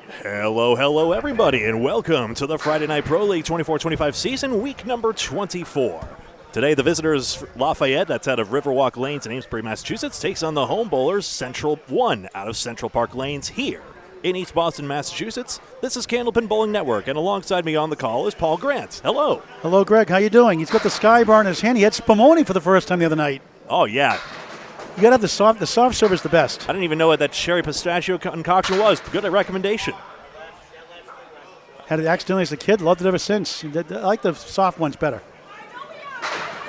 Hello, everybody, and welcome to the Friday Night Pro League 24-25 season, week number 24. Today, the visitors, Lafayette, that's out of Riverwalk Lanes in Amesbury, Massachusetts, takes on the home bowlers, Central 1, out of Central Park Lanes here in East Boston, Massachusetts. This is Candlepin Bowling Network, and alongside me on the call is Paul Grant. Hello. Hello, Greg. How you doing? He's got the sky bar in his hand. He had Spumoni for the first time the other night. Oh, yeah. You got to have the soft serve is the best. I didn't even know what that cherry pistachio concoction was. Good recommendation. Had it accidentally as a kid. Loved it ever since. I like the soft ones better.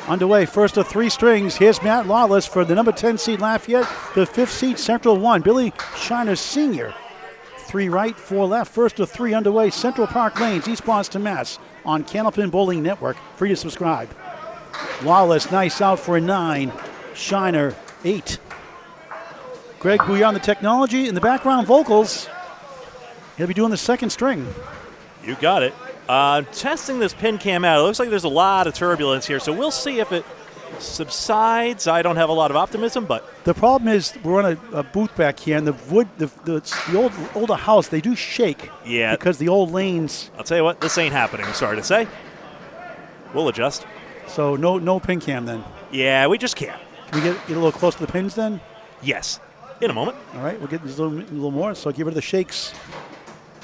Underway, first of three strings. Here's Matt Lawless for the number 10 seed Lafayette, the 5th seed Central 1. Billy Shiner Sr. 3 right, 4 left. First of three underway. Central Park Lanes, East Boston, Mass. On Candlepin Bowling Network. Free to subscribe. Lawless, nice out for a 9. Shiner, 8. Greg Gouillart on the technology. In the background vocals. He'll be doing the second string. You got it. Testing this pin cam out. It looks like there's a lot of turbulence here, so we'll see if it subsides. I don't have a lot of optimism, but the problem is we're on a booth back here, and the wood, the older house, they do shake. Yeah. Because the old lanes. I'll tell you what, this ain't happening. I'm sorry to say. We'll adjust. So no pin cam then. Yeah, we just can't. Can we get a little close to the pins then? Yes, in a moment. All right, we'll get a little more. So get rid of the shakes.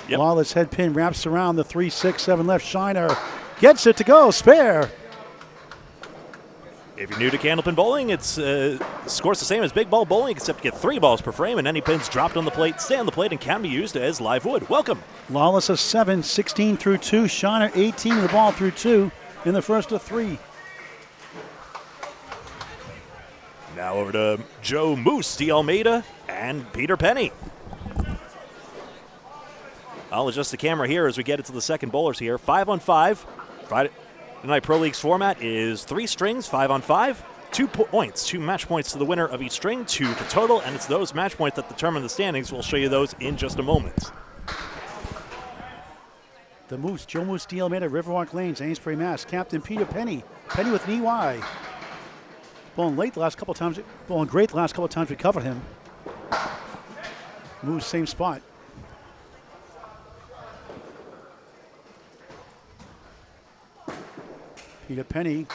Yep. Lawless head pin wraps around the 3, 6, 7 left. Shiner gets it to go. Spare. If you're new to Candlepin Bowling, it's scores the same as big ball bowling, except you get 3 balls per frame, and any pins dropped on the plate stay on the plate and can be used as live wood. Welcome. Lawless a 7, 16 through 2. Shiner 18 the ball through 2 in the first of 3. Now over to Joe Moose, DeAlmeida, and Peter Penney. I'll adjust the camera here as we get into the second bowlers here. 5 on 5. Friday Night Pro League's format is 3 strings, 5 on 5. 2 points, 2 match points to the winner of each string, 2 for total, and it's those match points that determine the standings. We'll show you those in just a moment. The Moose, Joe Moose, DeAlmeida, Riverwalk Lanes, Amesbury, Mass. Captain Peter Penney. Penney with an EY. Bowling late the last couple of times. Bowling great the last couple of times we covered him. Moose, same spot. Peter Penney,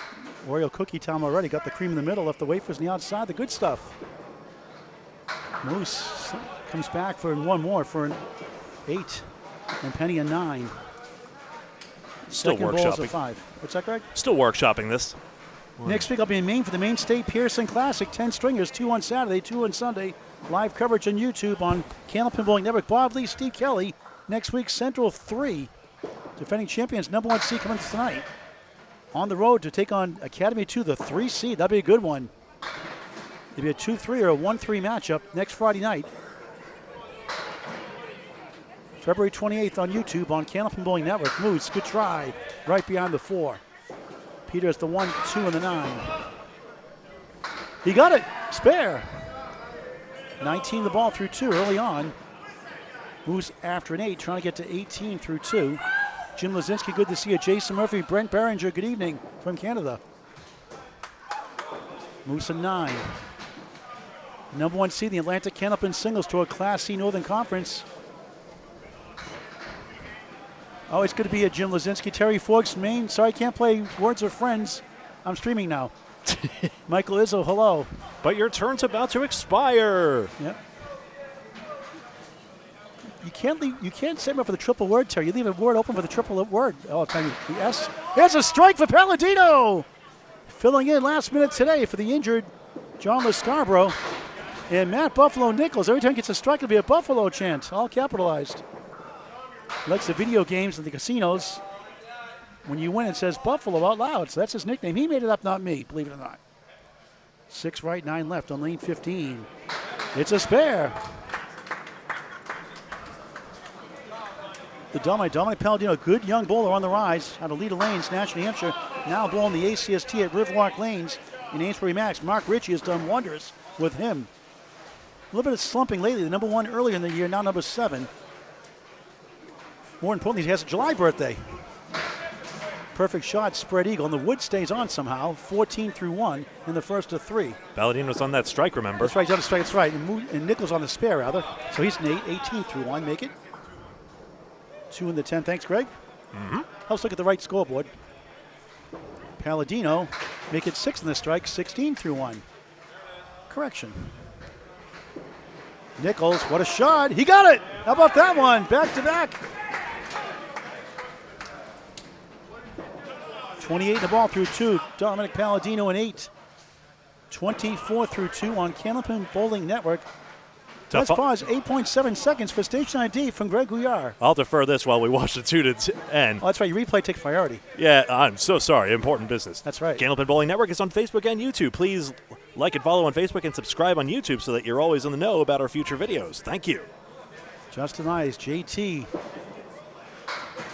Oreo cookie time already. Got the cream in the middle, left the wafers on the outside. The good stuff. Moose comes back for one more for an 8. And Penney a 9. Still Second bowl's a workshopping. 5. What's that, Greg? Still workshopping this. Next week I'll be in Maine for the Maine State Pearson Classic. 10 stringers, 2 on Saturday, 2 on Sunday. Live coverage on YouTube on Candlepin Bowling Network. Bob Lee, Steve Kelly. Next week, Central 3. Defending champions, number 1 seed coming tonight. On the road to take on Academy 2, the 3 seed. That'd be a good one. It'd be a 2-3 or a 1-3 matchup next Friday night. February 28th on YouTube on Candlepin Bowling Network. Moose, good try. Right behind the 4. Peter is the 1, 2, and the 9. He got it. Spare. 19 the ball through 2 early on. Moose after an 8, trying to get to 18 through 2. Jim Lazinski, good to see you. Jason Murphy, Brent Behringer, good evening from Canada. Moose a 9. Number 1 seed, the Atlantic Candlepin Singles Tour, Class C Northern Conference. Always good to be here, Jim Lazinski. Terry Forbes, Maine. Sorry, can't play Words with Friends. I'm streaming now. Michael Izzo, hello. But your turn's about to expire. Yep. You can't set him up for the triple word, Terry. You leave a word open for the triple word. Oh, I'll tell you. Yes. There's a strike for Paladino. Filling in last minute today for the injured John Lescarborough. And Matt Buffalo Nichols. Every time he gets a strike, it'll be a Buffalo chant. All capitalized. Likes the video games and the casinos. When you win, it says Buffalo out loud. So that's his nickname. He made it up, not me, believe it or not. 6 right, 9 left on lane 15. It's a spare. The Dominick Paladino, good young bowler on the rise out of Leader Lanes, National New Hampshire. Now bowling the ACST at Riverwalk Lanes in Amesbury, Mass. Mark Ritchie has done wonders with him. A little bit of slumping lately. The number 1 earlier in the year, now number 7. More importantly, he has a July birthday. Perfect shot, spread eagle, and the wood stays on somehow. 14 through 1 in the first of 3. Paladino's on that strike, remember? That's right, he's on the strike, that's right. And Nichols on the spare, rather. So he's an 8, 18 through 1, make it. 2 in the 10. Thanks, Greg. Let's look at the right scoreboard. Paladino make it 6 in the strike, 16 through 1. Correction. Nichols, what a shot. He got it. How about that one? Back to back. 28 in the ball through 2. Dominick Paladino an 8. 24 through 2 on Cazenave Bowling Network. Let's pause 8.7 seconds for station ID from Greg Gouillart. I'll defer this while we watch the 2 to end. Oh, that's right. Your replay takes priority. Yeah, I'm so sorry. Important business. That's right. Cazenave Bowling Network is on Facebook and YouTube. Please like and follow on Facebook and subscribe on YouTube so that you're always in the know about our future videos. Thank you. Justin Ives, JT.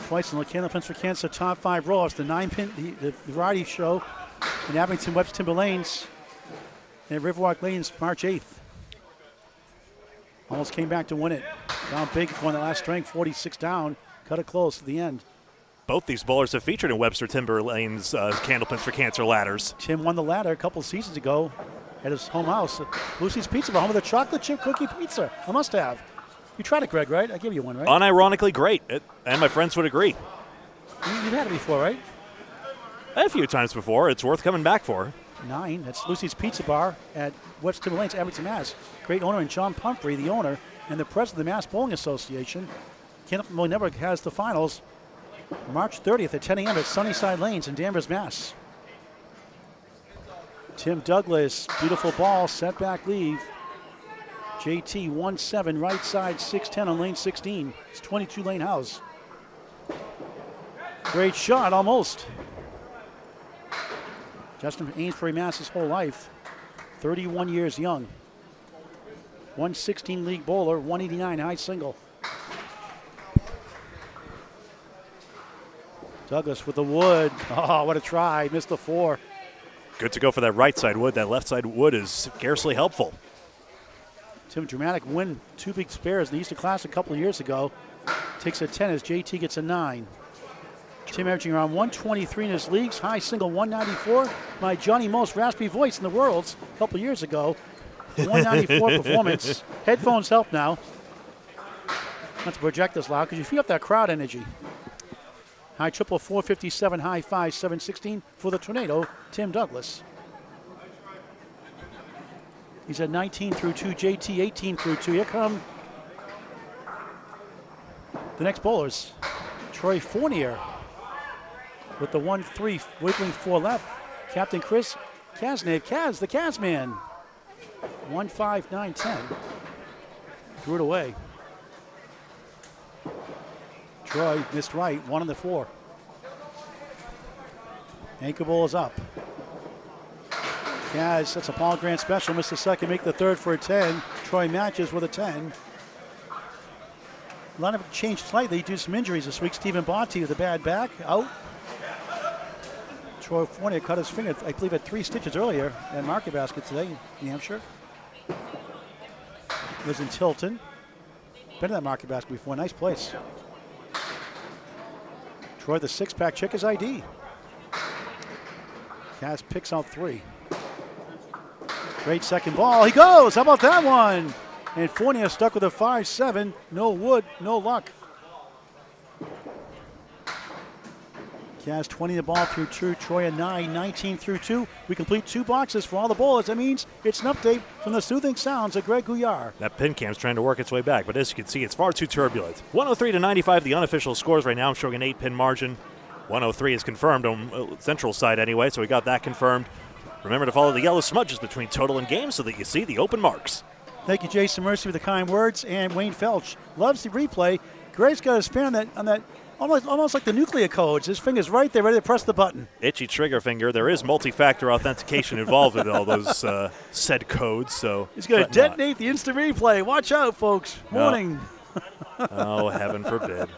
Twice in the Cazenave for Cancer top 5 roll-ups. The 9-pin, the variety show in Abington, Webster Timber Lanes and Riverwalk Lanes, March 8th. Almost came back to win it. Down big on the last string, 46 down. Cut it close at the end. Both these bowlers have featured in Webster Timber Lane's Candlepins for Cancer ladders. Tim won the ladder a couple seasons ago at his home house. Lucy's Pizza Bar, home of the chocolate chip cookie pizza. A must-have. You tried it, Greg, right? I gave you one, right? Unironically great, and my friends would agree. You've had it before, right? A few times before. It's worth coming back for. 9. That's Lucy's Pizza Bar at Webster Timber Lanes, Abington, Mass. Great owner, and John Pumphrey, the owner and the president of the Mass Bowling Association. Cazenave Bowling Network has the finals March 30th at 10 a.m. at Sunnyside Lanes in Danvers, Mass. Tim Douglas, beautiful ball, set back leave. JT 1-7, right side 6-10 on lane 16. It's 22 lane house. Great shot, almost. Justin from Amesbury, Mass. his whole life. 31 years young. 116 league bowler, 189 high single. Douglas with the wood. Oh, what a try. Missed the 4. Good to go for that right side wood. That left side wood is scarcely helpful. Tim, dramatic win. 2 big spares in the Easter Class a couple of years ago. Takes a 10 as JT gets a 9. Tim averaging around 123 in his leagues. High single 194. My Johnny most raspy voice in the worlds a couple years ago. 194 performance. Headphones help now. Not to project this loud because you feel up that crowd energy. High triple 457, high 5 716 for the Tornado, Tim Douglas. He's at 19 through 2, JT 18 through 2. Here come the next bowlers. Troy Fournier with the 1-3, wiggling 4 left. Captain Chris Cazenave, Kaz, the Kaz man. 1-5-9-10. Threw it away. Troy missed right, 1 on the 4. Anchor ball is up. Kaz, that's a Paul Grant special. Missed the second, make the third for a 10. Troy matches with a 10. A lot of it changed slightly due to some injuries this week. Stephen Bonte with a bad back, out. Troy Fournier cut his finger, I believe, at 3 stitches earlier at Market Basket today in New Hampshire. Lives in Tilton. Been to that Market Basket before, nice place. Troy, the 6-pack, check his ID. Kaz picks out 3. Great second ball, he goes, how about that one? And Fournier stuck with a 5-7, no wood, no luck. Kaz 20 the ball through 2, Troy a 9, 19 through 2. We complete 2 boxes for all the bowlers. That means it's an update from the soothing sounds of Greg Gouillart. That pin cam's trying to work its way back, but as you can see, it's far too turbulent. 103-95, the unofficial scores right now. I'm showing an 8-pin margin. 103 is confirmed on Central side anyway, so we got that confirmed. Remember to follow the yellow smudges between total and game so that you see the open marks. Thank you, Jason Mercy, for the kind words, and Wayne Felch loves the replay. Greg's got his finger on that almost like the nuclear codes. His finger's right there, ready to press the button. Itchy trigger finger. There is multi-factor authentication involved with all those said codes. So he's going to detonate the instant replay. Watch out, folks. Warning. Oh, heaven forbid.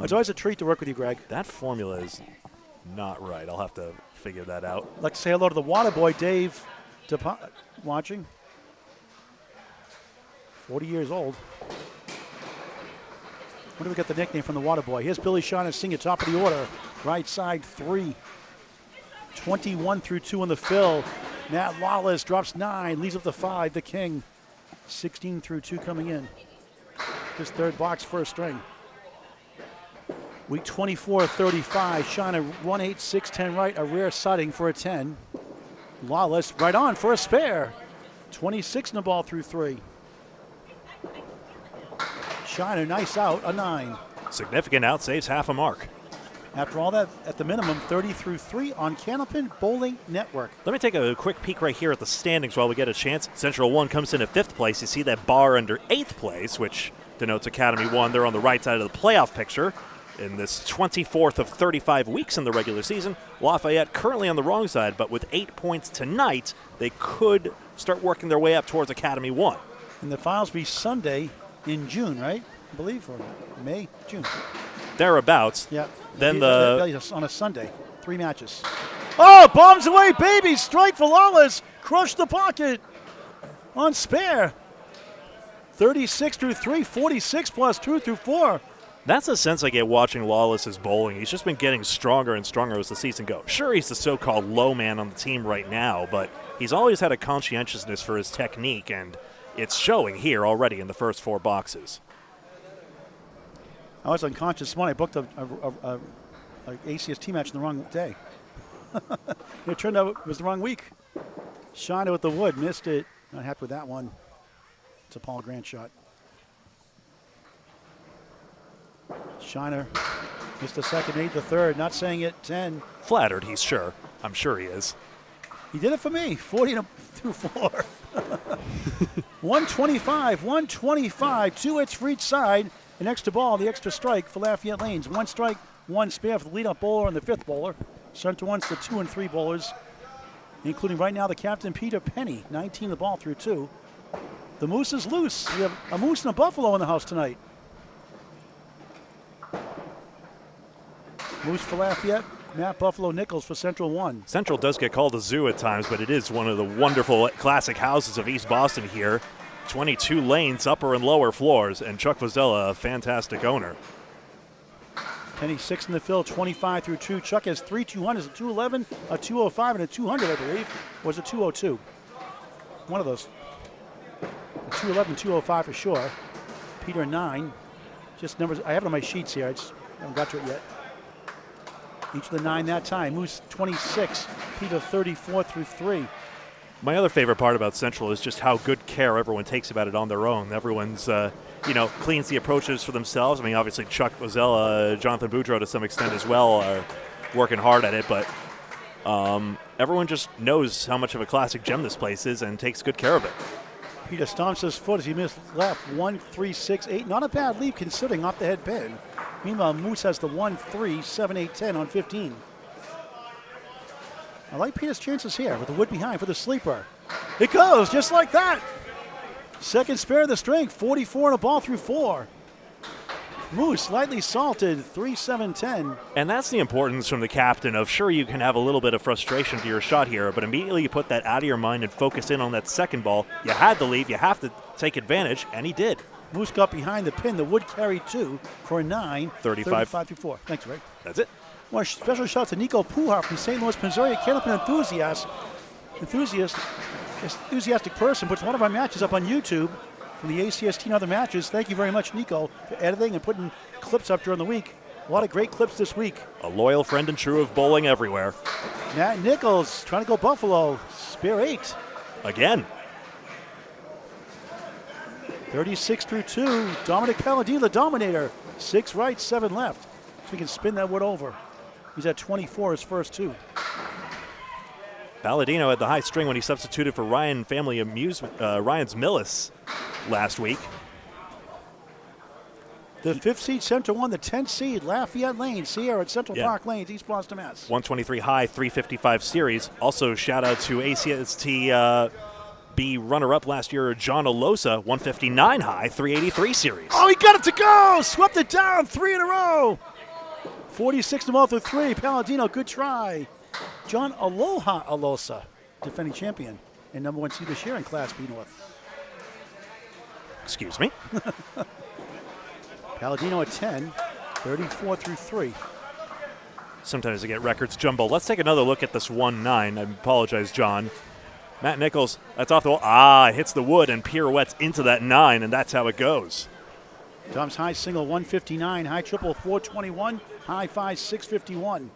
It's always a treat to work with you, Greg. That formula is not right. I'll have to figure that out. I'd like to say hello to the water boy, Dave, watching. 40 years old. Where do we get the nickname from the water boy? Here's Billy Shauna singing top of the order. Right side 3. 21 through 2 in the fill. Matt Lawless drops 9, leaves up the 5, the king. 16 through 2 coming in. His third box, first string. Week 24, 35. Shiner 1-8, 6-10 right. A rare sighting for a 10. Lawless right on for a spare. 26 in the ball through 3. Shiner, nice out, a 9. Significant out, saves half a mark. After all that, at the minimum, 30 through 3 on Canopin Bowling Network. Let me take a quick peek right here at the standings while we get a chance. Central 1 comes in at 5th place. You see that bar under 8th place, which denotes Academy 1. They're on the right side of the playoff picture. In this 24th of 35 weeks in the regular season, Lafayette currently on the wrong side, but with 8 points tonight, they could start working their way up towards Academy 1. And the finals be Sunday in June, right? I believe, or May, June. Thereabouts. Yeah. Then on a Sunday, 3 matches. Oh, bombs away, baby! Strike for Lawless. Crush the pocket on spare. 36 through 3, 46 plus 2 through 4. That's the sense I get watching Lawless's bowling. He's just been getting stronger and stronger as the season goes. Sure, he's the so-called low man on the team right now, but he's always had a conscientiousness for his technique, and it's showing here already in the first 4 boxes. I was unconscious one. I booked a ACST match in the wrong day. It turned out it was the wrong week. Shiner with the wood, missed it. Not happy with that one. It's a Paul Grant shot. Shiner missed the second, 8 the third. Not saying it, 10. Flattered, he's sure. I'm sure he is. He did it for me, 40 through 4. 125, 125. 2 hits for each side. An extra ball, the extra strike for Lafayette Lanes. 1 strike, 1 spare for the lead-up bowler and the 5th bowler. Central 1's the 2 and 3 bowlers, including right now the captain, Peter Penney. 19 the ball through 2. The moose is loose. We have a moose and a buffalo in the house tonight. Moose for Lafayette, Matt Buffalo Nichols for Central 1. Central does get called a zoo at times, but it is one of the wonderful classic houses of East Boston here. 22 lanes, upper and lower floors, and Chuck Vazella, a fantastic owner. Penny 6 in the field, 25 through 2. Chuck has 3 200s, a 211, a 205, and a 200, I believe. Or was it 202? One of those. A 211, 205 for sure. Peter 9. Just numbers. I have it on my sheets here. I just haven't got to it yet. Each of the 9 that time. Moose 26, Peter 34 through 3. My other favorite part about Central is just how good care everyone takes about it on their own. Everyone's, cleans the approaches for themselves. I mean, obviously Chuck Vazella, Jonathan Boudreau to some extent as well are working hard at it, but everyone just knows how much of a classic gem this place is and takes good care of it. Peter stomps his foot as he missed left. 1, 3, 6, 8. Not a bad lead considering off the head pin. Meanwhile, Moose has the 1, 3, 7, 8, 10 on 15. I like Peter's chances here with the wood behind for the sleeper. It goes just like that. Second spare of the string, 44 and a ball through 4. Moose lightly salted, 3, 7, 10. And that's the importance from the captain of, sure, you can have a little bit of frustration to your shot here, but immediately you put that out of your mind and focus in on that second ball. You had to leave, you have to take advantage, and he did. Moose got behind the pin. The wood carried 2 for a 9. 35 through 4. Thanks, Ray. That's it. Well, special shout out to Nico Puhar from St. Louis, Missouri, a Canopin enthusiastic person, puts one of our matches up on YouTube from the ACST and other matches. Thank you very much, Nico, for editing and putting clips up during the week. A lot of great clips this week. A loyal friend and true of bowling everywhere. Matt Nichols trying to go Buffalo. Spare 8. Again. 36 through 2. Dominick Paladino, the Dominator. 6 right, 7 left. So we can spin that wood over. He's at 24, his first 2. Paladino had the high string when he substituted for Ryan's Millis last week. The 5th seed Central 1, the 10th seed Lafayette Lanes, Sierra at Central Park Lanes, East Boston, Mass. 123 high, 355 series. Also shout out to ACST B runner-up last year, John Alosa, 159 high, 383 series. Oh, he got it to go! Swept it down, 3 in a row. 46 to ball through 3. Paladino, good try. John Aloha Alosa, defending champion and number 1 seed this year in Class B North. Excuse me. Paladino at 10, 34 through 3. Sometimes I get records jumbo. Let's take another look at this 1-9. I apologize, John. Matt Nichols, that's off the wall. Hits the wood and pirouettes into that 9, and that's how it goes. Dom's high single 159, high triple 421, high five 651.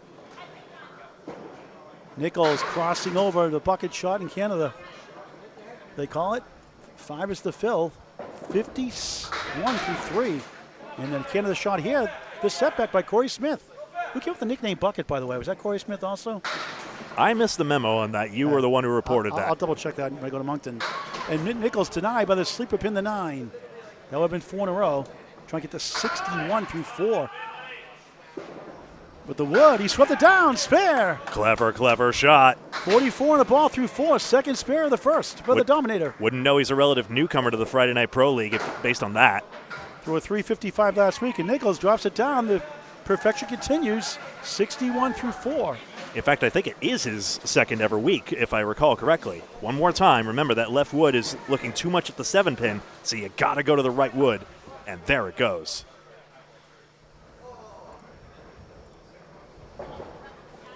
Nichols crossing over the bucket shot in Canada. They call it. 5 is the fill. 51 through 3. And then Canada shot here. The setback by Corey Smith. Who came up with the nickname Bucket, by the way? Was that Corey Smith also? I missed the memo on that. You were the one who reported that. I'll double check that when I go to Moncton. And Nichols denied by the sleeper pin, the 9. That would have been 4 in a row. Trying to get to 61 through 4. With the wood, he swept it down, spare. Clever shot. 44 on the ball through 4, second spare of the first for the Dominator. Wouldn't know he's a relative newcomer to the Friday Night Pro League based on that. Threw a 355 last week, and Nichols drops it down. The perfection continues, 61 through 4. In fact, I think it is his second ever week, if I recall correctly. One more time, remember that left wood is looking too much at the 7 pin, so you got to go to the right wood, and there it goes.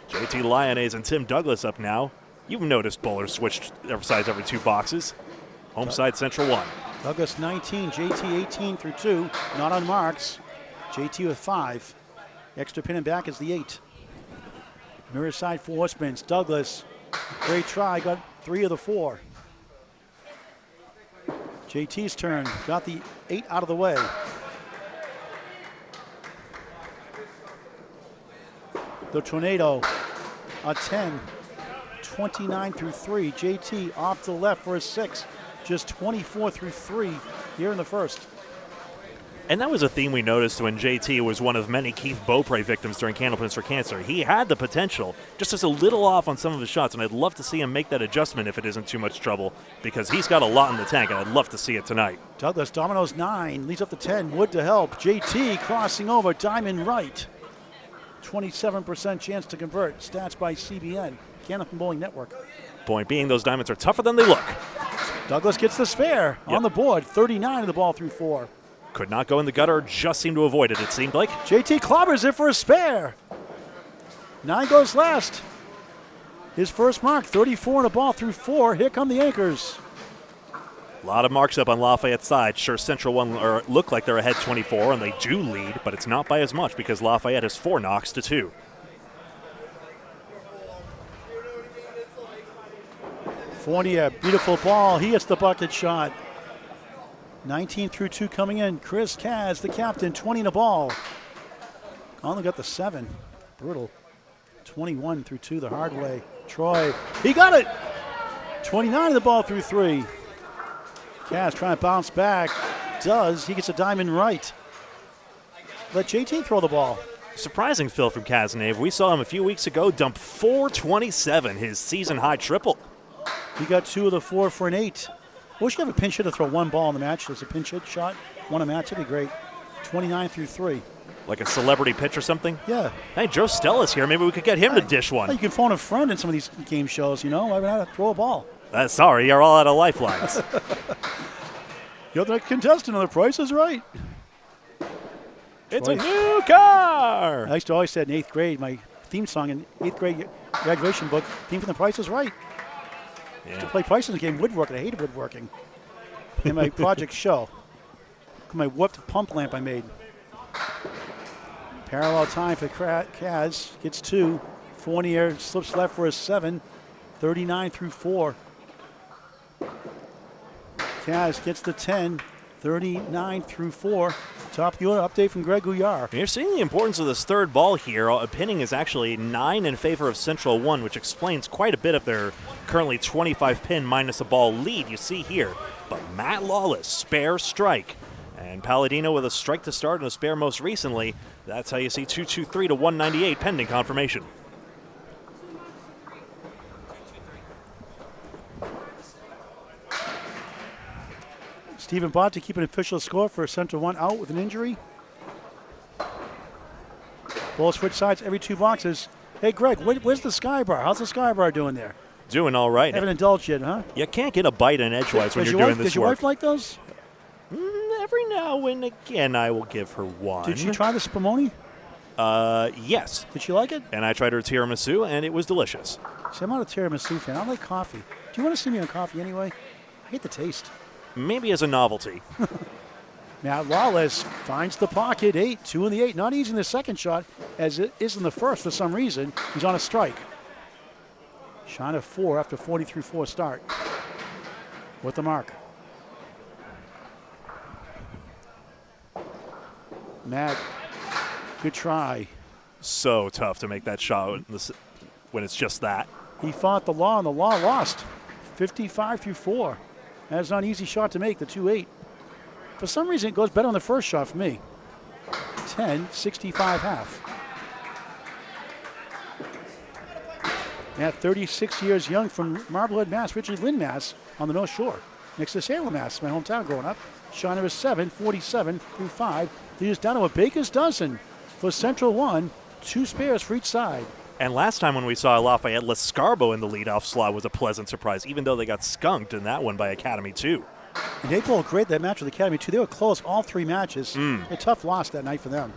JT Lyonnais and Tim Douglas up now. You've noticed bowlers switched sides every 2 boxes. Home side Central 1. Douglas 19, JT 18 through 2, not on marks. JT with 5. Extra pin and back is the 8. Mirror side 4 spins. Douglas, great try, got 3 of the 4. JT's turn, got the 8 out of the way. The Tornado, a 10, 29 through 3. JT off to the left for a 6, just 24 through 3 here in the first. And that was a theme we noticed when JT was one of many Keith Beaupre victims during Candlepins for Cancer. He had the potential, just as a little off on some of his shots, and I'd love to see him make that adjustment if it isn't too much trouble, because he's got a lot in the tank, and I'd love to see it tonight. Douglas dominoes 9, leads up to 10. Wood to help. JT crossing over, diamond right. 27% chance to convert. Stats by CBN, Candlepin Bowling Network. Point being, those diamonds are tougher than they look. Douglas gets the spare on the board. 39 of the ball through 4. Could not go in the gutter, just seemed to avoid it seemed like. JT clobbers it for a spare. 9 goes last. His first mark, 34 and a ball through 4. Here come the anchors. A lot of marks up on Lafayette's side. Sure, Central 1 look like they're ahead 24, and they do lead, but it's not by as much because Lafayette has 4 knocks to 2. Fournier, beautiful ball. He hits the bucket shot. 19 through 2 coming in. Chris Kaz, the captain, 20 in a ball. Only got the 7. Brutal. 21 through 2 the hard way. Troy, he got it. 29 in the ball through 3. Kaz trying to bounce back. Does. He gets a diamond right. Let JT throw the ball. Surprising fill from Cazenave. We saw him a few weeks ago dump 427, his season-high triple. He got 2 of the 4 for an 8. I wish you have a pinch hitter throw 1 ball in the match. There's a pinch hit shot, 1 a match. That'd be great. 29 through 3. Like a celebrity pitch or something? Yeah. Hey, Joe Stella's here. Maybe we could get him to dish one. You can phone a friend in some of these game shows, you know. I would have to throw a ball. Sorry, you're all out of lifelines. You're the contestant on The Price is Right. It's a new car! I used to always say in 8th grade, my theme song in 8th grade graduation book, theme from The Price is Right. Yeah. To play Price in the game woodworking. I hated woodworking. In my project show. My warped pump lamp I made. Parallel time for Kaz. Gets 2. Fournier slips left for a 7. 39 through 4. Kaz gets the 10. 39 through 4. Top of the order update from Greg Gouillart. You're seeing the importance of this third ball here. Pinning is actually 9 in favor of Central 1, which explains quite a bit of their currently 25 pin minus a ball lead you see here. But Matt Lawless, spare strike. And Paladino with a strike to start and a spare most recently. That's how you see 223 to 198 pending confirmation. Stephen Bott to keep an official score for Central 1 out with an injury. Ball switch sides every 2 boxes. Hey, Greg, where's the Sky Bar? How's the Sky Bar doing there? Doing all right. Haven't indulged yet, huh? You can't get a bite in edgewise when you're doing this work. Does your wife like those? Every now and again, I will give her one. Did she try the spumoni? Yes. Did she like it? And I tried her tiramisu, and it was delicious. See, I'm not a tiramisu fan. I like coffee. Do you want to see me on coffee anyway? I hate the taste. Maybe as a novelty. Matt Lawless finds the pocket, 8, 2 in the 8. Not easy in the second shot, as it is in the first for some reason. He's on a strike. Shiner 4 after 40-4 start. With the mark. Matt, good try. So tough to make that shot when it's just that. He fought the Law, and the Law lost 55-4. That's not an easy shot to make, the 2-8. For some reason, it goes better on the first shot for me. 10-65 half. At 36 years young from Marblehead, Mass, Richard Lynn, Mass, on the North Shore. Next to Salem, Mass, my hometown growing up. Shiner is 7, 47-5. Leads down to a baker's dozen for Central 1. 2 spares for each side. And last time when we saw Lafayette, Lescarbo in the leadoff slot was a pleasant surprise, even though they got skunked in that one by Academy 2. And they bowled great that match with Academy 2. They were close all 3 matches. A tough loss that night for them.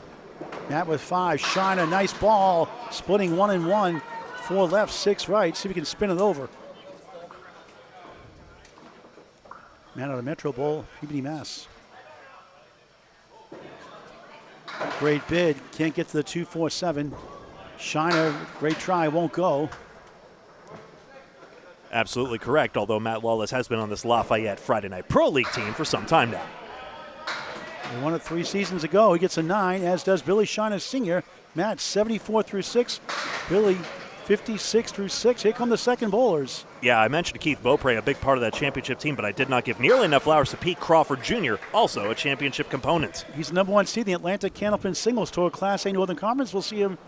Matt with 5. Shiner, nice ball. Splitting 1 and 1. 4 left, 6 right. See if we can spin it over. Matt out of Metro Bowl, Peabody, Mass. Great bid. Can't get to the 2-4-7. Shiner, great try, won't go. Absolutely correct, although Matt Lawless has been on this Lafayette Friday Night Pro League team for some time now. They won it 3 seasons ago. He gets a 9, as does Billy Shiner Sr. Matt 74-6. Billy 56-6. Here come the second bowlers. Yeah, I mentioned Keith Beaupre, a big part of that championship team, but I did not give nearly enough flowers to Pete Crawford Jr., also a championship component. He's the number 1 seed in the Atlantic Candlepin Singles Tour Class A Northern Conference. We'll see him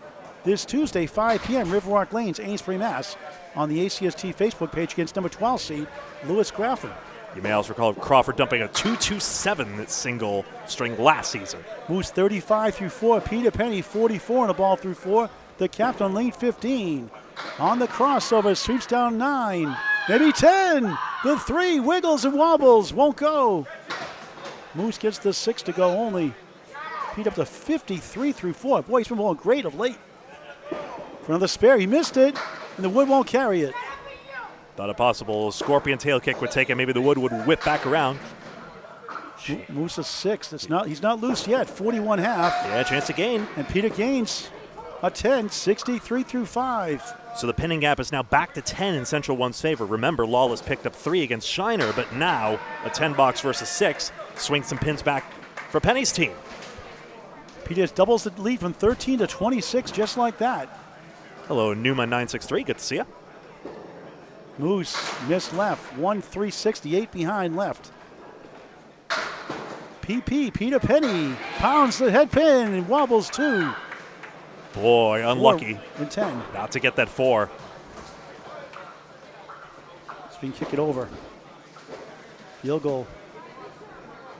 this Tuesday, 5 p.m., Riverwalk Lanes, Amesbury, Mass. On the ACST Facebook page against number 12 seed, Lewis Graffin. You may also recall Crawford dumping a 2-2-7 single string last season. Moves 35-4. Peter Penney, 44 on the ball through 4. The captain on lane 15. On the crossover, sweeps down 9. Maybe 10. The 3 wiggles and wobbles. Won't go. Moose gets the 6 to go only. Pete up to 53-4. Boy, he's been bowling great of late. For another spare, he missed it, and the wood won't carry it. Thought a possible scorpion tail kick would take it. Maybe the wood would whip back around. Moose is 6. He's not loose yet. 41 half. Yeah, chance to gain. And Peter gains a 10, 63-5. So the pinning gap is now back to 10 in Central 1's favor. Remember, Lawless picked up 3 against Shiner, but now a 10 box versus 6 swings some pins back for Penney's team. Peter doubles the lead from 13 to 26, just like that. Hello, Numa 963. Good to see you. Moose missed left. 1-3-68 behind left. PP, Peter Penney pounds the head pin and wobbles 2. Boy, unlucky. 4 and 10. Not to get that 4. So we can kick it over. Field goal.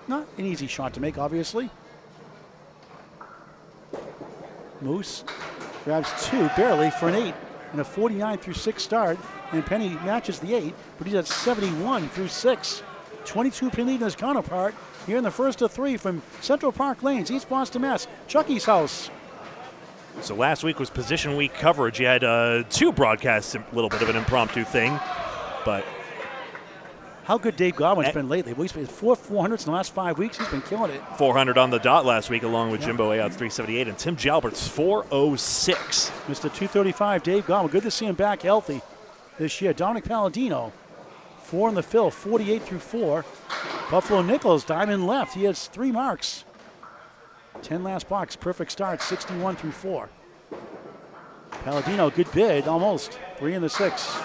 Not an easy shot to make, obviously. Moose grabs 2, barely, for an 8. And a 49-6 start. And Penney matches the 8, but he's at 71-6. 22 pin lead in his counterpart. Here in the first of 3 from Central Park Lanes, East Boston, Mass. Chucky's house. So last week was position week coverage. You had 2 broadcasts, a little bit of an impromptu thing, but how good Dave Godwin's been lately. He's been 4 400s in the last 5 weeks. He's been killing it. 400 on the dot last week, along with Jimbo Ayout's 378 and Tim Jalbert's 406. Mr. 235, Dave Godwin. Good to see him back healthy this year. Dominick Paladino, 4 in the fill, 48-4. Buffalo Nichols, diamond left. He has 3 marks. 10 last box, perfect start, 61-4. Paladino, good bid, almost. 3 in the 6.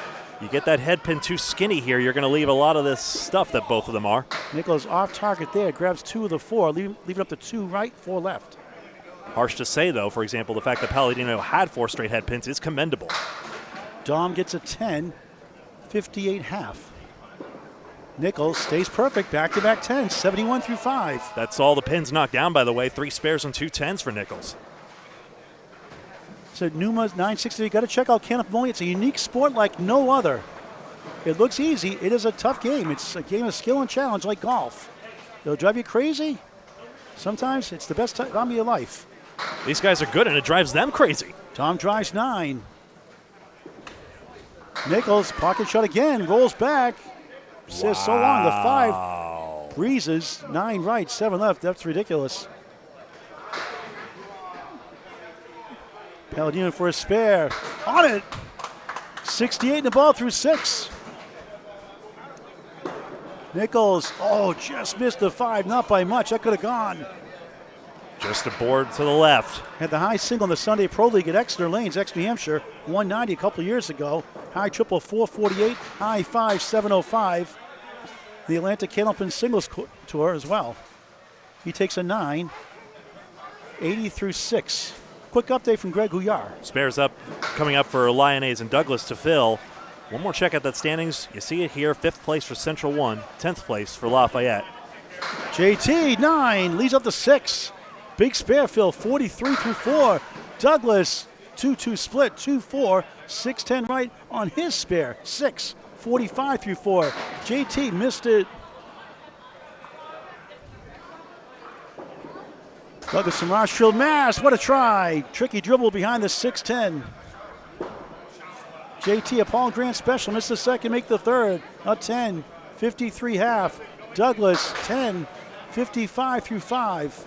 You get that head pin too skinny here, you're going to leave a lot of this stuff that both of them are. Nichols off target there, grabs 2 of the 4, leave it up to 2 right, 4 left. Harsh to say, though, for example, the fact that Paladino had 4 straight head pins is commendable. Dom gets a 10, 58 half. Nichols stays perfect, back-to-back 10, 71-5. That's all the pins knocked down, by the way. 3 spares and 2 10s for Nichols. So Numa's 960. You got to check out Kenneth Bowling. It's a unique sport like no other. It looks easy. It is a tough game. It's a game of skill and challenge like golf. It'll drive you crazy. Sometimes it's the best time of your life. These guys are good, and it drives them crazy. Tom drives 9. Nichols, pocket shot again, rolls back. Says so long, the 5. Breezes, 9 right, 7 left. That's ridiculous. Paladino for a spare. On it. 68 in the ball through 6. Nichols, just missed the 5. Not by much. That could have gone. Just a board to the left. Had the high single in the Sunday Pro League at Exeter Lanes, ex-New Hampshire, 190 a couple of years ago. High triple 448, high 5 705. The Atlantic Candlepin Singles Tour as well. He takes a 9, 80 through 6. Quick update from Greg Gouillart. Spares up, coming up for Lyonnais and Douglas to fill. One more check at that standings. You see it here, 5th place for Central 1, 10th place for Lafayette. JT, 9, leads up to 6. Big spare fill, 43 through 4. Douglas, 2-2 split, 2-4, 6-10 right on his spare, 6, 45 through 4. JT missed it. Douglas from Marshfield, Mass. What a try. Tricky dribble behind the 6-10. JT, a Paul Grant special. Missed the second, make the third. A 10, 53 half. Douglas, 10, 55 through 5.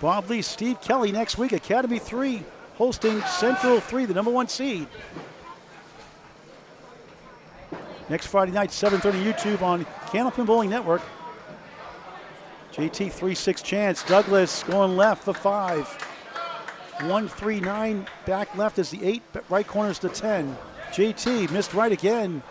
Bob Lee, Steve Kelly next week. Academy 3 hosting Central 3, the number 1 seed. Next Friday night, 7:30 YouTube on Candlepin Bowling Network. JT 3-6 chance. Douglas going left for 5. 1-3-9 back left is the 8. Right corner is the 10. JT missed right again.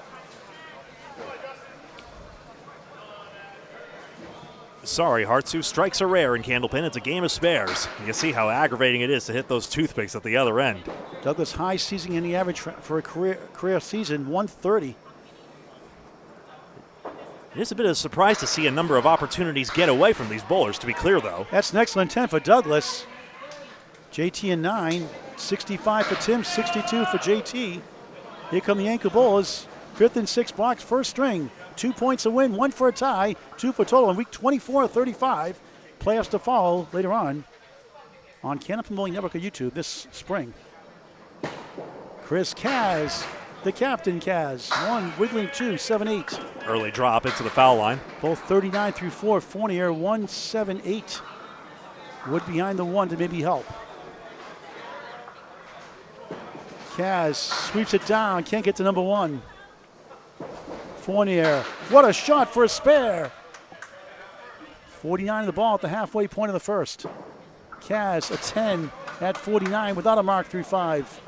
Sorry, Hartsu. Strikes are rare in Candlepin. It's a game of spares. You can see how aggravating it is to hit those toothpicks at the other end. Douglas high season in the average for a career season, 130. It is a bit of a surprise to see a number of opportunities get away from these bowlers, to be clear, though. That's an excellent 10 for Douglas. JT and 9, 65 for Tim, 62 for JT. Here come the Anchor Bowlers. 5th and 6th box, first string. 2 points a win, 1 for a tie, 2 for total in week 24 of 35. Playoffs to follow later on Candlepin Bowling Network on YouTube this spring. Chris Kaz, the captain Kaz. 1, wiggling 2, 7-8. Early drop into the foul line. Both 39 through 4. Fournier, 1-7-8. Wood behind the 1 to maybe help. Kaz sweeps it down, can't get to number 1. Fournier, what a shot for a spare. 49 of the ball at the halfway point of the first. Kaz, a 10 at 49 without a mark through 5.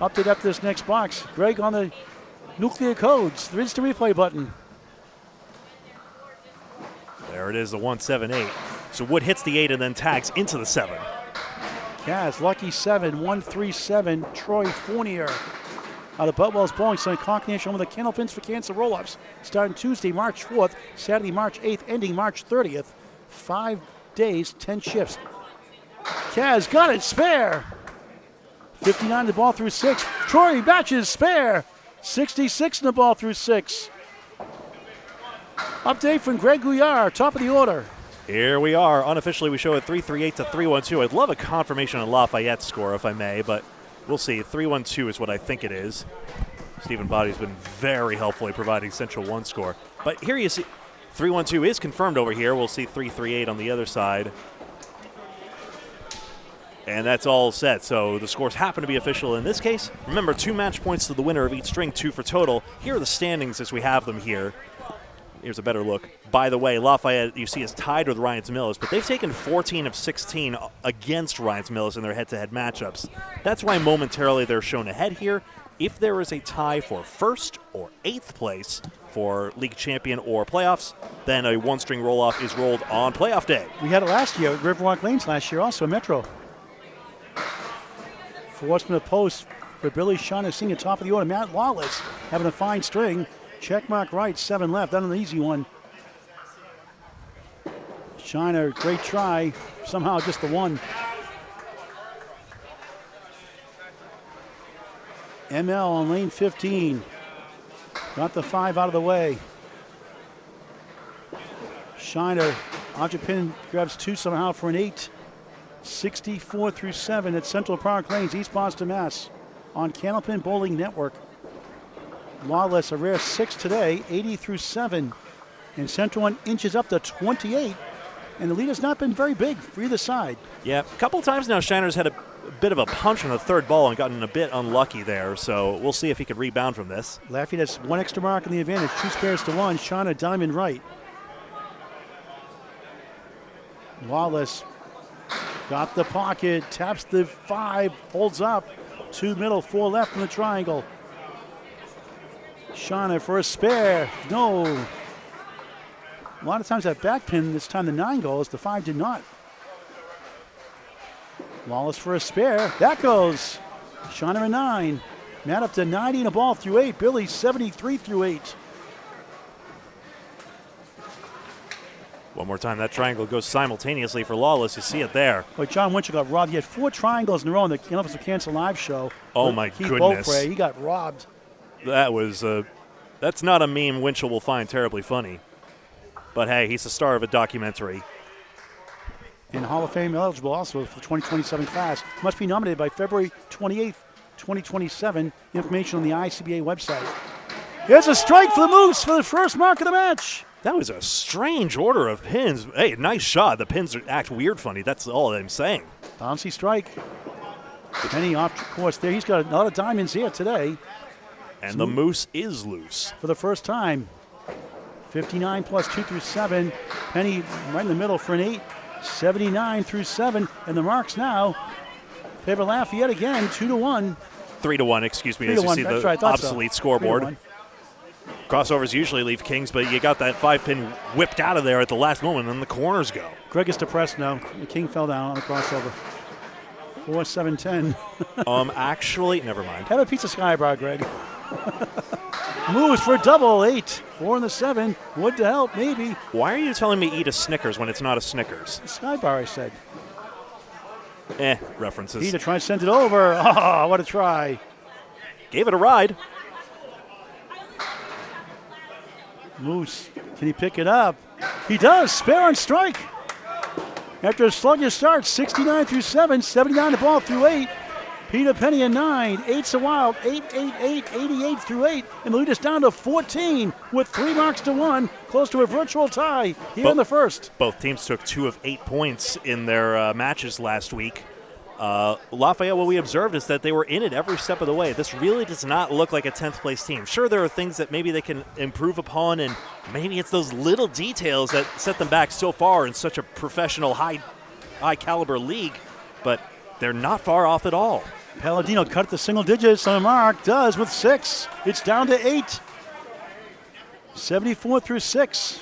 Update after this next box. Greg on the nuclear codes, the instant replay button. There it is, the 1-7-8. So Wood hits the 8 and then tags into the 7. Kaz, lucky 7, 1-3-7. Troy Fournier out of Butwell's Bowling Center. Combination with the Candlepins for Cancer Roll-Ups. Starting Tuesday, March 4th, Saturday, March 8th, ending March 30th. 5 days, 10 shifts. Kaz got it, spare. 59 the ball through 6. Troy matches, spare. 66 in the ball through 6. Update from Greg Gouillart, top of the order. Here we are. Unofficially, we show it 3-3-8 to 3-1-2. I'd love a confirmation on Lafayette's score, if I may, but we'll see. 3-1-2 is what I think it is. Stephen Body's been very helpfully providing Central 1 score. But here you see 3-1-2 is confirmed over here. We'll see 3-3-8 on the other side. And that's all set. So the scores happen to be official in this case. Remember, 2 match points to the winner of each string, 2 for total. Here are the standings as we have them here. Here's a better look. By the way, Lafayette, you see, is tied with Ryans Millis, but they've taken 14 of 16 against Ryans Millis in their head-to-head matchups. That's why momentarily they're shown ahead here. If there is a tie for 1st or 8th place for league champion or playoffs, then a 1-string roll-off is rolled on playoff day. We had it last year at Riverwalk Lanes last year also, Metro. For Westman Post for Billy Shiner, senior top of the order. Matt Lawless having a fine string. Check mark right, 7 left. Not an easy one. Shiner, great try. Somehow just the 1. ML on lane 15. Got the 5 out of the way. Shiner, object pin grabs 2 somehow for an 8. 64 through 7 at Central Park Lanes, East Boston, Mass. On Candlepin Bowling Network. Lawless a rare 6 today, 80 through 7. And Central One inches up to 28. And the lead has not been very big for either side. Yeah, a couple times now Shiner's had a bit of a punch on the third ball and gotten a bit unlucky there. So we'll see if he could rebound from this. Lafayette has one extra mark in the advantage. 2 spares to 1. Shiner diamond right. Lawless got the pocket, taps the 5, holds up. 2 middle, 4 left in the triangle. Shiner for a spare. No. A lot of times that back pin, this time the 9 goes, the 5 did not. Lawless for a spare. That goes. Shiner a 9. Matt up to 90 and a ball through 8. Billy 73 through 8. One more time, that triangle goes simultaneously for Lawless. You see it there. Boy, John Winchell got robbed. He had 4 triangles in a row in the Campus of Cancer live show. Oh, my goodness. He got robbed. That was that's not a meme Winchell will find terribly funny. But hey, he's the star of a documentary. And Hall of Fame eligible also for the 2027 class. Must be nominated by February 28th, 2027. Information on the ICBA website. Here's a strike for the Moose for the first mark of the match. That was a strange order of pins. Hey, nice shot. The pins act weird funny. That's all I'm saying. Bouncy strike. Penney off course there. He's got a lot of diamonds here today. And the Moose is loose. For the first time. 59 plus 2 through 7. Penney right in the middle for an 8. 79 through 7. And the marks now favor Lafayette again, 2-1. 3-1, excuse me, 3-1. as you see That's the right, I thought obsolete so. scoreboard. 3-1. Crossovers usually leave Kings, but you got that 5-pin whipped out of there at the last moment, and then the corners go. Greg is depressed now. The King fell down on the crossover. 4-7-10. Actually, never mind. Have a pizza sky bar, Greg. Moves for double, 8. 4 in the 7. Would to help, maybe. Why are you telling me eat a Snickers when it's not a Snickers? Sky bar, I said. References. He to try and send it over. Oh, what a try. Gave it a ride. Moose, can he pick it up? He does. Spare on strike. After a sluggish start, 69 through 7, 79 the ball through 8. Peter Penney a 9, 8's a wild, 8, 8, 8, 88 through 8. And the lead is down to 14 with 3 marks to 1, close to a virtual tie here in the first. Both teams took 2 of 8 points in their matches last week. Lafayette, what we observed is that they were in it every step of the way. This really does not look like a 10th place team. Sure, there are things that maybe they can improve upon, and maybe it's those little details that set them back so far in such a professional, high caliber league, but they're not far off at all. Paladino cut the single digits on the mark, does with 6. It's down to 8. 74 through 6.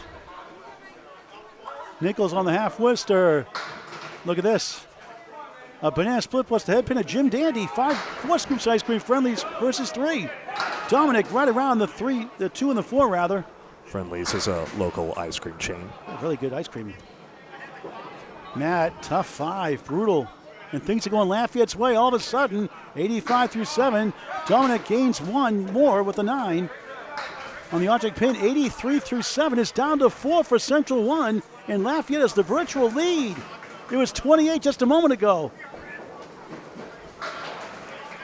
Nichols on the half Worcester. Look at this. A banana split plus the head pin of Jim Dandy. 4 scoops ice cream friendlies versus 3. Dominick right around the 2 and the 4 rather. Friendlies is a local ice cream chain. Really good ice cream. Matt, tough 5, brutal. And things are going Lafayette's way all of a sudden. 85 through 7. Dominick gains 1 more with a 9. On the object pin, 83 through 7. It's down to 4 for Central 1. And Lafayette has the virtual lead. It was 28 just a moment ago.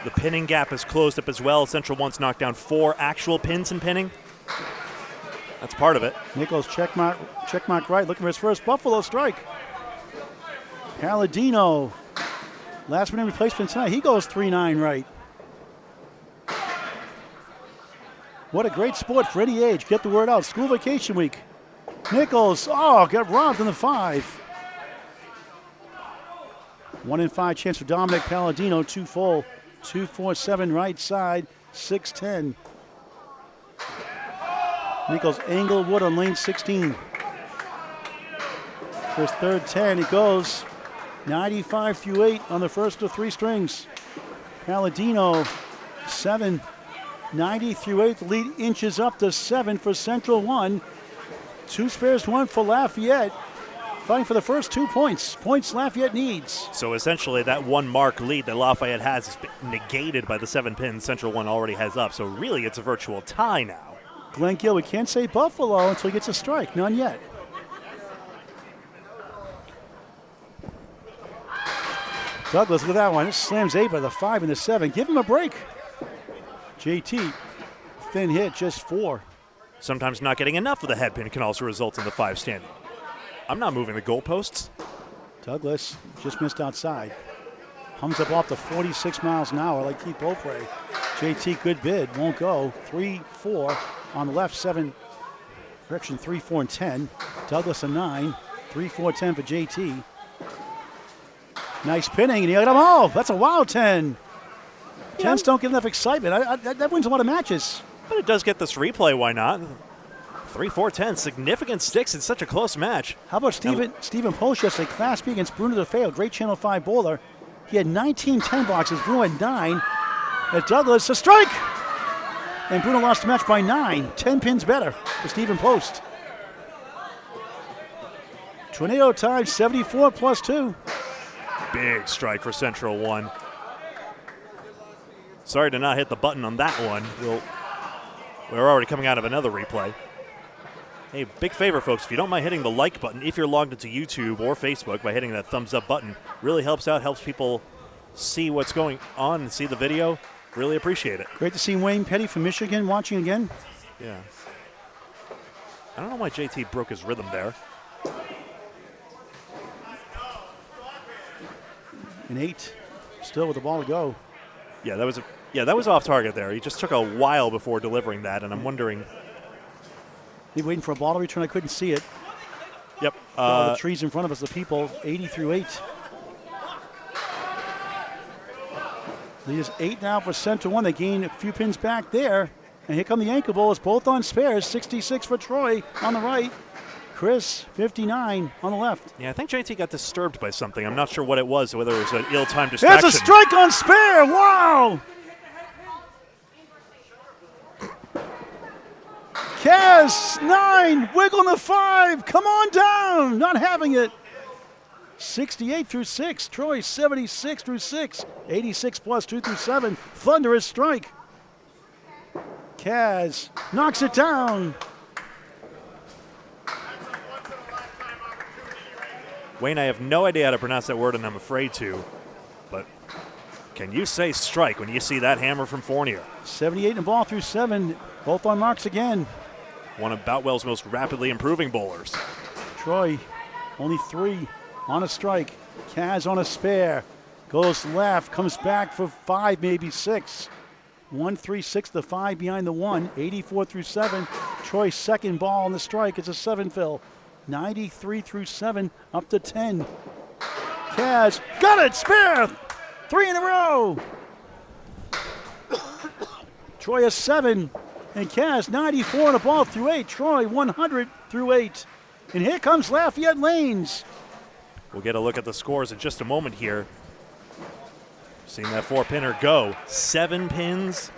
The pinning gap has closed up as well. Central 1's knocked down 4 actual pins in pinning. That's part of it. Nichols check mark right, looking for his first Buffalo strike. Paladino, last minute replacement tonight. He goes 3-9 right. What a great sport for any age. Get the word out. School vacation week. Nichols, got robbed in the 5. 1 in 5 chance for Dominick. Paladino, 2 full. 2-4-7 right side, 6-10. Nichols Englewood on lane 16. For his third 10, he goes 95 through 8 on the first of 3 strings. Paladino, 7, 90 through 8. The lead inches up to 7 for Central 1. 2 spares, 1 for Lafayette. Fighting for the first 2 points. Points Lafayette needs. So essentially that 1 mark lead that Lafayette has been negated by the 7 pins Central 1 already has up. So really it's a virtual tie now. Glenn Gill, we can't say Buffalo until he gets a strike. None yet. Douglas, look at that one. This slams 8 by the 5 and the 7. Give him a break. JT, thin hit, just 4. Sometimes not getting enough of the head pin can also result in the 5 standing. I'm not moving the goalposts. Douglas just missed outside. Hums up off the 46 miles an hour like Keith Beaupre. JT, good bid, won't go. 3-4 on the left, 7, correction, 3-4 and 10. Douglas a 9, 3-4-10 for JT. Nice pinning, and he got them all. That's a wild 10. 10s don't get enough excitement. That wins a lot of matches. But it does get this replay, why not? 3-4-10, significant sticks in such a close match. How about Stephen Post yesterday, Class B against Bruno DeFeo, great Channel 5 bowler. He had 19 10 boxes, Bruno had 9. At Douglas, a strike! And Bruno lost the match by 9. 10 pins better for Stephen Post. Tornado tied 74 plus 2. Big strike for Central 1. Sorry to not hit the button on that one. We're already coming out of another replay. Hey, big favor, folks, if you don't mind hitting the like button, if you're logged into YouTube or Facebook, by hitting that thumbs up button, really helps out, helps people see what's going on and see the video. Really appreciate it. Great to see Wayne Petty from Michigan watching again. Yeah. I don't know why JT broke his rhythm there. An 8, still with the ball to go. Yeah, that was off target there. He just took a while before delivering that, and I'm wondering. He waiting for a ball to return. I couldn't see it. Yep. The trees in front of us, the people, 80-8. Lead is 8 now for Central 1. They gain a few pins back there. And here come the ankle bowlers, both on spares. 66 for Troy on the right. Chris, 59 on the left. Yeah, I think JT got disturbed by something. I'm not sure what it was, whether it was an ill-timed distraction. There's a strike on spare. Wow! Kaz, 9, wiggle the 5. Come on down. Not having it. 68 through 6. Troy, 76 through 6. 86 plus 2 through 7. Thunderous strike. Kaz knocks it down. Wayne, I have no idea how to pronounce that word, and I'm afraid to. But can you say strike when you see that hammer from Fournier? 78 and ball through 7. Both on marks again. One of Boutwell's most rapidly improving bowlers. Troy, only 3 on a strike. Kaz on a spare. Goes left, comes back for 5, maybe 6. 1, 3, 6, the 5 behind the 1. 84 through 7. Troy's second ball on the strike. It's a 7 fill. 93 through 7, up to 10. Kaz, got it, spare! 3 in a row. Troy a 7, and Kaz 94 on a ball through 8. Troy 100 through 8. And here comes Lafayette Lanes. We'll get a look at the scores in just a moment here. Seeing that 4-pinner go. 7 pins.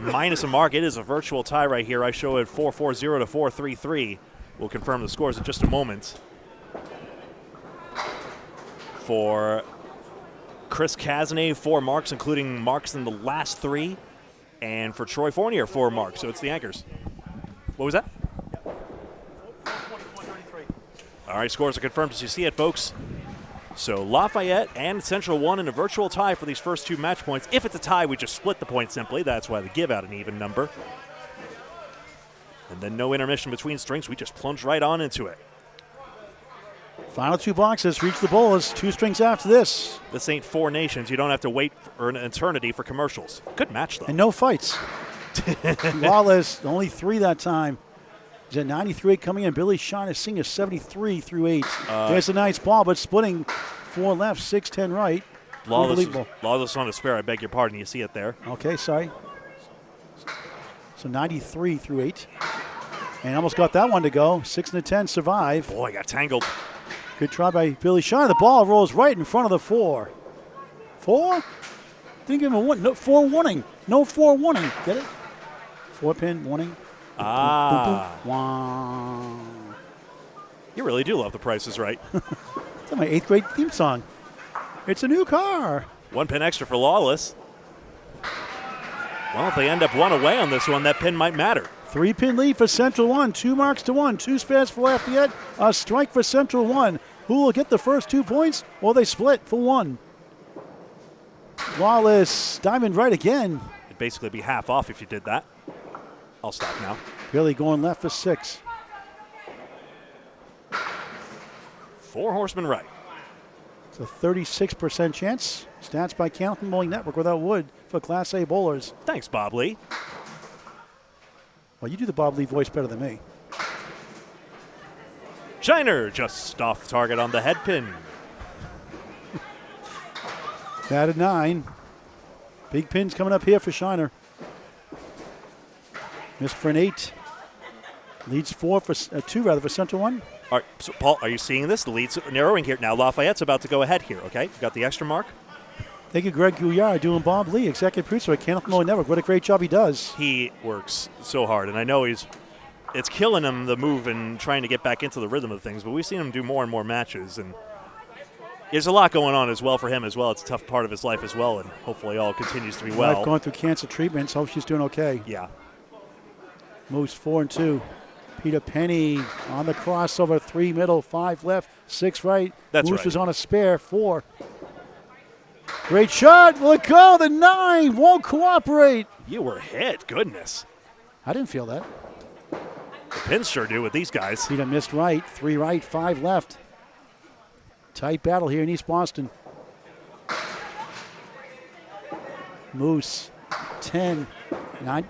Minus a mark. It is a virtual tie right here. I show it 4-4-0 to 4-3-3. We'll confirm the scores in just a moment. For Chris Cazenave, 4 marks, including marks in the last 3. And for Troy Fournier, 4 marks. So it's the anchors. What was that? All right, scores are confirmed as you see it, folks. So Lafayette and Central 1 in a virtual tie for these first 2 match points. If it's a tie, we just split the points simply. That's why they give out an even number. And then no intermission between strings. We just plunge right on into it. Final 2 boxes reach the bowlers. 2 strings after this. This ain't 4 nations. You don't have to wait for an eternity for commercials. Good match, though. And no fights. Lawless, only 3 that time. He's at 93 coming in. Billy Shine Senior 73 through 8. There's a nice ball, but splitting 4 left, 6-10 right. Lawless on a spare. I beg your pardon. You see it there. Okay, sorry. So 93 through 8. And almost got that one to go. 6 and a 10 survive. Boy, got tangled. Good try by Billy Shine. The ball rolls right in front of the 4. 4? Didn't give him a 1. No 4 warning. No 4 warning. Get it? 4-pin warning. Ah. Boom, boom, boom. Wow. You really do love The Price is Right. It's my 8th grade theme song. It's a new car. 1 pin extra for Lawless. Well, if they end up 1 away on this one, that pin might matter. 3-pin lead for Central 1. 2 marks to 1. 2 spares for Lafayette. A strike for Central 1. Who will get the first 2 points? Or they split for 1. Lawless, diamond right again. basically be half off if you did that. I'll stop now. Billy going left for 6. 4 horsemen right. It's a 36% chance. Stats by Candlepin Bowling Network without wood for Class A bowlers. Thanks, Bob Lee. Well, you do the Bob Lee voice better than me. Shiner just off target on the head pin. Batted 9. Big pins coming up here for Shiner. Missed for an 8. Leads 2 for Central 1. All right, so Paul, are you seeing this? The lead's narrowing here. Now Lafayette's about to go ahead here, okay? You got the extra mark? Thank you, Greg Gouillart, doing Bob Lee, executive producer at Candlepin Bowling Network. What a great job he does. He works so hard, and I know it's killing him, the move, and trying to get back into the rhythm of things, but we've seen him do more and more matches, and there's a lot going on as well for him as well. It's a tough part of his life as well, and hopefully all continues to be well. Wife going through cancer treatments. Hope she's doing okay. Yeah. Moves 4 and 2. Peter Penney on the crossover. 3 middle, 5 left, 6 right. That's Moose right. was on a spare. 4. Great shot. Will it go? The 9 won't cooperate. You were hit. Goodness. I didn't feel that. The pins sure do with these guys. Peter missed right. 3 right, 5 left. Tight battle here in East Boston. Moose, 10.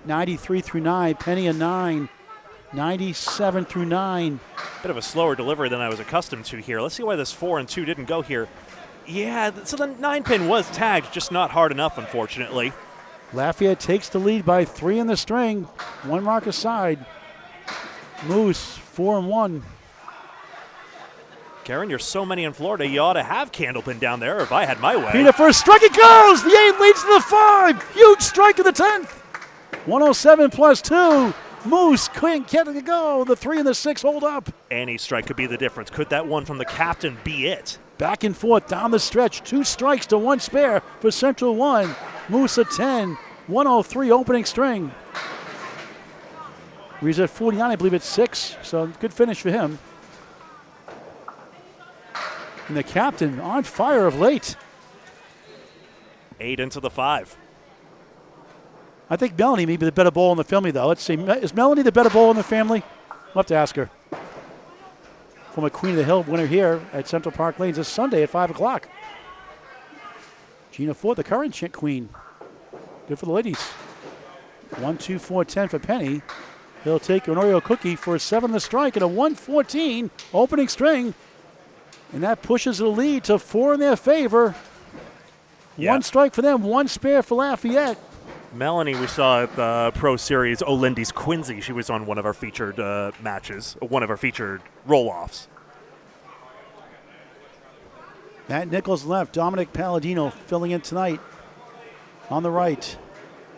93 through 9. Penney a 9. 97 through 9. Bit of a slower delivery than I was accustomed to here. Let's see why this 4 and 2 didn't go here. Yeah, so the 9 pin was tagged, just not hard enough, unfortunately. Lafayette takes the lead by 3 in the string. 1 mark aside. Moose, 4 and 1. Karen, you're so many in Florida, you ought to have Candlepin down there if I had my way. Peter first strike, it goes! The 8 leads to the 5. Huge strike of the 10th. 107 plus 2. Moose couldn't get it to go. The 3 and the 6 hold up. Any strike could be the difference. Could that one from the captain be it? Back and forth down the stretch. 2 strikes to 1 spare for Central 1. Moose at 10. 103 opening string. He's at 49, I believe, at 6. So good finish for him. And the captain on fire of late. 8 into the 5. I think Melanie may be the better bowler in the family, though. Let's see. Is Melanie the better bowler in the family? We'll have to ask her. Former Queen of the Hill winner here at Central Park Lanes this Sunday at 5 o'clock. Gina Ford, the current queen. Good for the ladies. 1, 2, 4, 10 for Penney. He'll take an Oreo cookie for a 7 to strike and a 114 opening string. And that pushes the lead to 4 in their favor. Yeah. 1 strike for them, 1 spare for Lafayette. Melanie, we saw at the Pro Series Olindy's Quincy. She was on one of our featured matches, one of our featured roll-offs. Matt Nichols left. Dominick Paladino filling in tonight. On the right.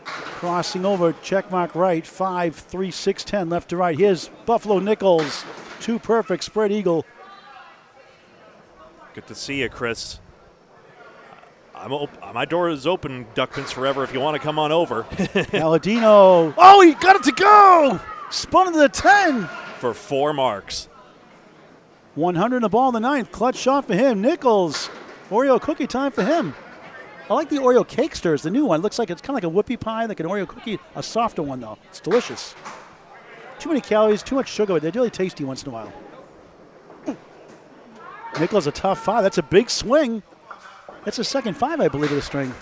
Crossing over, check mark right. 5, 3, 6, 10 left to right. Here's Buffalo Nichols. 2 perfect, spread eagle. Good to see you, Chris. My door is open, Duckpins Forever, if you want to come on over. Paladino. Oh, he got it to go! Spun into the 10. For 4 marks. 100 in the ball in the 9th. Clutch shot for him. Nichols. Oreo cookie time for him. I like the Oreo Cakesters, the new one. Looks like it's kind of like a whoopie pie, like an Oreo cookie. A softer one, though. It's delicious. Too many calories, too much sugar, but they're really tasty once in a while. Nichols a tough 5. That's a big swing. That's the second 5, I believe, of the string.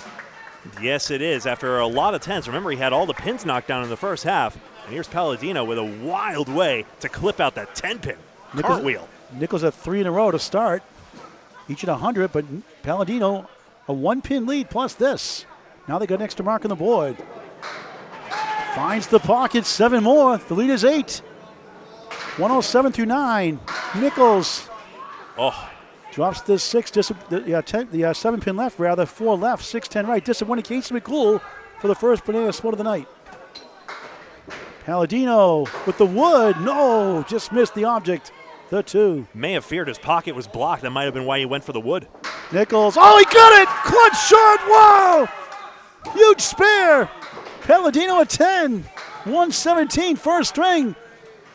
Yes, it is. After a lot of 10s. Remember, he had all the pins knocked down in the first half. And here's Paladino with a wild way to clip out that 10-pin. Cartwheel. Nichols at 3 in a row to start. Each at 100, but Paladino a 1-pin lead plus this. Now they got an extra mark on the board. Finds the pocket, 7 more. The lead is 8. 107 through 9. Nichols. Oh. Drops the 6, the 7-pin left, rather, 4 left, 6, 10 right. Disappointing Casey McCool for the first banana split of the night. Paladino with the wood. No, just missed the object. The 2. May have feared his pocket was blocked. That might have been why he went for the wood. Nichols. Oh, he got it! Clutch shot. Wow! Huge spare. Paladino at 10. 117 first string.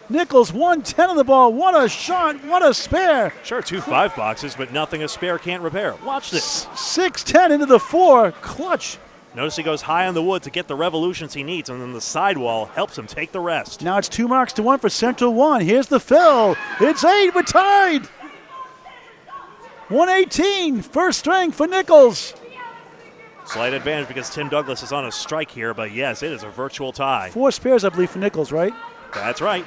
Nichols 110 on the ball. What a shot. What a spare. Sure, 2 5 boxes, but nothing a spare can't repair. Watch this. 6-10 into the 4. Clutch. Notice he goes high on the wood to get the revolutions he needs, and then the sidewall helps him take the rest. Now it's 2-1 for Central 1. Here's the fill. It's 8. We're tied. 118. First string for Nichols. Slight advantage because Tim Douglas is on a strike here, but yes, it is a virtual tie. 4 spares, I believe, for Nichols, right? That's right.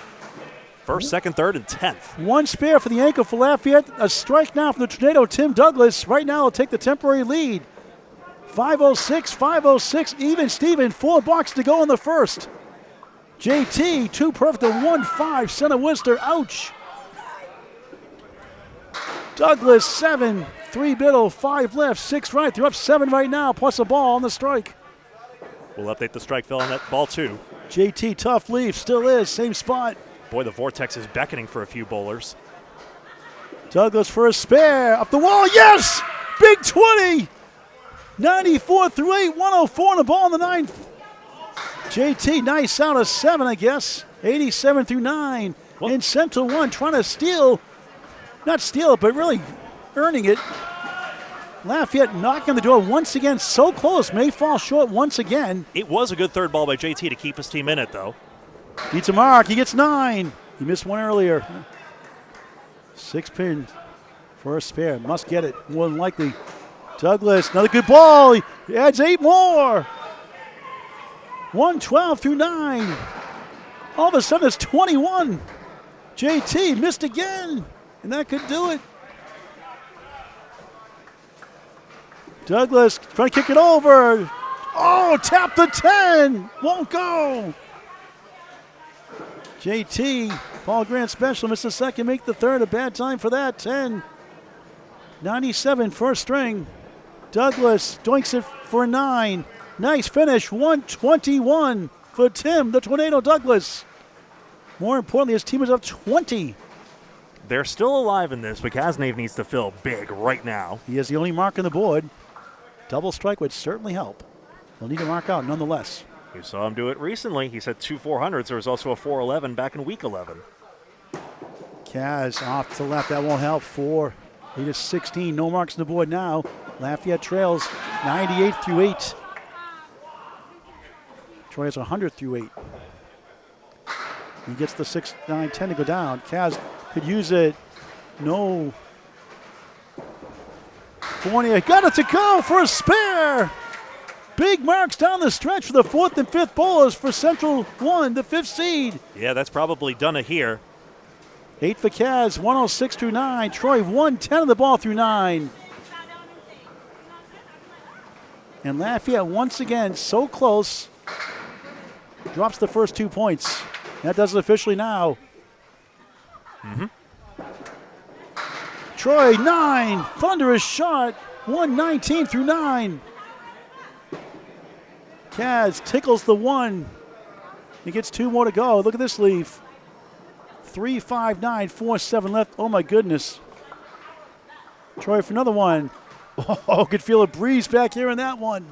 First, second, third, and 10th. 1 spare for the ankle for Lafayette. A strike now from the Tornado, Tim Douglas. Right now will take the temporary lead. 5:06, 5:06, even Steven. 4 blocks to go in the first. JT, 2 perfect, a 1-5. Center Worcester, ouch. Douglas, 7. 3 middle, 5 left, 6 right. They're up 7 right now, plus a ball on the strike. We'll update the strike fill on that ball, too. JT, tough leaf, still is, same spot. Boy, the vortex is beckoning for a few bowlers. Douglas for a spare, up the wall, yes! Big 20! 94 through 8, 104 on the ball in the 9th. JT, nice out of 7, I guess. 87 through 9. Well, in Central 1, trying to steal, not steal it, but really earning it. Lafayette knocking on the door once again, so close, may fall short once again. It was a good third ball by JT to keep his team in it, though. Beats a mark, he gets 9. He missed one earlier. 6 pin for a spare, must get it, more than likely. Douglas, another good ball. He adds 8 more. 112 through 9. All of a sudden it's 21. JT missed again, and that could do it. Douglas trying to kick it over. Oh, tap the 10. Won't go. JT, Paul Grant special, missed the second, make the third. A bad time for that. 10. 97 first string. Douglas doinks it for 9. Nice finish, 121 for Tim, the Tornado Douglas. More importantly, his team is up 20. They're still alive in this, but Cazenave needs to fill big right now. He has the only mark on the board. Double strike would certainly help. He'll need to mark out nonetheless. You saw him do it recently. He said 2 400s. There was also a 411 back in week 11. Kaz off to the left, that won't help. 4. He is 16, no marks on the board now. Lafayette trails 98 through 8. Troy has 100 through 8. He gets the 6, 9, 10 to go down. Kaz could use it. No. Fournier got it to go for a spare. Big marks down the stretch for the 4th and 5th bowlers for Central 1, the 5th seed. Yeah, that's probably done it here. 8 for Kaz, 106 through 9. Troy 110 of the ball through 9. And Lafayette once again so close. Drops the first 2 points. That does it officially now. Troy 9, thunderous shot. 119 through 9. Kaz tickles the 1. He gets 2 more to go. Look at this leaf. 3, 5, 9, 4, 7 left. Oh my goodness. Troy for another one. Oh, could feel a breeze back here in that one.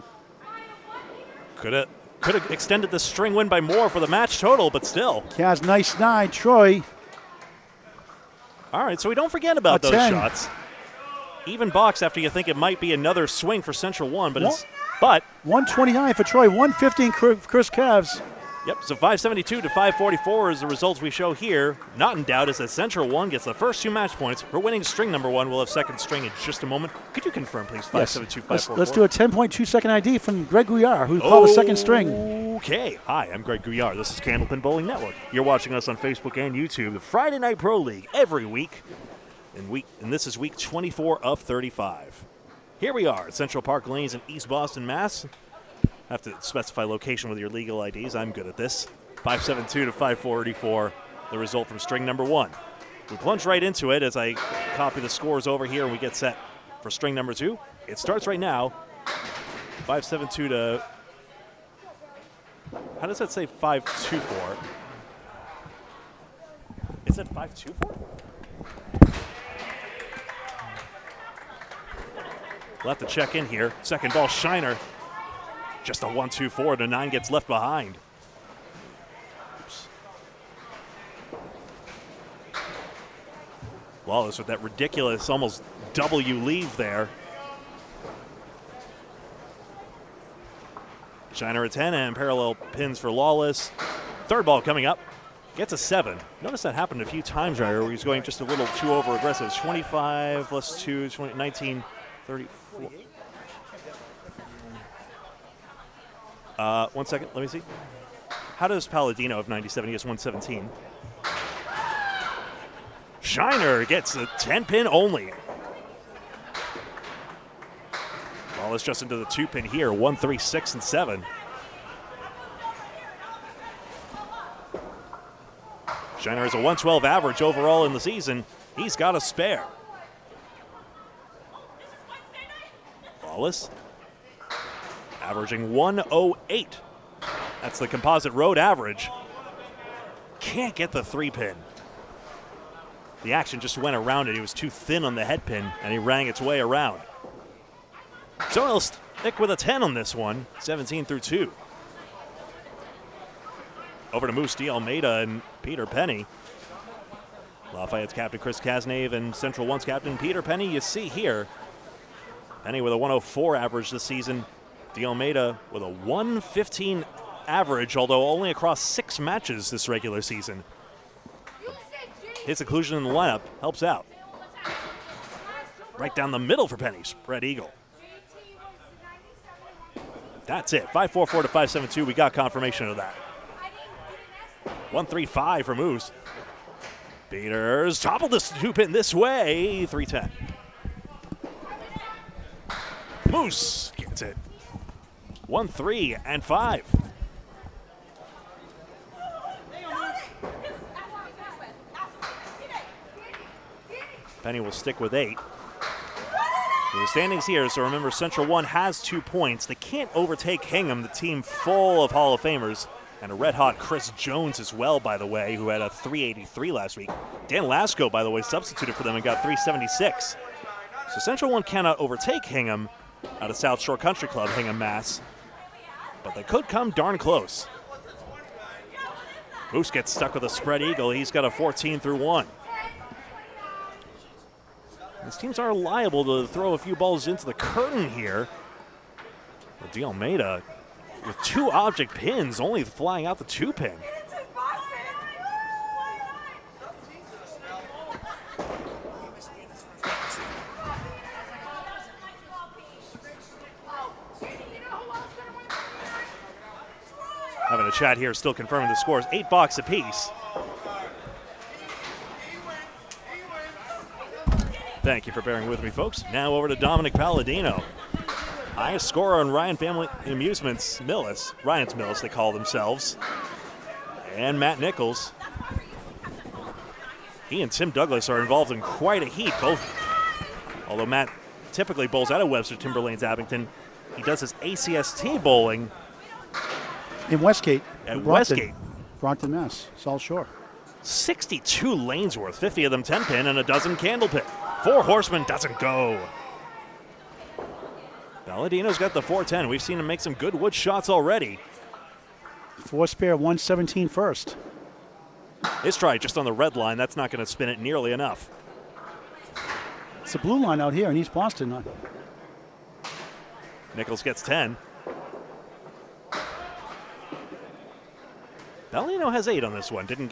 Could have extended the string win by more for the match total, but still. Kaz, nice 9. Troy. All right, so we don't forget about those 10. shots. Even box after you think it might be another swing for Central 1, but it's 129 for Troy, 115 Chris Cavs. Yep, so 572 to 544 is the results we show here. Not in doubt is that Central 1 gets the first 2 match points. For winning string number 1, we'll have second string in just a moment. Could you confirm, please? 572, 544. Let's do a 10.2 second ID from Greg Gouillart, who called the second string. Okay. Hi, I'm Greg Gouillart. This is Candlepin Bowling Network. You're watching us on Facebook and YouTube, the Friday Night Pro League, every week. And this is week 24 of 35. Here we are at Central Park Lanes in East Boston, Mass. Have to specify location with your legal IDs. I'm good at this. 572 to 544, the result from string number 1. We plunge right into it as I copy the scores over here and we get set for string number 2. It starts right now. 572 to, how does that say 524? Is it 524? We'll have to check in here. Second ball, Shiner. Just a 1-2-4 to 9 gets left behind. Oops. Lawless with that ridiculous almost W leave there. Shiner at 10 and parallel pins for Lawless. Third ball coming up. Gets a 7. Notice that happened a few times right here where he's going just a little too over aggressive. 25 plus 2, 20, 19, 34. 1 second, let me see. How does Paladino have 97? He has 117. Shiner gets a 10 pin only. Lawless just into the 2 pin here. 1, 3, 6, and 7. Shiner has a 112 average overall in the season. He's got a spare. Lawless averaging 108. That's the composite road average. Can't get the 3 pin. The action just went around it. He was too thin on the head pin, and he rang its way around. So he'll stick with a 10 on this one, 17 through 2. Over to Moose, DeAlmeida, and Peter Penney. Lafayette's captain Chris Cazenave and Central One's captain Peter Penney. You see here, Penney with a 104 average this season. DeAlmeida with a 115 average, although only across 6 matches this regular season. His inclusion in the lineup helps out. Right down the middle for Penney, spread eagle. That's it, 544 to 572. We got confirmation of that. 135 for Moose. Peters toppled this 2 pin this way, 310. Moose gets it. 1, 3, and 5. Penney will stick with 8. The standings here, so remember Central One has 2 points. They can't overtake Hingham, the team full of Hall of Famers, and a red-hot Chris Jones as well, by the way, who had a 383 last week. Dan Lasko, by the way, substituted for them and got 376. So Central One cannot overtake Hingham out of South Shore Country Club, Hingham, Mass. But they could come darn close. Moose gets stuck with a spread eagle. He's got a 14 through 1. These teams are liable to throw a few balls into the curtain here. But DeAlmeida with 2 object pins, only flying out the 2 pin. Having a chat here, still confirming the scores. 8 bucks apiece. Thank you for bearing with me, folks. Now over to Dominick Paladino. Highest scorer on Ryan Family Amusements, Millis. Ryan's Millis, they call themselves. And Matt Nichols. He and Tim Douglas are involved in quite a heat, both. Although Matt typically bowls out of Webster Timberlanes Abington, he does his ACST bowling in Westgate. At Westgate. Brockton, Mass. South Shore. 62 lanes worth, 50 of them 10 pin and a dozen candle pin. 4 horsemen doesn't go. Paladino's got the 410. We've seen him make some good wood shots already. 4 spare, 117 first. His try just on the red line. That's not going to spin it nearly enough. It's the blue line out here in East Boston. Nichols gets 10. Paladino has 8 on this one. Didn't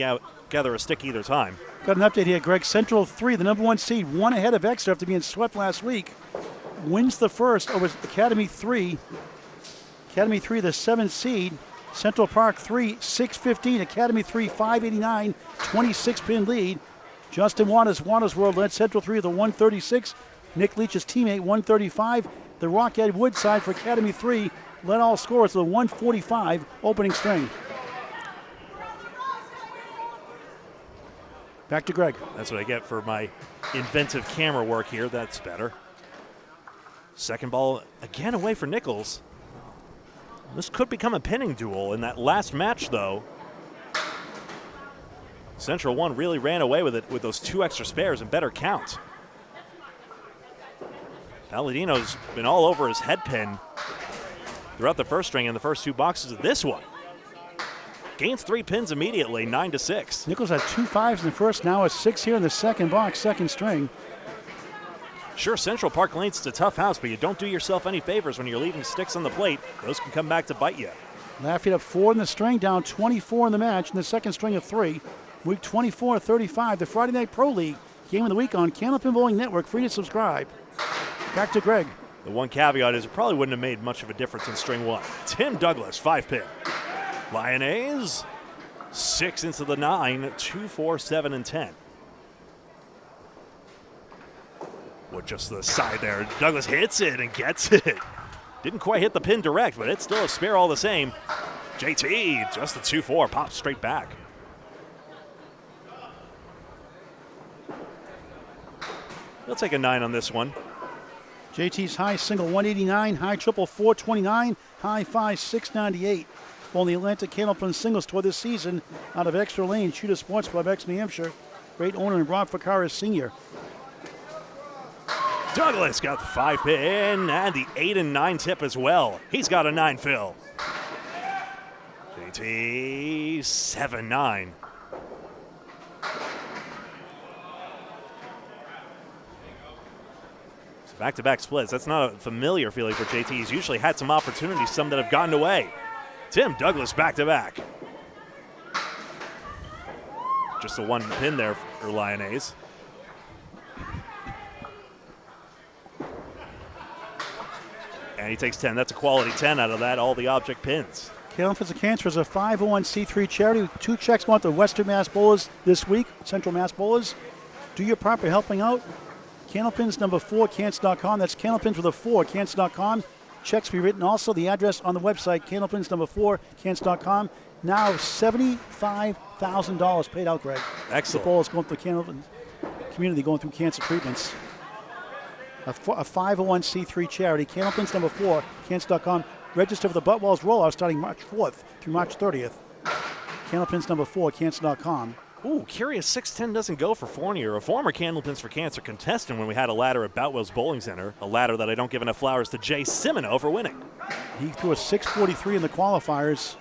gather a stick either time. Got an update here, Greg. Central 3, the number 1 seed, 1 ahead of Exeter after being swept last week. Wins the first over Academy 3. Academy 3, the 7th seed. Central Park 3, 615. Academy 3, 589. 26 pin lead. Justin Waters, Waters World led Central 3 with a 136. Nick Leach's teammate, 135. The Rockhead Woodside for Academy 3 led all scorers with a 145 opening string. Back to Greg. That's what I get for my inventive camera work here. That's better. Second ball again away for Nichols. This could become a pinning duel in that last match, though. Central One really ran away with it with those 2 extra spares and better count. Paladino's been all over his head pin throughout the first string and the first 2 boxes of this one. Gains 3 pins immediately, 9-6. Nichols had 2 5s in the first, now a 6 here in the second box, second string. Sure, Central Park Lanes is a tough house, but you don't do yourself any favors when you're leaving sticks on the plate. Those can come back to bite you. Lafayette up 4 in the string, down 24 in the match in the second string of 3. Week 24-35, the Friday Night Pro League game of the week on Candlepin Bowling Network. Free to subscribe. Back to Greg. The one caveat is it probably wouldn't have made much of a difference in string 1. Tim Douglas, 5-pin. Lyonnais, 6 into the 9, 2, 4, 7, and 10. With just the side there, Douglas hits it and gets it. Didn't quite hit the pin direct, but it's still a spare all the same. JT, just the 2-4, pops straight back. He'll take a 9 on this one. JT's high single 189, high triple 429, high 5 698. Won the Atlantic Candlepin Singles Tour this season out of Extra Lane, Shooter Sports Club, New Hampshire. Great owner in Rob Ficarra Sr. Douglas got the 5-pin and the 8 and 9 tip as well. He's got a 9 fill. JT 7-9. So back-to-back splits. That's not a familiar feeling for JT. He's usually had some opportunities, some that have gotten away. Tim Douglas back-to-back. Just a 1 pin there for Lyonnais. And he takes 10. That's a quality 10 out of that, all the object pins. Candlepins of Cancer is a 501c3 charity. 2 checks going to Western Mass Bowlers this week, Central Mass Bowlers. Do your part by helping out. Candlepins number 4, Cants.com. That's Candlepins with a 4, Cants.com. Checks be written also. The address on the website, Candlepins number 4, Cants.com. Now $75,000 paid out, Greg. Excellent. The bowlers going through the Candlepin community going through cancer treatments. A 501c3 charity. Candlepins number 4, Cants.com. Register for the Butt Walls rollout starting March 4th through March 30th. Candlepins number 4, Cants.com. Ooh, curious 6'10" doesn't go for Fournier, a former Candlepins for Cancer contestant when we had a ladder at Boutwell's Bowling Center, a ladder that I don't give enough flowers to Jay Simino for winning. He threw a 643 in the qualifiers.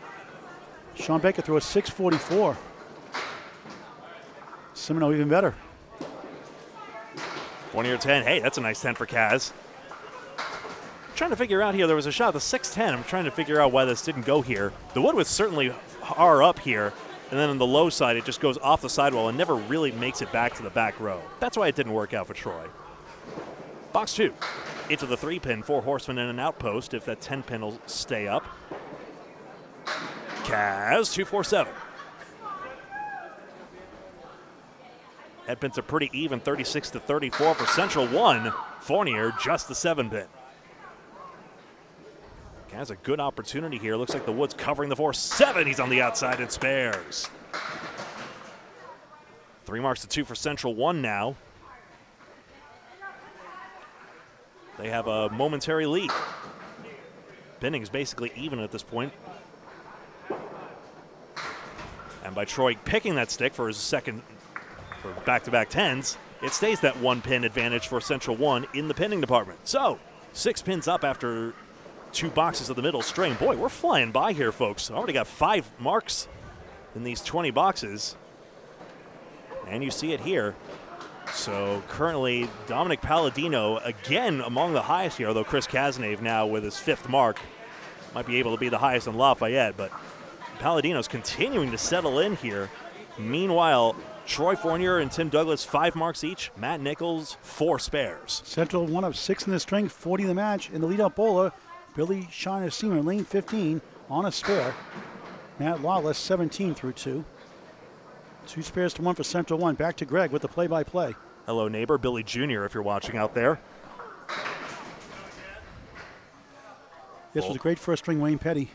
Sean Baker threw a 644. Simino even better. Fournier 10. Hey, that's a nice 10 for Kaz. Trying to figure out here, there was a shot, the 6'10". I'm trying to figure out why this didn't go here. The wood was certainly far up here, and then on the low side, it just goes off the sidewall and never really makes it back to the back row. That's why it didn't work out for Troy. Box 2. Into the 3-pin, 4 horsemen and an outpost if that 10-pin will stay up. Kaz, 2-4-7. Headpins are pretty even, 36-34 for Central 1. Fournier, just the 7-pin. Has a good opportunity here. Looks like the wood's covering the 4-7. He's on the outside and spares. 3 marks to 2 for Central 1 now. They have a momentary lead. Pinning's basically even at this point. And by Troy picking that stick for his second, for back-to-back 10s, it stays that 1-pin advantage for Central 1 in the pinning department. So, 6 pins up after 2 boxes of the middle string. Boy, we're flying by here, folks. Already got 5 marks in these 20 boxes. And you see it here. So currently, Dominick Paladino, again among the highest here, although Chris Cazenave now with his 5th mark might be able to be the highest in Lafayette, but Paladino's continuing to settle in here. Meanwhile, Troy Fournier and Tim Douglas, 5 marks each. Matt Nichols, 4 spares. Central 1 up 6 in the string, 40 in the match. In the lead-up bowler, Billy Shiner Sr., lane 15, on a spare. Matt Lawless, 17 through 2. 2 spares to 1 for Central 1. Back to Greg with the play-by-play. Hello, neighbor. Billy Jr., if you're watching out there. This was a great first string, Wayne Petty.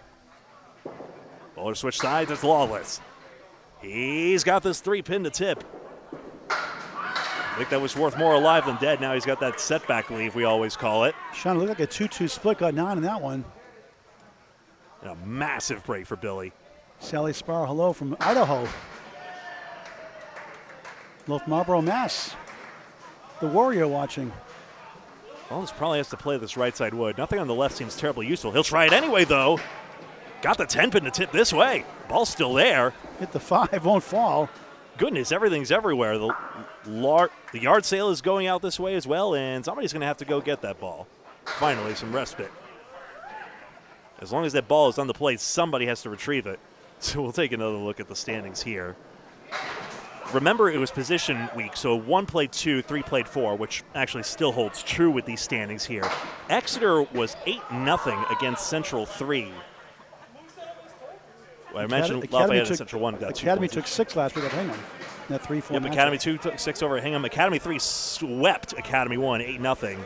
Bowler switch sides, it's Lawless. He's got this 3-pin to tip. I think that was worth more alive than dead. Now he's got that setback leave, we always call it. Sean, it looked like a 2-2 split, got 9 in that one. And a massive break for Billy. Sally Sparrow, hello from Idaho. Hello from Marlboro, Mass. The Warrior watching. Lawless probably has to play this right side wood. Nothing on the left seems terribly useful. He'll try it anyway, though. Got the 10-pin to tip this way. Ball's still there. Hit the 5, won't fall. goodness, everything's everywhere. The yard sale is going out this way as well, and somebody's going to have to go get that ball. Finally, some respite. As long as that ball is on the plate, somebody has to retrieve it. So we'll take another look at the standings here. Remember, it was position week, so 1 played 2, 3 played 4, which actually still holds true with these standings here. Exeter was 8-0 against Central 3. Well, I mentioned Lafayette and Central 1 got 2 points. Academy took 6 last week at Hingham. That 3-4 Yep, Academy 2 took 6 over Hingham. Academy 3 swept Academy 1 8-0.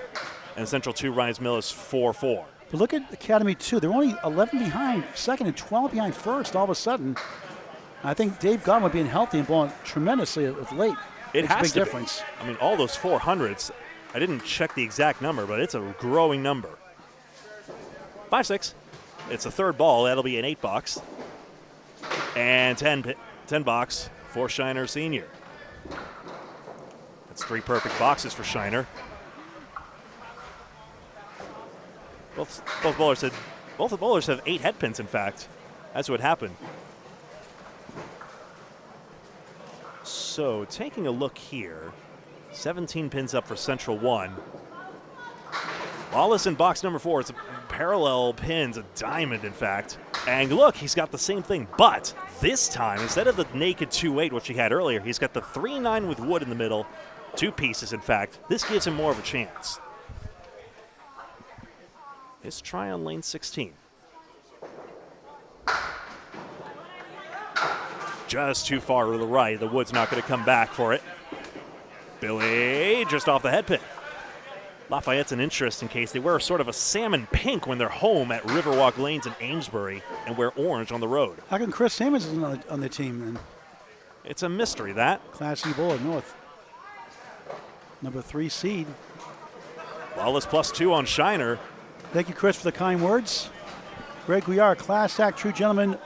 And Central 2 Ryan's Millis 4-4. But look at Academy 2. They're only 11 behind second and 12 behind first all of a sudden. I think Dave Godwin being healthy and blowing tremendously of late. It has a big to difference. I mean, all those 400s, I didn't check the exact number, but it's a growing number. 5-6. It's the third ball. That'll be an 8 box. And 10 box for Shiner Sr. That's 3 perfect boxes for Shiner. Both the bowlers have 8 head pins, in fact. That's what happened. So, taking a look here, 17 pins up for Central 1. Lawless in box number 4. It's a parallel pins, a diamond, in fact. And look, he's got the same thing, but this time, instead of the naked 2-8, which he had earlier, he's got the 3-9 with wood in the middle, 2 pieces, in fact. This gives him more of a chance. His try on lane 16. Just too far to the right. The wood's not going to come back for it. Billy just off the head pin. Lafayette's an interesting case. They wear sort of a salmon pink when they're home at Riverwalk Lanes in Amesbury and wear orange on the road. How come Chris Sammons is on the team then? It's a mystery, that. Class E bowler, North. Number 3 seed. Lawless +2 on Shiner. Thank you, Chris, for the kind words. Greg Gouillart, class act, true gentleman.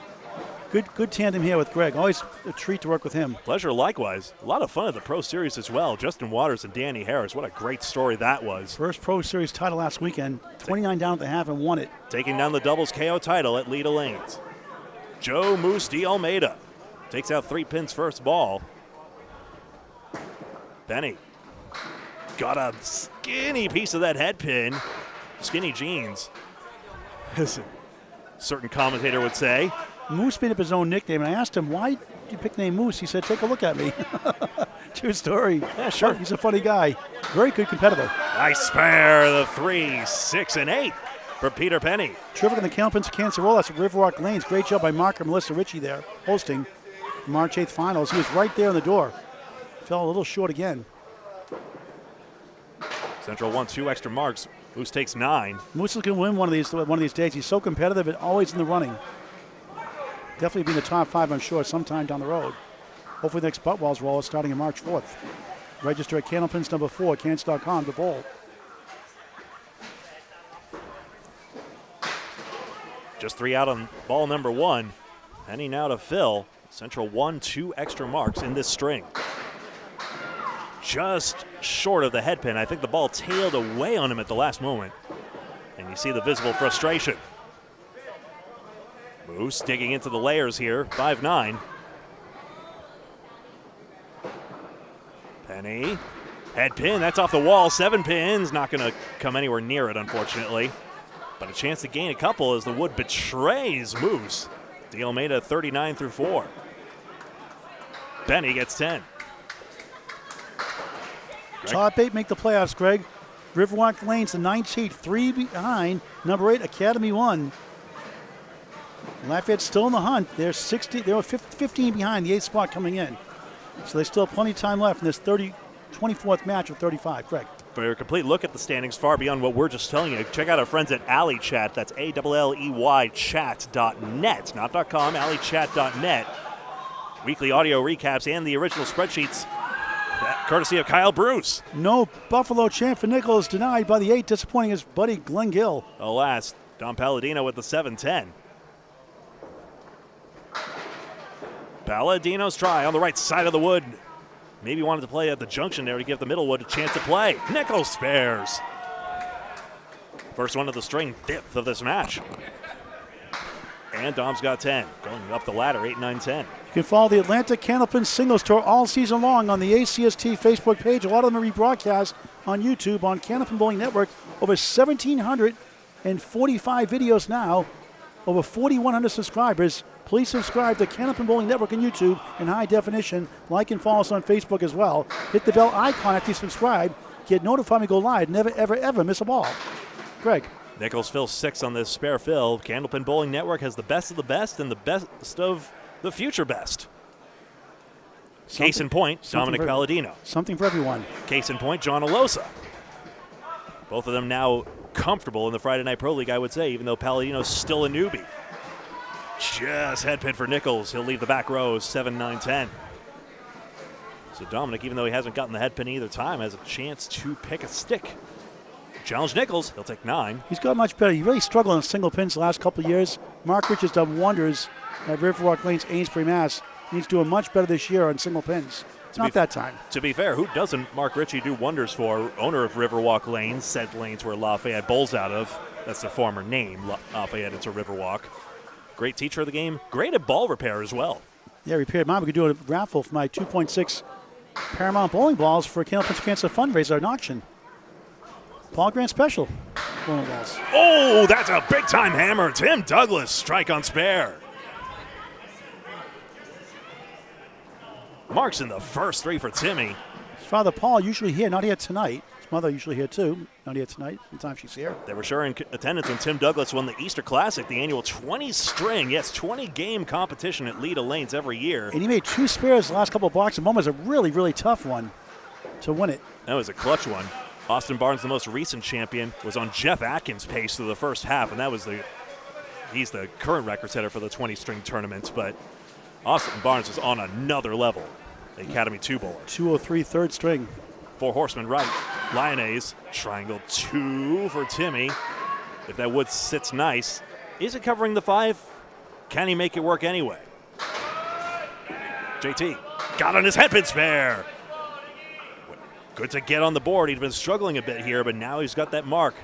Good tandem here with Greg. Always a treat to work with him. Pleasure likewise. A lot of fun at the Pro Series as well. Justin Waters and Danny Harris. What a great story that was. First Pro Series title last weekend. 29 down at the half and won it. Taking down the doubles KO title at Leda Lanes. Joe Moose DeAlmeida takes out 3 pins first ball. Penney got a skinny piece of that head pin. Skinny jeans, as a certain commentator would say. Moose made up his own nickname, and I asked him, why did you pick the name Moose? He said, take a look at me. True story. Yeah, sure. He's a funny guy. Very good competitor. Nice spare, the 3, 6, and 8 for Peter Penney. Terrific in the Campins Cancerolas at Riverwalk Lanes. Great job by Mark and Melissa Ritchie there, hosting March 8th finals. He was right there in the door. Fell a little short again. Central 1, 2 extra marks. Moose takes 9. Moose is going to win one of these days. He's so competitive and always in the running. Definitely be in the top 5, I'm sure, sometime down the road. Hopefully the next Buttwalls roll is starting on March 4th. Register at Candlepins number 4, cans.com to bowl. Just 3 out on ball number 1. Penney now to Phil. Central 1, 2 extra marks in this string. Just short of the head pin. I think the ball tailed away on him at the last moment. And you see the visible frustration. Moose digging into the layers here, 5-9. Penney, head pin, that's off the wall, 7 pins. Not going to come anywhere near it, unfortunately. But a chance to gain a couple as the wood betrays Moose. DeAlmeida 39 through 4. Penney gets 10. Top 8 make the playoffs, Greg. Riverwalk Lanes, the 9th seed, 3 behind. Number 8, Academy 1. Lafayette still in the hunt. They're 15 behind, the 8th spot coming in. So there's still plenty of time left in this 24th match of 35. Greg. For a complete look at the standings far beyond what we're just telling you, check out our friends at Alley Chat. That's ALLEY chat.net, not .com, alleychat.net. Weekly audio recaps and the original spreadsheets, courtesy of Kyle Bruce. No Buffalo champ for Nichols, denied by the 8, disappointing his buddy Glenn Gill. Alas, Don Paladino with the 7-10. Paladino's try on the right side of the wood. Maybe wanted to play at the junction there to give the middle wood a chance to play. Nichols spares. First one of the string, 5th of this match. And Dom's got 10. Going up the ladder, 8, 9, 10. You can follow the Atlantic Candlepin Singles Tour all season long on the ACST Facebook page. A lot of them are rebroadcast on YouTube on Candlepin Bowling Network. Over 1,745 videos now. Over 4,100 subscribers. Please subscribe to Candlepin Bowling Network on YouTube in high definition. Like and follow us on Facebook as well. Hit the bell icon after you subscribe. Get notified when we go live. Never, ever, ever miss a ball. Greg. Nichols fills 6 on this spare fill. Candlepin Bowling Network has the best of the best and the best of the future best. Case in point, Dominick Paladino. Something for everyone. Case in point, John Alosa. Both of them now comfortable in the Friday Night Pro League, I would say, even though Paladino's still a newbie. Just head pin for Nichols. He'll leave the back rows, 7, 9, 10. So Dominick, even though he hasn't gotten the head pin either time, has a chance to pick a stick. Challenge Nichols. He'll take 9. He's got much better. He really struggled on single pins the last couple of years. Mark Rich has done wonders at Riverwalk Lanes, Amesbury, Mass. He's doing much better this year on single pins. It's not that time. To be fair, who doesn't Mark Ritchie do wonders for? Owner of Riverwalk Lanes, said lanes where Lafayette bowls out of. That's the former name, Lafayette into Riverwalk. Great teacher of the game. Great at ball repair as well. Yeah, repair. Mom, we could do a raffle for my 2.6 Paramount bowling balls for Candlepin Cancer fundraiser at an auction. Paul Grant special bowling balls. Oh, that's a big-time hammer. Tim Douglas, strike on spare. Marks in the first 3 for Timmy. His father, Paul, usually here, not here tonight. His mother usually here, too. Not here tonight. Sometimes she's here. They were sure in attendance when Tim Douglas won the Easter Classic, the annual 20-string, 20-game competition at Lida Lanes every year. And he made 2 spares the last couple of blocks. And one was a really, really tough one to win it. That was a clutch one. Austin Barnes, the most recent champion, was on Jeff Atkins' pace through the first half, and he's the current record setter for the 20-string tournament, but Austin Barnes is on another level. The Academy 2 bowler. 203 third string. 4 horsemen right. Lyonnais, triangle 2 for Timmy. If that wood sits nice, is it covering the 5? Can he make it work anyway? JT got on his headpin spare. Good to get on the board. He'd been struggling a bit here, but now he's got that mark.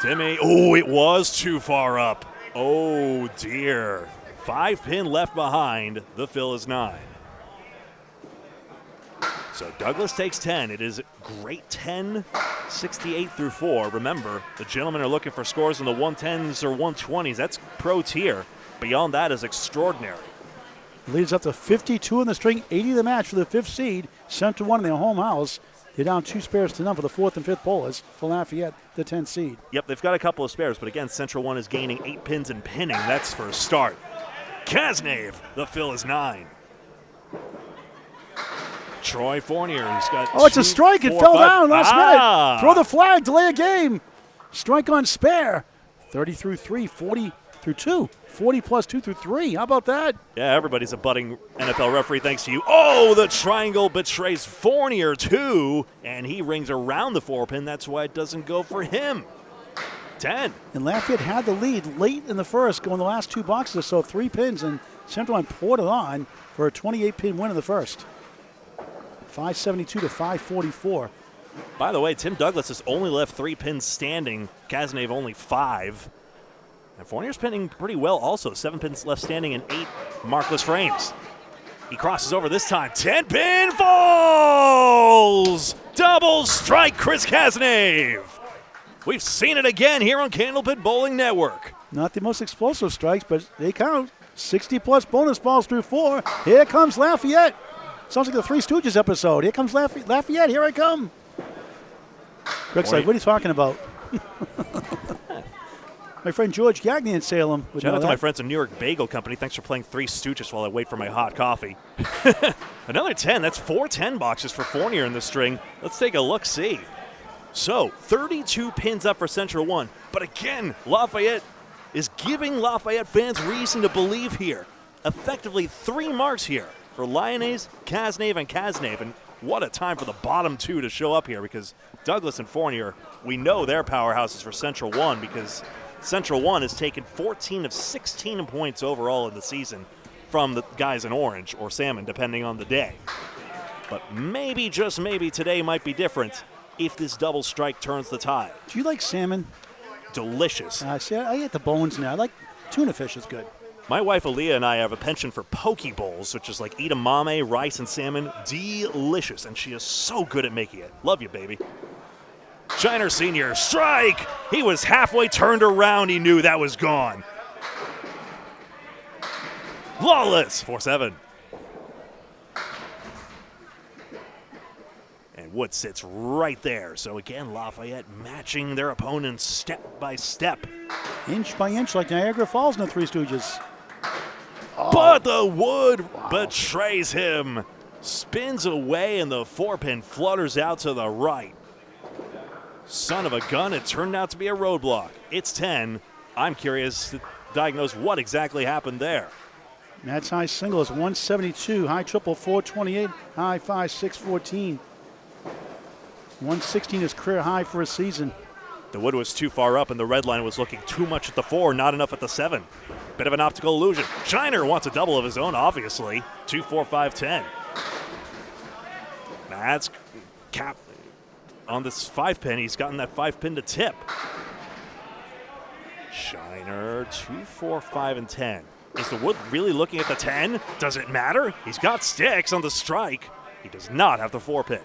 Timmy, oh, it was too far up. Oh, dear. 5 pin left behind. The fill is 9. So Douglas takes 10. It is great 10, 68 through 4. Remember, the gentlemen are looking for scores in the 110s or 120s. That's pro tier. Beyond that is extraordinary. Leads up to 52 in the string, 80 the match for the 5th seed. Central 1 in their home house. They're down 2 spares to none for the 4th and 5th bowlers for Lafayette, the 10th seed. Yep, they've got a couple of spares, but again, Central 1 is gaining 8 pins and pinning. That's for a start. Cazenave, the fill is 9. Troy Fournier, he's got it's a strike. It fell down last minute. Throw the flag, delay a game. Strike on spare. 30 through 3, 40 through 2. 40 plus 2 through 3. How about that? Yeah, everybody's a budding NFL referee thanks to you. Oh, the triangle betrays Fournier, too, and he rings around the 4 pin. That's why it doesn't go for him. 10. And Lafayette had the lead late in the first, going the last 2 boxes or so, 3 pins, and Central Line poured it on for a 28-pin win in the first. 572 to 544. By the way, Tim Douglas has only left 3 pins standing. Cazenave only 5. And Fournier's pinning pretty well also. 7 pins left standing and 8 markless frames. He crosses over this time. 10 pin falls! Double strike, Chris Cazenave. We've seen it again here on Candlepin Bowling Network. Not the most explosive strikes, but they count. 60 plus bonus balls through 4. Here comes Lafayette. Sounds like the Three Stooges episode. Here comes Lafayette. Here I come. Greg's like, what are you talking about? My friend George Gagne in Salem. Shout out to my friends at New York Bagel Company. Thanks for playing Three Stooges while I wait for my hot coffee. Another 10. That's 4 10 boxes for Fournier in the string. Let's take a look-see. So, 32 pins up for Central 1. But again, Lafayette is giving Lafayette fans reason to believe here. Effectively 3 marks here for Lyonnais, Cazenave, and Cazenave. And what a time for the bottom 2 to show up here, because Douglas and Fournier, we know they're powerhouses for Central 1, because Central 1 has taken 14 of 16 points overall in the season from the guys in orange or salmon, depending on the day. But maybe, just maybe, today might be different if this double strike turns the tide. Do you like salmon? Delicious. See, I get the bones now. I like Tuna fish is good. My wife Aaliyah and I have a penchant for poke bowls, which is like edamame, rice, and salmon. Delicious, and she is so good at making it. Love you, baby. Shiner Sr., strike! He was halfway turned around. He knew that was gone. Lawless, 4-7. And Wood sits right there. So again, Lafayette matching their opponents step by step. Inch by inch like Niagara Falls in the Three Stooges. But the Wood betrays him. Spins away and the 4-pin flutters out to the right. Son of a gun, it turned out to be a roadblock. It's 10. I'm curious to diagnose what exactly happened there. Matt's high single is 172, high triple 428, high 5 614. 116 is career high for a season. The Wood was too far up and the red line was looking too much at the 4, not enough at the 7. Bit of an optical illusion. Shiner wants a double of his own, obviously. 2, 4, 5, 10. Matt's cap on this 5-pin. He's gotten that 5-pin to tip. Shiner, 2, 4, 5, and 10. Is the Wood really looking at the 10? Does it matter? He's got sticks on the strike. He does not have the 4-pin.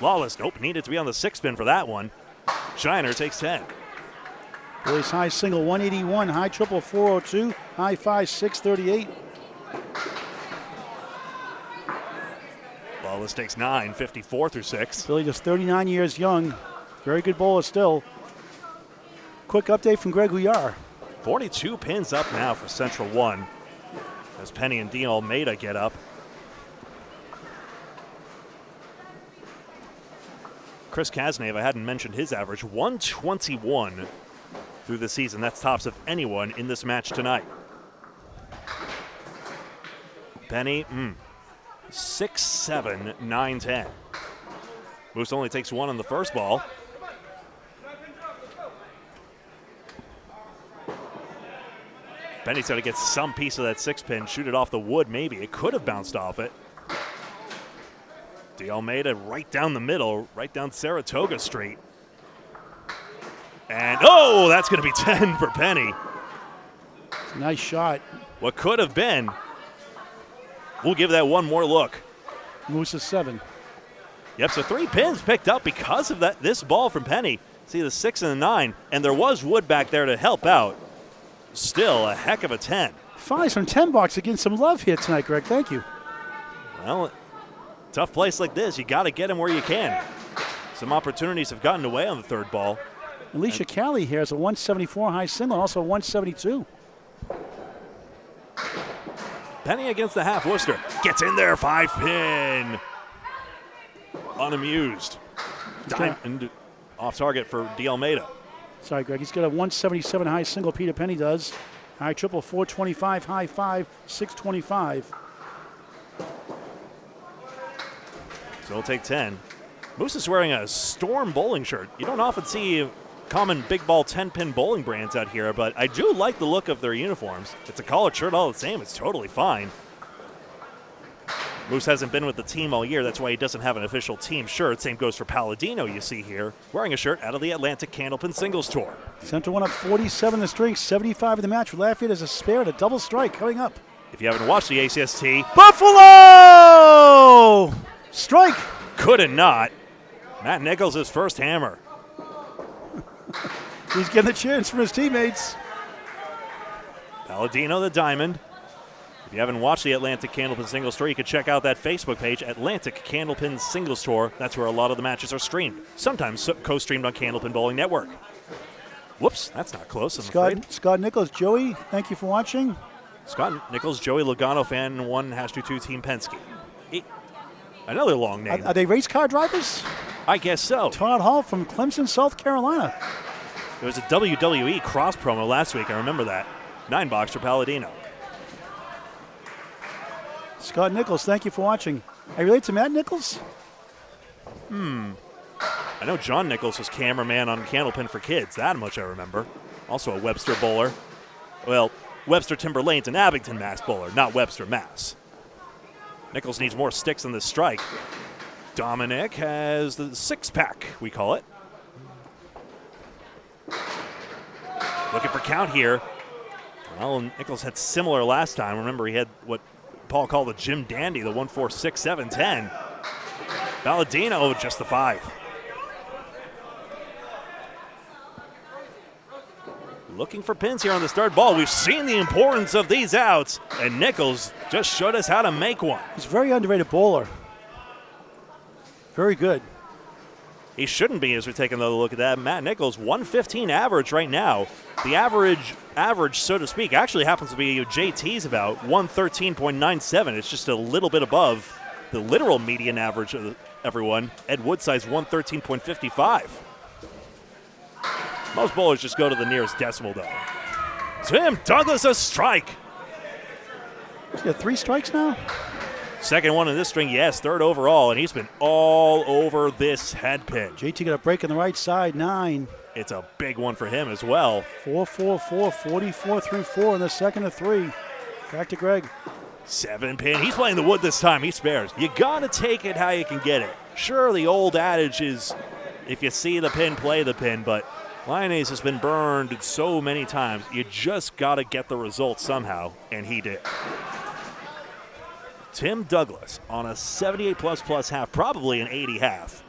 Lawless, nope, needed to be on the 6-pin for that one. Shiner takes 10. Billy's high single 181, high triple 402, high 5 638. Lawless takes 9, 54 through 6. Billy just 39 years young. Very good bowler still. Quick update from Greg Gouillart. 42 pins up now for Central 1 as Penney and DeAlmeida get up. Chris Cazenave, I hadn't mentioned his average, 121 through the season. That's tops of anyone in this match tonight. Penney, 6, 7, 9, 10. Moose only takes 1 on the first ball. Penney's got to get some piece of that 6-pin, shoot it off the Wood maybe. It could have bounced off it. DeAlmeida right down the middle, right down Saratoga Street. And, oh, that's going to be 10 for Penney. Nice shot. What could have been. We'll give that one more look. Moose is 7. Yep, so 3 pins picked up because of this ball from Penney. See the 6 and the 9, and there was Wood back there to help out. Still a heck of a 10. 5 from 10 bucks against some love here tonight, Greg. Thank you. Well, tough place like this, you got to get him where you can. Some opportunities have gotten away on the third ball. Alicia Callie here has a 174 high single, also 172. Penney against the half Worcester. Gets in there, 5-pin. Unamused. Diamond off target for DeAlmeida. Sorry, Greg. He's got a 177 high single. Peter Penney does. High triple 425, high 5 625. So he'll take 10. Moose is wearing a Storm bowling shirt. You don't often see common big ball 10-pin bowling brands out here, but I do like the look of their uniforms. It's a collared shirt all the same. It's totally fine. Moose hasn't been with the team all year. That's why he doesn't have an official team shirt. Same goes for Paladino, you see here, wearing a shirt out of the Atlantic Candlepin Singles Tour. Central 1 up 47 in the string, 75 in the match. Lafayette has a spare and a double strike coming up. If you haven't watched the ACST, Buffalo! Strike! Could have not. Matt Nichols' his first hammer. He's getting the chance from his teammates. Paladino the diamond. If you haven't watched the Atlantic Candlepin Singles Tour, you can check out that Facebook page, Atlantic Candlepin Singles Tour. That's where a lot of the matches are streamed. Sometimes co-streamed on Candlepin Bowling Network. Whoops, that's not close, I'm afraid. Scott Nichols, Joey, thank you for watching. Scott Nichols, Joey Logano fan 1, #22 Team Penske. Another long name. Are they race car drivers? I guess so. Todd Hall from Clemson, South Carolina. There was a WWE cross promo last week. I remember that. 9 for Paladino. Scott Nichols, thank you for watching. Are you related to Matt Nichols? I know John Nichols was cameraman on Candlepin for Kids. That much I remember. Also a Webster bowler. Well, Webster Timber Lanes and Abington, Mass bowler, not Webster, Mass. Nichols needs more sticks on this strike. Dominick has the 6-pack, we call it. Looking for count here. Well, Nichols had similar last time. Remember, he had what Paul called the Jim Dandy, the 1-4-6-7-10. Paladino, just the 5. Looking for pins here on the start ball. We've seen the importance of these outs, and Nichols just showed us how to make one. He's a very underrated bowler. Very good. He shouldn't be as we take another look at that. Matt Nichols, 115 average right now. The average, so to speak, actually happens to be JT's about 113.97. It's just a little bit above the literal median average of everyone. Ed Woodside's 113.55. Most bowlers just go to the nearest decimal, though. Tim Douglas, a strike. He's got 3 strikes now? Second one in this string, yes, third overall, and he's been all over this head pin. JT got a break on the right side, 9. It's a big one for him as well. 4-4-4, 44 through 4 in the second of 3. Back to Greg. 7 pin. He's playing the wood this time. He spares. You got to take it how you can get it. Sure, the old adage is if you see the pin, play the pin, but Lyonnais has been burned so many times. You just got to get the result somehow, and he did. Tim Douglas on a 78++ half, probably an 80 half.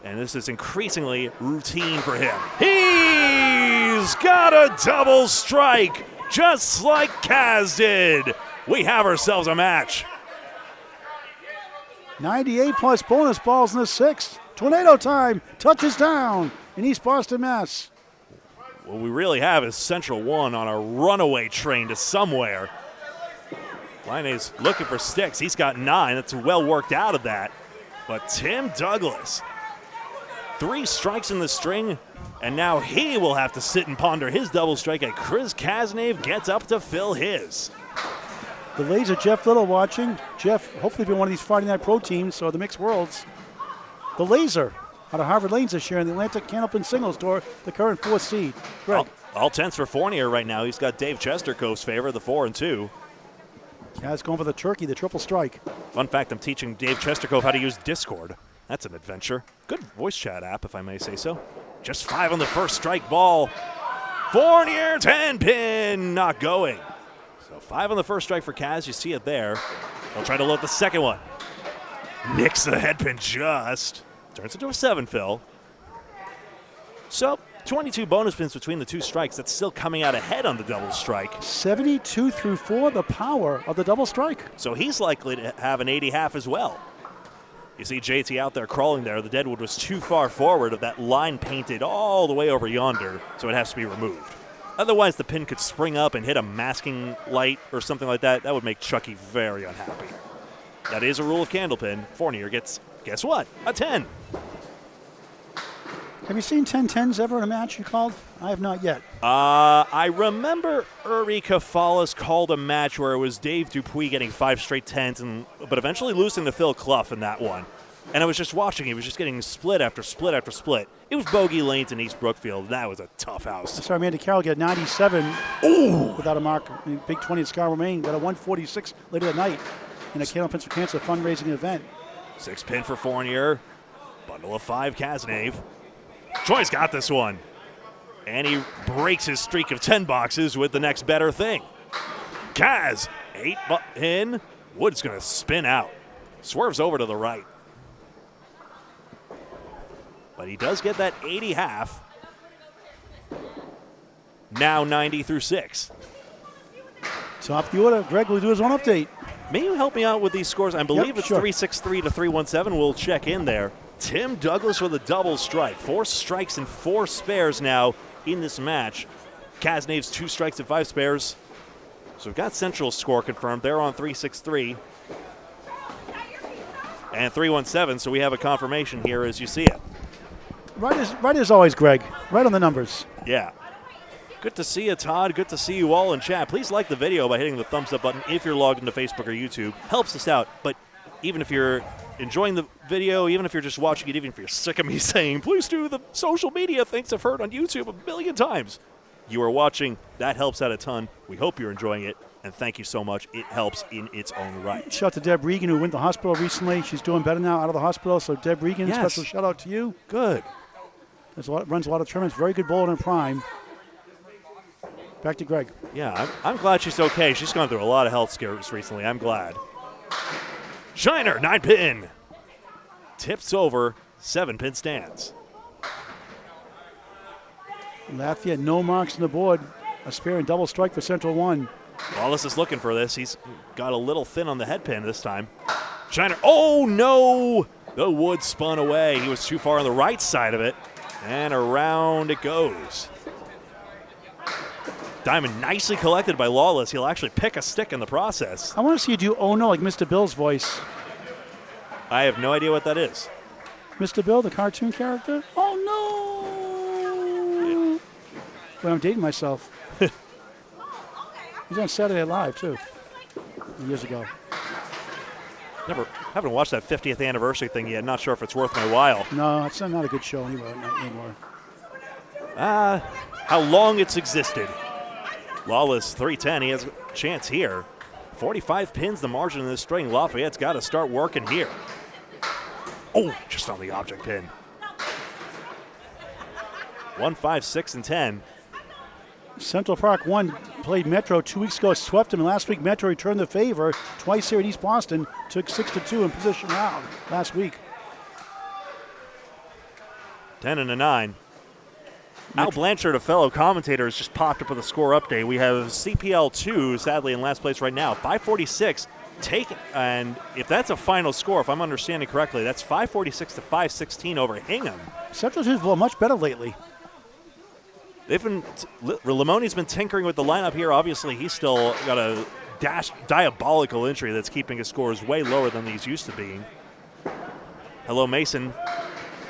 And this is increasingly routine for him. He's got a double strike, just like Kaz did. We have ourselves a match. 98 plus bonus balls in the 6th. Tornado time, touches down in East Boston, Mass. What we really have is Central 1 on a runaway train to somewhere. Lyonnais looking for sticks. He's got 9. That's well worked out of that. But Tim Douglas, 3 strikes in the string, and now he will have to sit and ponder his double strike as Chris Cazenave gets up to fill his. The Laser, Jeff Little watching. Jeff, hopefully been one of these Friday Night Pro teams or the Mixed Worlds. The Laser out of Harvard Lanes this year in the Atlantic Candlepin Singles Tour, the current 4th seed. Greg. All 10s for Fournier right now. He's got Dave Chestercove's favor, the 4 and 2. Kaz going for the turkey, the triple strike. Fun fact, I'm teaching Dave Chestercove how to use Discord. That's an adventure. Good voice chat app, if I may say so. Just 5 on the first strike ball. Fournier, 10 pin, not going. So 5 on the first strike for Kaz. You see it there. He'll try to load the second one. Nicks the head pin just. Turns into a 7 fill. So 22 bonus pins between the 2 strikes. That's still coming out ahead on the double strike. 72 through 4, the power of the double strike. So he's likely to have an 80 half as well. You see JT out there crawling there. The deadwood was too far forward of that line painted all the way over yonder, so it has to be removed. Otherwise, the pin could spring up and hit a masking light or something like that. That would make Chucky very unhappy. That is a rule of Candlepin. Fournier gets, guess what? A 10. Have you seen 10-10s ever in a match you called? I have not yet. I remember Uri Kafalis called a match where it was Dave Dupuis getting 5 straight 10s, but eventually losing to Phil Clough in that one. And I was just watching. He was just getting split after split after split. It was Bogey Lanes in East Brookfield. That was a tough house. I saw Amanda Carroll get 97 without a mark. Big 20 at Scarborough, Maine. Got a 146 later that night in a Candlepin for Cancer fundraising event. 6 pin for Fournier. Bundle of 5, Cazenave. Troy's got this one. And he breaks his streak of 10 boxes with the next better thing. Kaz, 8 pin. Wood's going to spin out. Swerves over to the right. But he does get that 80 half. Now 90 through 6. Top of the order. Greg will do his own update. May you help me out with these scores? I believe it's sure. 363 to 317. We'll check in there. Tim Douglas with a double strike. 4 strikes and 4 spares now in this match. Cazenave's 2 strikes and 5 spares. So we've got Central's score confirmed. They're on 363 and 317. So we have a confirmation here as you see it. Right as always, Greg. Right on the numbers. Yeah. Good to see you, Todd. Good to see you all in chat. Please like the video by hitting the thumbs up button if you're logged into Facebook or YouTube. Helps us out. But even if you're enjoying the video, even if you're just watching it, even if you're sick of me saying, please do the social media things I've heard on YouTube a million times, you are watching. That helps out a ton. We hope you're enjoying it, and thank you so much. It helps in its own right. Shout out to Deb Regan, who went to the hospital recently. She's doing better now out of the hospital. So, Deb Regan, Yes. Special shout out to you. Good. Runs a lot of tournaments. Very good bowler in prime. Back to Greg. Yeah, I'm glad she's okay. She's gone through a lot of health scares recently. I'm glad. Shiner, 9-pin. Tips over, 7-pin stands. Lafayette, no marks on the board. A spare and double strike for Central 1. Lawless is looking for this. He's got a little thin on the head pin this time. Shiner, oh no! The wood spun away. He was too far on the right side of it. And around it goes. Diamond nicely collected by Lawless. He'll actually pick a stick in the process. I want to see you do oh no like Mr. Bill's voice. I have no idea what that is. Mr. Bill, the cartoon character? Oh no! Yeah. Well, I'm dating myself. He's on Saturday Night Live too. Years ago. Haven't watched that 50th anniversary thing yet. Not sure if it's worth my while. No, it's not a good show anymore. How long it's existed. Lawless 310. He has a chance here. 45 pins the margin in this string. Lafayette's got to start working here. Oh, just on the object pin. 1, 5, 6, and 10. Central Park 1 played Metro 2 weeks ago, swept him. Last week, Metro returned the favor twice here at East Boston, took 6-2 in position round last week. 10 and a 9. Al Blanchard, a fellow commentator, has just popped up with a score update. We have CPL 2, sadly, in last place right now. 546 taken, and if that's a final score, if I'm understanding correctly, that's 546 to 516 over Hingham. Central 2's been much better lately. Lamoni's been tinkering with the lineup here. Obviously, he's still got a diabolical injury that's keeping his scores way lower than these used to be. Hello, Mason.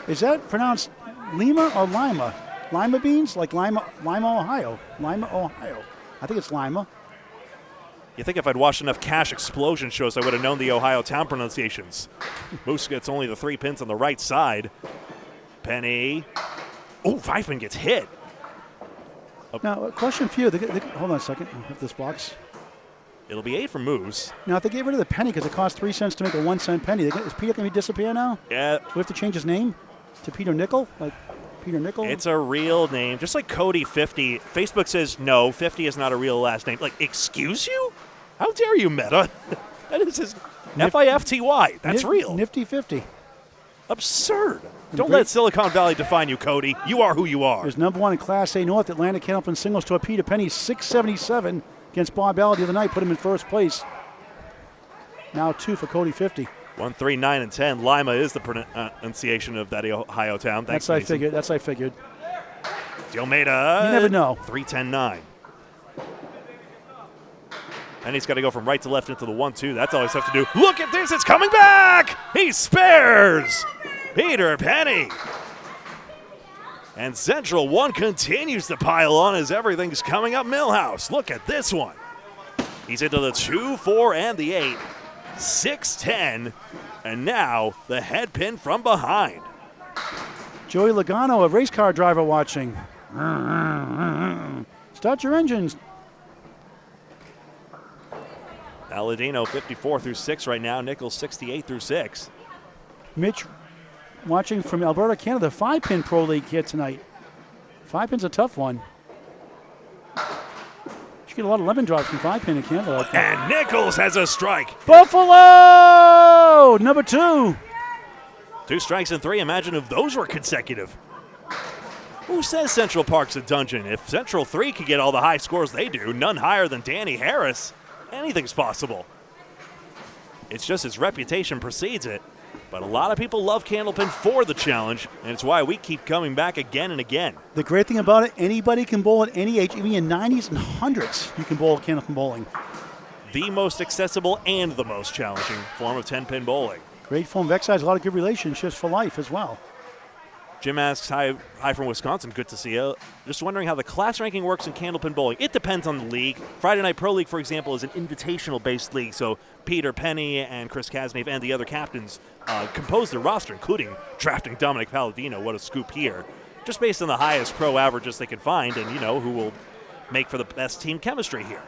Is that pronounced Lima or Lima? Lima beans? Like Lima, Ohio. Lima, Ohio. I think it's Lima. You think if I'd watched enough Cash Explosion shows, I would have known the Ohio town pronunciations. Moose gets only the 3 pins on the right side. Penney. Oh, 5-pin gets hit. Now, a question for you. Hold on a second. I'll hit this box. It'll be 8 for Moose. Now, if they get rid of the penny because it costs 3 cents to make a 1 cent penny, is Peter going to disappear now? Yeah. Do we have to change his name to Peter Nickel? Like Peter Nickel? It's a real name. Just like Cody 50. Facebook says no, 50 is not a real last name. Like, excuse you? How dare you, Meta? That is his F-I-F-T-Y. That's real. Nifty 50. Absurd. Don't let Silicon Valley define you, Cody. You are who you are. There's number 1 in Class A North. Atlantic Candlepin singles to a Peter Penney, 677 against Bob Allard the other night. Put him in first place. Now 2 for Cody 50. 1, 3, 9, and 10. Lima is the pronunciation of that Ohio town. Thanks, That's I figured. DeAlmeida. You never know. 3, 10, 9. And he's got to go from right to left into the 1-2. That's all he's have to do. Look at this. It's coming back. He spares. Peter Penney. And Central 1 continues to pile on as everything's coming up Millhouse. Look at this one. He's into the 2, 4, and the 8. 6, 10. And now the head pin from behind. Joey Logano, a race car driver watching. Start your engines. Paladino 54 through 6 right now. Nichols 68 through 6. Mitch watching from Alberta, Canada. 5-pin Pro League here tonight. 5-pin's a tough one. You get a lot of lemon drops from 5-pin in Canada. Like that. And Nichols has a strike. Buffalo! Number 2. 2 strikes and 3. Imagine if those were consecutive. Who says Central Park's a dungeon? If Central 3 could get all the high scores they do, none higher than Danny Harris, anything's possible. It's just his reputation precedes it. But a lot of people love Candlepin for the challenge, and it's why we keep coming back again and again. The great thing about it, anybody can bowl at any age, even in 90s and 100s, you can bowl Candlepin bowling. The most accessible and the most challenging form of 10-pin bowling. Great form of exercise, a lot of good relationships for life as well. Jim asks, hi from Wisconsin, good to see you. Just wondering how the class ranking works in Candlepin bowling. It depends on the league. Friday Night Pro League, for example, is an invitational-based league, so Peter Penney and Chris Cazenave and the other captains compose their roster, including drafting Dominick Paladino. What a scoop here. Just based on the highest pro averages they can find and, you know, who will make for the best team chemistry here.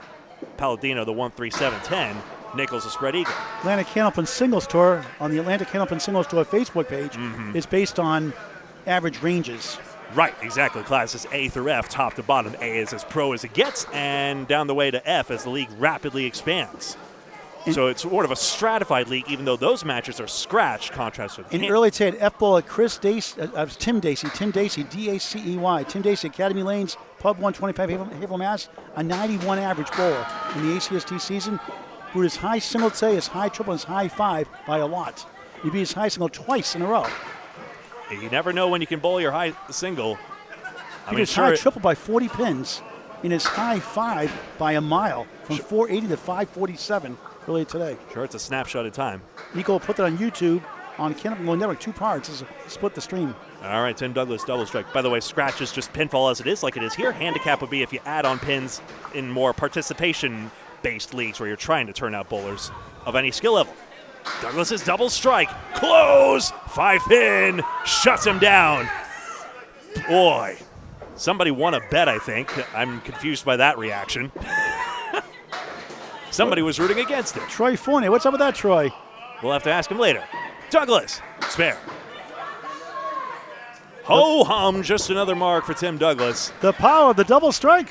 Paladino, the 1-3-7-10. Nichols, a spread eagle. Atlantic Candlepin Singles Tour on the Atlantic Candlepin Singles Tour Facebook page is based on average ranges. Right, exactly. Classes A through F, top to bottom. A is as pro as it gets, and down the way to F as the league rapidly expands. So it's sort of a stratified league, even though those matches are scratch, contrast with in early today at F-Ball at Tim Dacey, D-A-C-E-Y, Tim Dacey, Academy Lanes, Pub 125, Haverhill, Mass, a 91 average bowler in the ACST season. Who his high single today, his high triple, his high five by a lot. He beat his high single twice in a row. You never know when you can bowl your high single. He beat his high triple by 40 pins, in his high five by a mile, from 480 to 547 earlier today. Sure, it's a snapshot of time. Nico put that on YouTube on Cazenave Network, 2 parts. This is split the stream. All right, Tim Douglas, double strike. By the way, scratch is just pinfall as it is, like it is here. Handicap would be if you add on pins in more participation-based leagues where you're trying to turn out bowlers of any skill level. Douglas's double strike. Close! 5-pin. Shuts him down. Boy. Somebody won a bet, I think. I'm confused by that reaction. Somebody was rooting against it. Troy Fournier. What's up with that, Troy? We'll have to ask him later. Douglas, spare. Ho-hum, just another mark for Tim Douglas. The power of the double strike.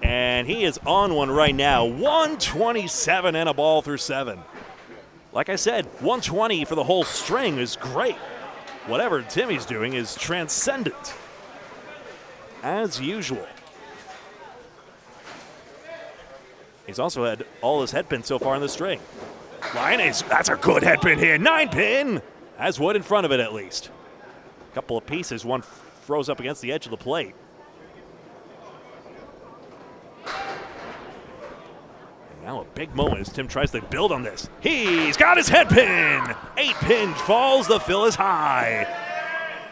And he is on one right now. 127 and a ball through 7. Like I said, 120 for the whole string is great. Whatever Timmy's doing is transcendent. As usual. He's also had all his head pins so far in the string. Lyonnais, that's a good head pin here. 9-pin! Has wood in front of it at least. Couple of pieces, one froze up against the edge of the plate. And now a big moment as Tim tries to build on this. He's got his head pin! 8-pin falls, the fill is high.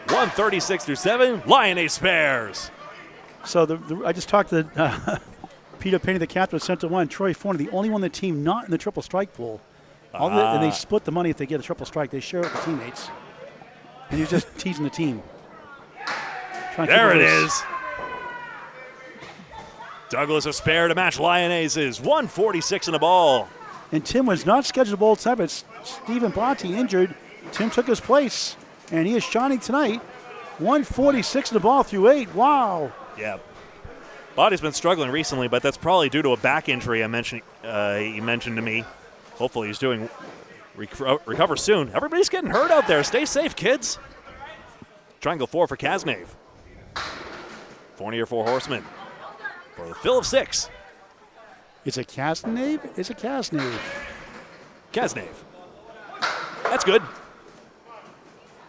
136 through 7, Lyonnais spares. So I just talked to Peter Penney, the captain of Central 1, Troy Fournier, the only one on the team not in the triple strike pool. And they split the money if they get a triple strike. They share it with the teammates. And he was just teasing the team. There it is. Douglas a spare to match Lyonnais' 146 in the ball. And Tim was not scheduled to bowl tonight, but Stephen Bonte injured. Tim took his place, and he is shining tonight. 146 in the ball through 8. Wow. Yeah. Bonte's been struggling recently, but that's probably due to a back injury he mentioned to me. Hopefully he's doing recover soon. Everybody's getting hurt out there. Stay safe, kids. Triangle 4 for Cazenave. Fournier 4 horsemen. For the fill of 6. Is it Cazenave? Is it Cazenave? Cazenave. That's good.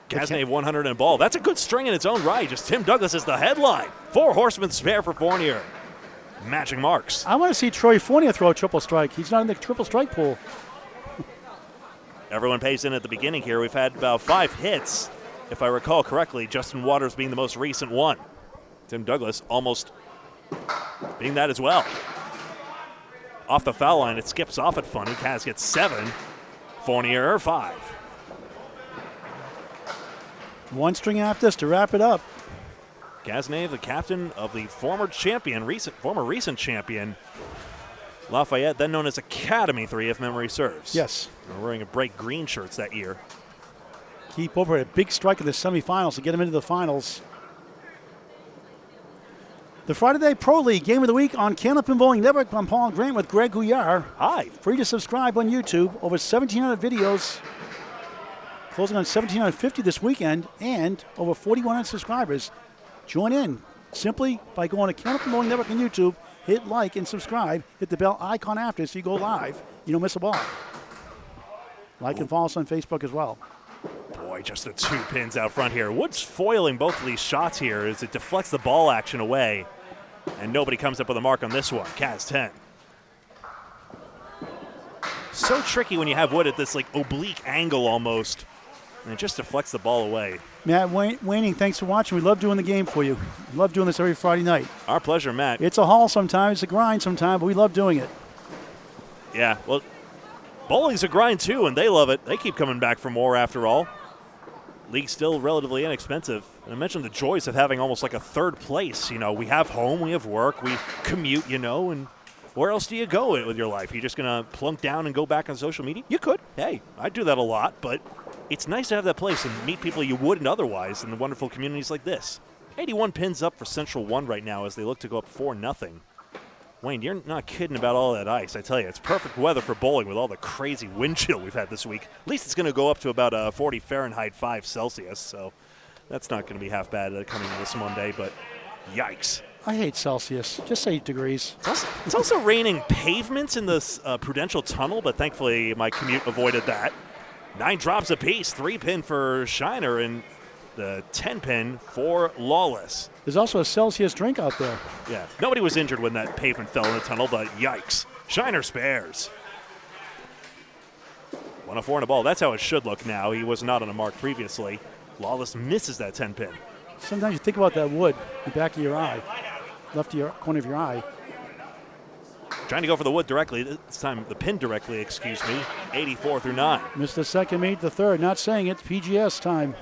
Cazenave 100 and ball. That's a good string in its own right. Just Tim Douglas is the headline. 4 horsemen spare for Fournier. Matching marks. I want to see Troy Fournier throw a triple strike. He's not in the triple strike pool. Everyone pays in at the beginning here. We've had about 5 hits, if I recall correctly. Justin Waters being the most recent one. Tim Douglas almost being that as well. Off the foul line, it skips off at funny. Kaz gets 7. Fournier 5. One string after this to wrap it up. Cazenave, the captain of the former recent champion, Lafayette, then known as Academy 3, if memory serves. Yes. They were wearing a bright green shirts that year. Keep over a big strike in the semifinals to get him into the finals. The Friday Night Pro League Game of the Week on Canopin Bowling Network. I'm Paul Grant with Greg Gouillart. Hi. Free to subscribe on YouTube. Over 1,700 videos. Closing on 1,750 this weekend, and over 4,100 subscribers. Join in simply by going to Canopin Bowling Network on YouTube, hit like and subscribe, hit the bell icon after so you go live. You don't miss a ball. Like and follow us on Facebook as well. Boy, just the 2 pins out front here. Wood's foiling both of these shots here as it deflects the ball action away, and nobody comes up with a mark on this one. Kaz 10. So tricky when you have Wood at this like oblique angle almost. And it just deflects the ball away. Matt Waning, thanks for watching. We love doing the game for you. We love doing this every Friday night. Our pleasure, Matt. It's a haul sometimes, it's a grind sometimes, but we love doing it. Yeah, well, bowling's a grind too, and they love it. They keep coming back for more after all. League's still relatively inexpensive. And I mentioned the joys of having almost like a third place. You know, we have home, we have work, we commute, you know, and where else do you go with your life? You're just going to plunk down and go back on social media? You could. Hey, I do that a lot, but it's nice to have that place and meet people you wouldn't otherwise in the wonderful communities like this. 81 pins up for Central 1 right now as they look to go up 4-0. Wayne, you're not kidding about all that ice. I tell you, it's perfect weather for bowling with all the crazy wind chill we've had this week. At least it's going to go up to about 40 Fahrenheit, 5 Celsius, so that's not going to be half bad coming this Monday, but yikes. I hate Celsius. Just say degrees. It's also raining pavements in this Prudential Tunnel, but thankfully my commute avoided that. 9 drops apiece, 3-pin for Shiner, and the 10-pin for Lawless. There's also a Celsius drink out there. Yeah, nobody was injured when that pavement fell in the tunnel, but yikes. Shiner spares. 104 and a ball. That's how it should look now. He was not on a mark previously. Lawless misses that 10-pin. Sometimes you think about that wood in the back of your eye, left corner of your eye. Trying to go for the wood directly. This time the pin directly, excuse me. 84 through 9. Missed the second, made the third. Not saying it. PGS time.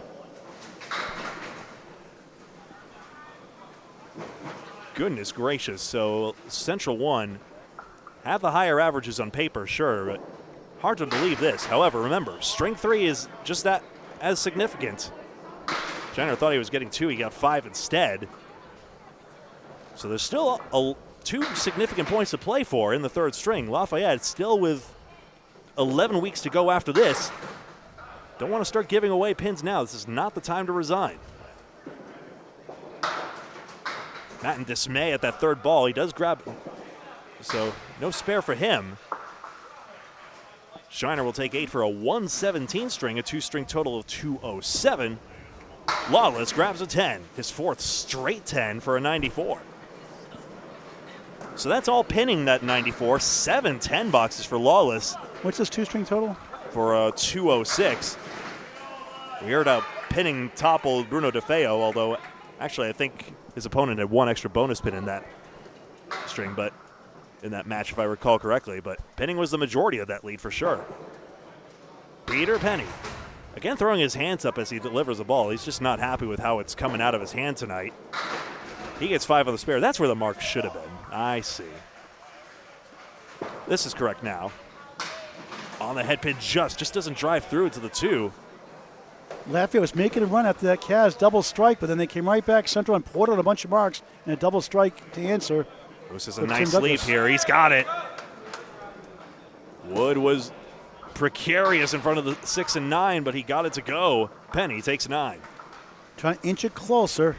Goodness gracious. So Central 1 have the higher averages on paper, sure, but hard to believe this. However, remember, string 3 is just that as significant. Shiner thought he was getting 2. He got 5 instead. So there's still 2 significant points to play for in the third string. Lafayette still with 11 weeks to go after this. Don't want to start giving away pins now. This is not the time to resign. Matt in dismay at that third ball. He does grab, so no spare for him. Shiner will take 8 for a 117 string, a 2-string total of 207. Lawless grabs a 10, his 4th straight 10 for a 94. So that's all pinning that 94. 7 10 boxes for Lawless. What's his 2-string total? For a 206. We heard a pinning toppled Bruno DeFeo, although actually I think his opponent had 1 extra bonus pin in that string, but in that match, if I recall correctly. But pinning was the majority of that lead for sure. Peter Penney, again throwing his hands up as he delivers the ball. He's just not happy with how it's coming out of his hand tonight. He gets 5 on the spare. That's where the mark should have been. I see. This is correct now. On the head pin, just doesn't drive through to the 2. Lafayette was making a run after that Caz double strike, but then they came right back. Central and poured out a bunch of marks and a double strike to answer. This is a nice leap here. He's got it. Wood was precarious in front of the 6 and 9, but he got it to go. Penney takes 9. Trying to inch it closer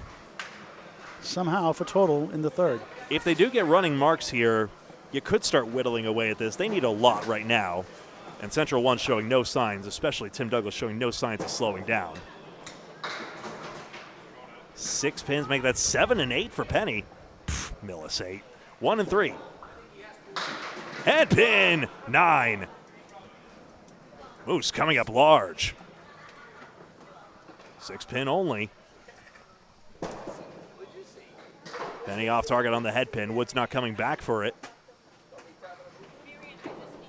somehow for total in the third. If they do get running marks here, you could start whittling away at this. They need a lot right now. And Central 1 showing no signs, especially Tim Douglas showing no signs of slowing down. 6 pins make that 7 and 8 for Penney. Millis 8. 1 and 3. Head pin 9. Moose coming up large. 6 pin only. Penney off target on the head pin. Wood's not coming back for it.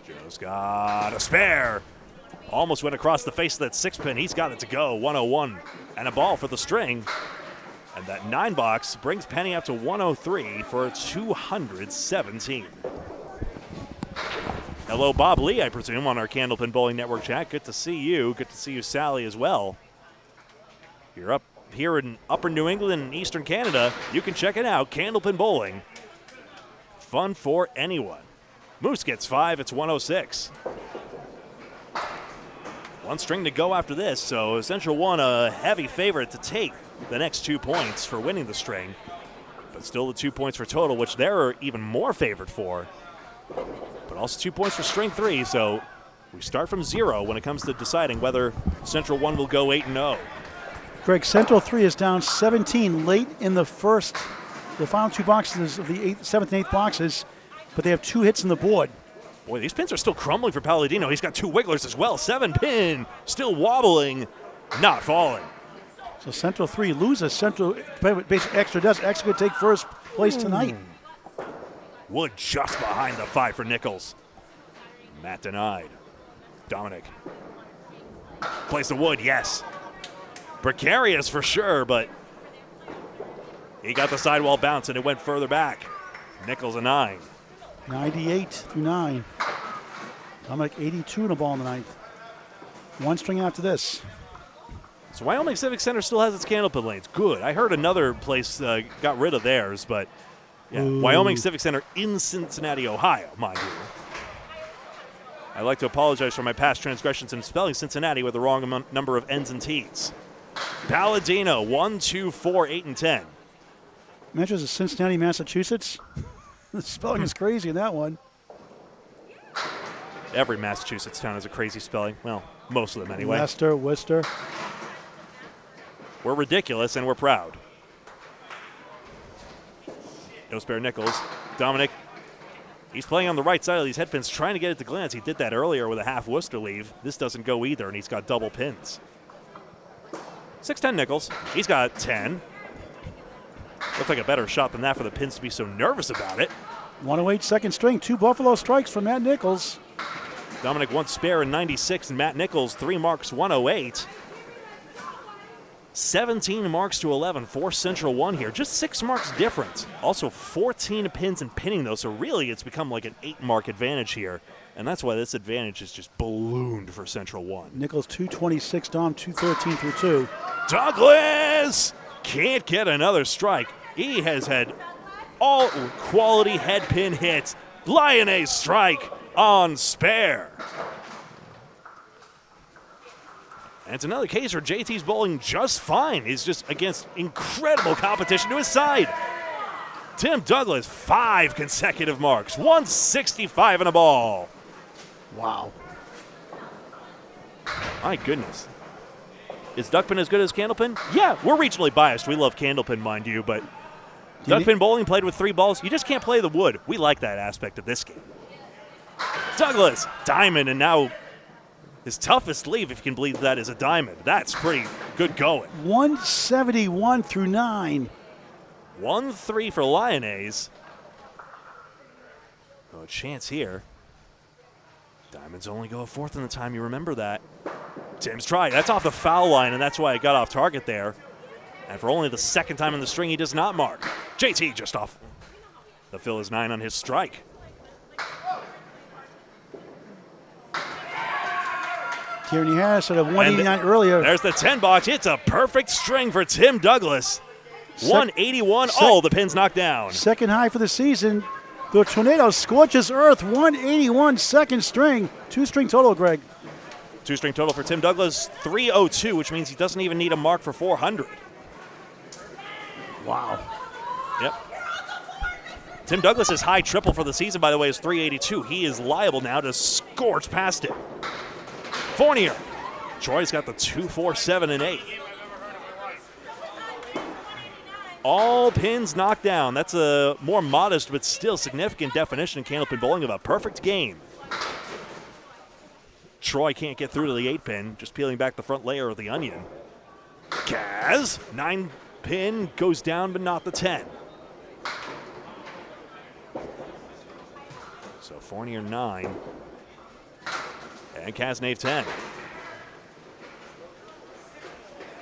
Joe's got a spare. Almost went across the face of that 6 pin. He's got it to go. 101 and a ball for the string. And that 9 box brings Penney up to 103 for a 217. Hello, Bob Lee, I presume, on our Candlepin Bowling Network chat. Good to see you. Good to see you, Sally, as well. You're up here in Upper New England and Eastern Canada. You can check it out, Candlepin Bowling. Fun for anyone. Moose gets 5. It's 106. 1 string to go after this, so Central 1 a heavy favorite to take the next 2 points for winning the string. But still the 2 points for total, which they're even more favored for. But also 2 points for string 3, so we start from 0 when it comes to deciding whether Central 1 will go 8-0. Greg, Central 3 is down 17 late in the final 2 boxes of the 7th and 8th boxes, but they have 2 hits on the board. Boy, these pins are still crumbling for Paladino. He's got 2 wigglers as well. 7 pin, still wobbling, not falling. So Central 3 loses. Central, basically extra does. Extra could take first place tonight. Wood just behind the 5 for Nichols. Matt denied. Dominick. Plays the wood, yes. Precarious for sure, but he got the sidewall bounce and it went further back. Nichols a 9. 98 through 9. Dominick 82 in a ball in the 9th. 1 string after this. So Wyoming Civic Center still has its candlepin lanes. Good. I heard another place got rid of theirs, but yeah, Wyoming Civic Center in Cincinnati, Ohio, mind you. I'd like to apologize for my past transgressions in spelling Cincinnati with the wrong number of N's and T's. Paladino, 1, 2, 4, 8, and 10. Imagine it's Cincinnati, Massachusetts. The spelling is crazy in that one. Every Massachusetts town has a crazy spelling. Well, most of them anyway. Leicester, Worcester. We're ridiculous and we're proud. No spare Nichols. Dominick. He's playing on the right side of these headpins, trying to get it to glance. He did that earlier with a half Worcester leave. This doesn't go either, and he's got double pins. 6'10 Nichols. He's got 10. Looks like a better shot than that for the pins to be so nervous about it. 108 second string. 2 Buffalo strikes for Matt Nichols. Dominick 1 spare in 96, and Matt Nichols 3 marks, 108. 17 marks to 11 for Central 1 here. Just 6 marks difference. Also 14 pins and pinning, though, so really it's become like an 8-mark advantage here. And that's why this advantage is just ballooned for Central 1. Nichols 226, Dom 213 through 2. Douglas can't get another strike. He has had all quality head pin hits. Lyonnais strike on spare. And it's another case where JT's bowling just fine. He's just against incredible competition to his side. Tim Douglas, 5 consecutive marks, 165 in a ball. Wow. My goodness. Is duckpin as good as candlepin? Yeah, we're regionally biased. We love candlepin, mind you, but duckpin bowling played with 3 balls, you just can't play the wood. We like that aspect of this game. Douglas, diamond, and now his toughest leave, if you can believe that, is a diamond. That's pretty good going. 171 through 9. 1-3 for Lyonnais. Oh, a chance here. Diamonds only go a fourth in the time, you remember that. Tim's try. That's off the foul line, and that's why it got off target there. And for only the second time in the string, he does not mark. JT just off. The fill is 9 on his strike. Tierney Harris at a 189 earlier. There's the 10 box. It's a perfect string for Tim Douglas. 181. The pins knocked down. Second high for the season. The tornado scorches earth. 181 second string. 2-string total, Greg. 2-string total for Tim Douglas. 302, which means he doesn't even need a mark for 400. Wow. Yep. Tim Douglas's high triple for the season, by the way, is 382. He is liable now to scorch past it. Fournier. Troy's got the 2, 4, 7, and 8. All pins knocked down. That's a more modest but still significant definition in candlepin bowling of a perfect game. Troy can't get through to the 8-pin, just peeling back the front layer of the onion. Kaz, 9-pin, goes down but not the 10. So Fournier 9. And Cazenave 10.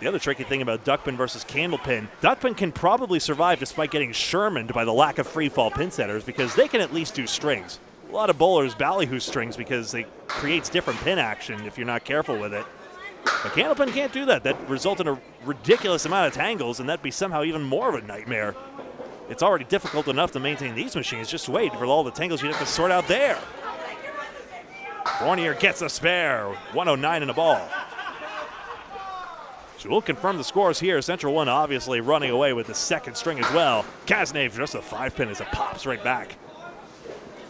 The other tricky thing about duckpin versus candlepin, duckpin can probably survive despite getting Shermaned by the lack of free fall pin setters because they can at least do strings. A lot of bowlers ballyhoo strings because it creates different pin action if you're not careful with it. But candlepin can't do that. That result in a ridiculous amount of tangles, and that'd be somehow even more of a nightmare. It's already difficult enough to maintain these machines. Just wait for all the tangles you'd have to sort out there. Fournier gets a spare, 109 in a ball. So we'll confirm the scores here. Central 1 obviously running away with the second string as well. Cazenave just a 5-pin as it pops right back.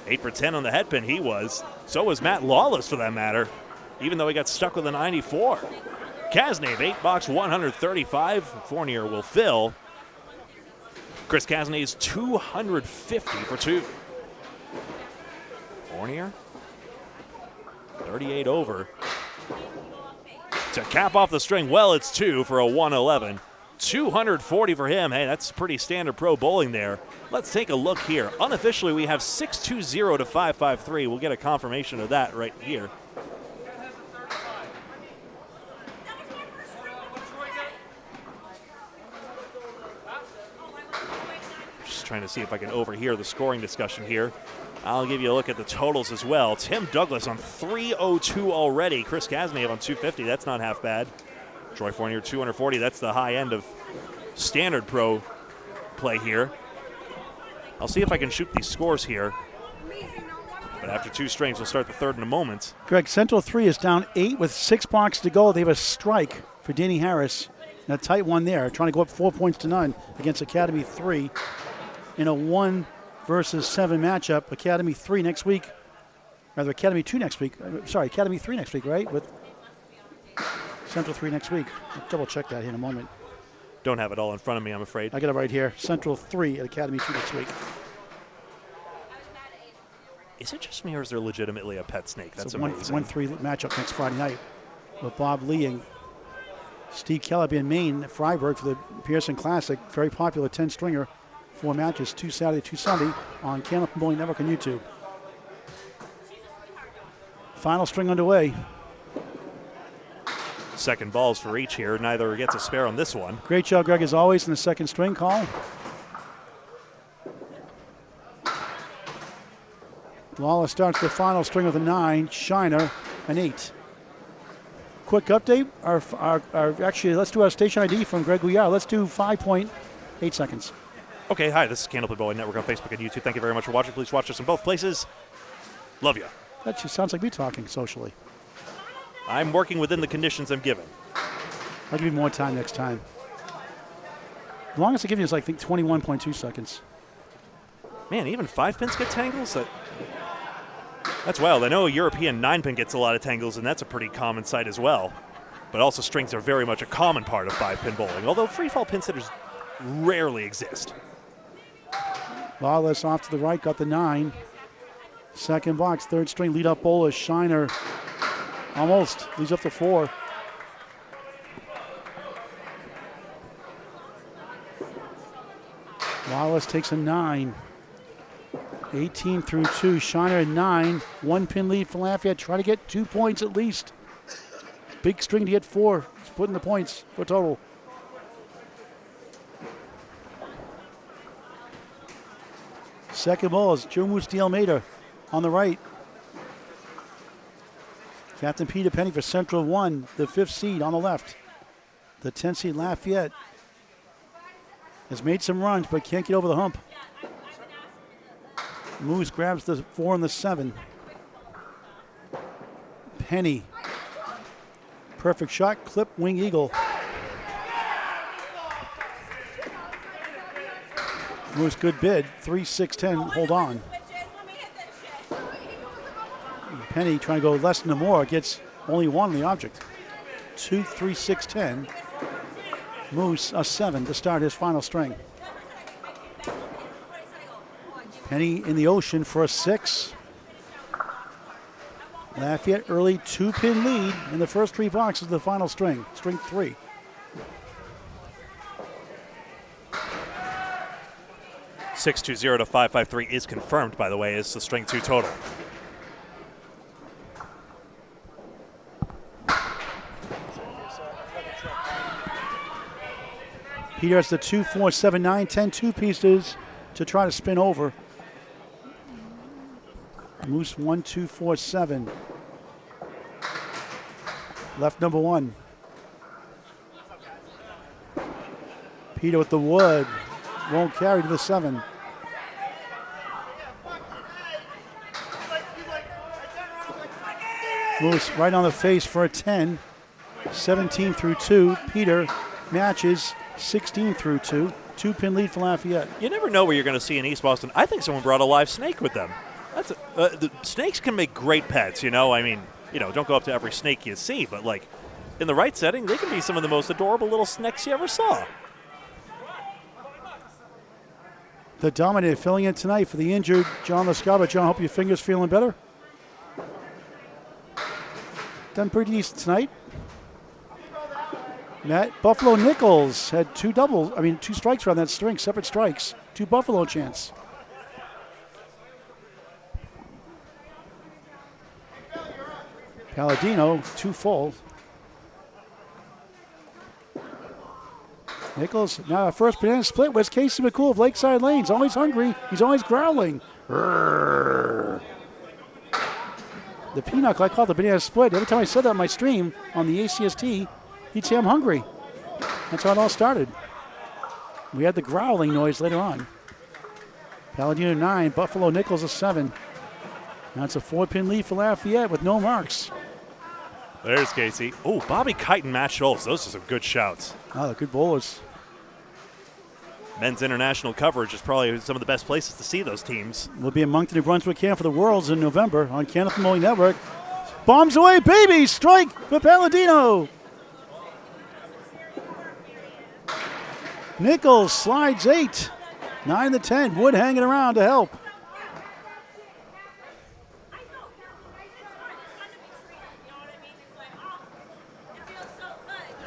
8 for 10 on the head pin he was. So was Matt Lawless for that matter, even though he got stuck with a 94. Cazenave 8 box 135. Fournier will fill. Chris Cazenave's 250 for 2. Fournier 38 over. To cap off the string, well, it's 2 for a 111. 240 for him. Hey, that's pretty standard pro bowling there. Let's take a look here. Unofficially, we have 620 to 553. We'll get a confirmation of that right here. Just trying to see if I can overhear the scoring discussion here. I'll give you a look at the totals as well. Tim Douglas on 302 already. Chris Cazenave on 250. That's not half bad. Troy Fournier, 240. That's the high end of standard pro play here. I'll see if I can shoot these scores here. But after 2 strings, we'll start the third in a moment. Greg, Central 3 is down 8 with 6 blocks to go. They have a strike for Danny Harris. And a tight one there, trying to go up 4 points to none against Academy 3 in a 1 versus 7 matchup. Academy 3 next week. Rather, Academy 2 next week. Sorry, Academy 3 next week, right? With Central 3 next week. I'll double check that here in a moment. Don't have it all in front of me, I'm afraid. I got it right here. Central 3 at Academy 2 next week. Is it just me, or is there legitimately a pet snake? That's it's a amazing. 1-3 matchup next Friday night with Bob Lee and Steve Kelleby in Maine at Freiburg for the Pearson Classic. Very popular 10-stringer. 4 matches, 2 Saturday, 2 Sunday on Candlepin Bowling Network on YouTube. Final string underway. Second balls for each here. Neither gets a spare on this one. Great job, Greg, as always, in the second string call. Lawless starts the final string with a 9, Shiner an 8. Quick update. Actually, let's do our station ID from Greg Gouillart. Let's do 5.8 seconds. Okay, hi, this is Candlepin Bowling Network on Facebook and YouTube. Thank you very much for watching. Please watch us in both places. Love you. That just sounds like me talking socially. I'm working within the conditions I'm given. I'll give you more time next time. The longest I give you is, I think, 21.2 seconds. Man, even 5-pins get tangles? That's wild. I know a European 9-pin gets a lot of tangles, and that's a pretty common sight as well. But also strings are very much a common part of 5-pin bowling, although free-fall pin sitters rarely exist. Lawless off to the right, got the 9. Second box, third string, lead up bowler, Shiner. Almost, leads up to 4. Lawless takes a 9. 18 through 2, Shiner at 9. 1 pin lead for Lafayette, try to get 2 points at least. Big string to get 4, he's putting the points for total. Second ball is Jomus DeAlmeida on the right. Captain Peter Penney for Central 1, the 5th seed on the left. The 10th seed Lafayette has made some runs but can't get over the hump. Moose grabs the 4 and the 7. Penney. Perfect shot, clip, wing eagle. Moose good bid, 3, 6, 10, hold on. Penney trying to go less than a more, gets only 1 on the object. 2, 3, 6, 10. Moose a 7 to start his final string. Penney in the ocean for a 6. Lafayette early 2-pin lead in the first 3 boxes of the final string, string 3. $620 to $553 is confirmed, by the way, is the string 2 total. Peter has the 2, 4, 7, 9, 10 2-pieces to try to spin over. Moose 1, 2, 4, 7. Left number 1. Peter with the wood. Won't carry to the 7. Moose right on the face for a 10. 17 through 2. Peter matches 16 through 2. 2-pin lead for Lafayette. You never know where you're going to see in East Boston. I think someone brought a live snake with them. The snakes can make great pets, you know. I mean, don't go up to every snake you see, but like in the right setting, they can be some of the most adorable little snakes you ever saw. The Dominator filling in tonight for the injured John Lascaba. John, hope your finger's feeling better. Done pretty decent tonight. Buffalo Nichols had 2 strikes around that string, separate strikes. 2 Buffalo chants. Paladino, 2 full. Nichols, now our first banana split was Casey McCool of Lakeside Lanes. Always hungry. He's always growling. Rrr. The pinochle I call it the banana split. Every time I said that on my stream on the ACST, He'd say, I'm hungry. That's how it all started. We had the growling noise later on. Paladino 9, Buffalo Nichols a 7. Now it's a 4-pin lead for Lafayette with no marks. There's Casey. Oh, Bobby Kite and Matt Schultz. Those are some good shouts. Oh, they're good bowlers. Men's international coverage is probably some of the best places to see those teams. We'll be in Moncton, New Brunswick camp for the Worlds in November on Kenneth Moy Network. Bombs away, baby! Strike for Paladino! Nichols slides 8. 9 to 10. Wood hanging around to help.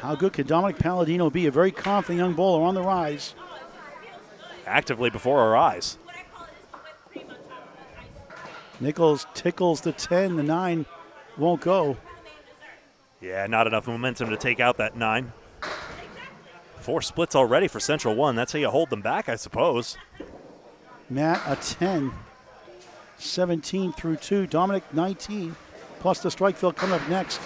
How good can Dominick Paladino be? A very confident young bowler on the rise. Actively before our eyes. Nichols tickles the 10. The 9 won't go. Yeah, not enough momentum to take out that 9. 4 splits already for Central 1. That's how you hold them back, I suppose. Matt a 10. 17 through 2. Dominick 19. Plus the strike field coming up next.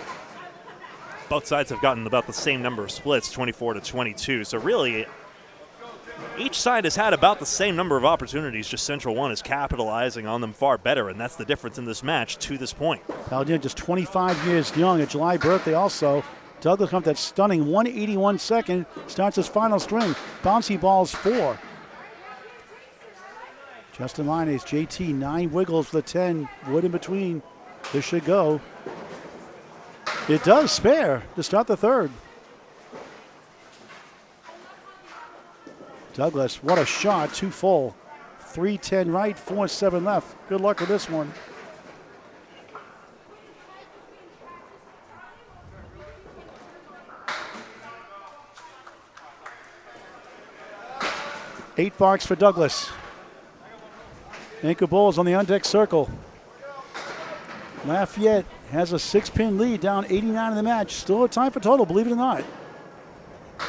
Both sides have gotten about the same number of splits, 24 to 22. So really, each side has had about the same number of opportunities, just Central 1 is capitalizing on them far better, and that's the difference in this match to this point. Paladino just 25 years young, a July birthday also. Douglas comes that stunning 181 second, starts his final string. Bouncy balls 4. Justin Lyonnais, JT, 9 wiggles for the 10. Wood in between. This should go. It does spare to start the third. Douglas, what a shot, 2 full. 3-10 right, 4-7 left. Good luck with this one. Eight barks for Douglas. Anchor Bulls on the on-deck circle. Lafayette has a 6-pin lead, down 89 in the match. Still a time for total, believe it or not.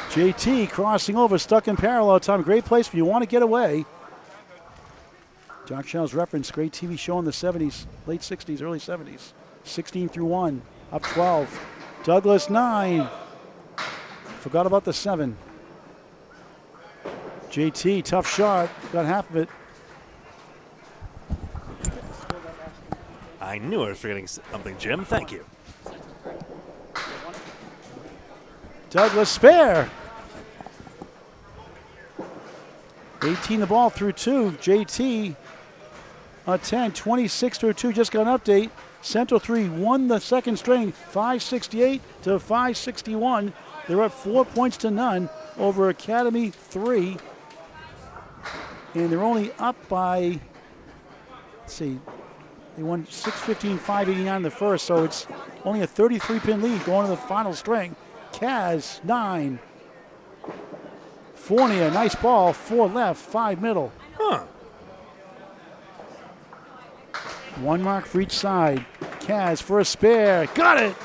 JT crossing over, stuck in parallel time. Great place when you want to get away. Jock Shell's reference, great TV show in the 70s, late 60s, early 70s. 16 through 1, up 12. Douglas 9. Forgot about the 7. JT, tough shot, got half of it. I knew I was forgetting something, Jim. Thank you. Douglas spare. 18 the ball through 2. JT a 10, 26 through 2. Just got an update. Central 3 won the second string, 568 to 561. They're up 4 points to none over Academy 3. And they're only up by, let's see, they won 615, 589 in the first, so it's only a 33-pin lead going to the final string. Kaz, 9. Fournier, nice ball, 4 left, 5 middle. Huh. 1 mark for each side. Kaz for a spare, got it!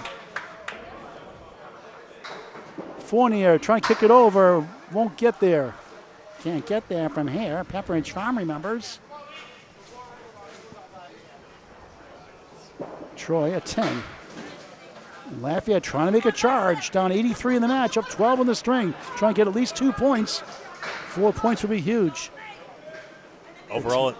Fournier trying to kick it over, won't get there. Can't get there from here. Pepperidge Farm remembers. Troy, a 10. Lafayette trying to make a charge. Down 83 in the match, up 12 on the string. Trying to get at least 2 points. 4 points would be huge. Overall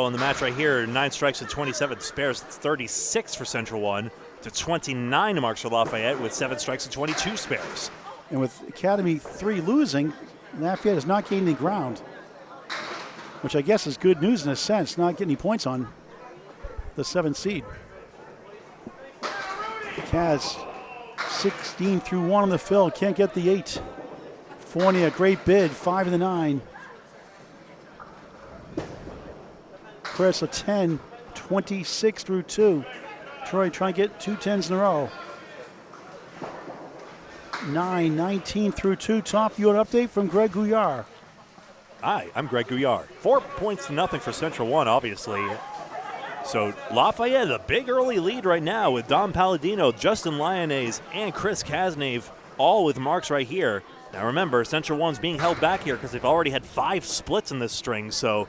in the match right here, 9 strikes and 27 spares. It's 36 for Central 1 to 29 marks for Lafayette with 7 strikes and 22 spares. And with Academy 3 losing, Lafayette has not gained any ground, which I guess is good news in a sense, not getting any points on the 7th seed. Kaz, 16 through 1 on the fill, can't get the 8. Fournier, great bid, 5 in the 9. Chris, a 10, 26 through 2. Troy trying to get 2 10s in a row. 9, 19 through 2. Top view update from Greg Gouillart. Hi, I'm Greg Gouillart. 4 points to nothing for Central 1, obviously. So Lafayette, a big early lead right now with Dom Paladino, Justin Lyonnais, and Chris Cazenave, all with marks right here. Now remember, Central 1's being held back here because they've already had 5 splits in this string. So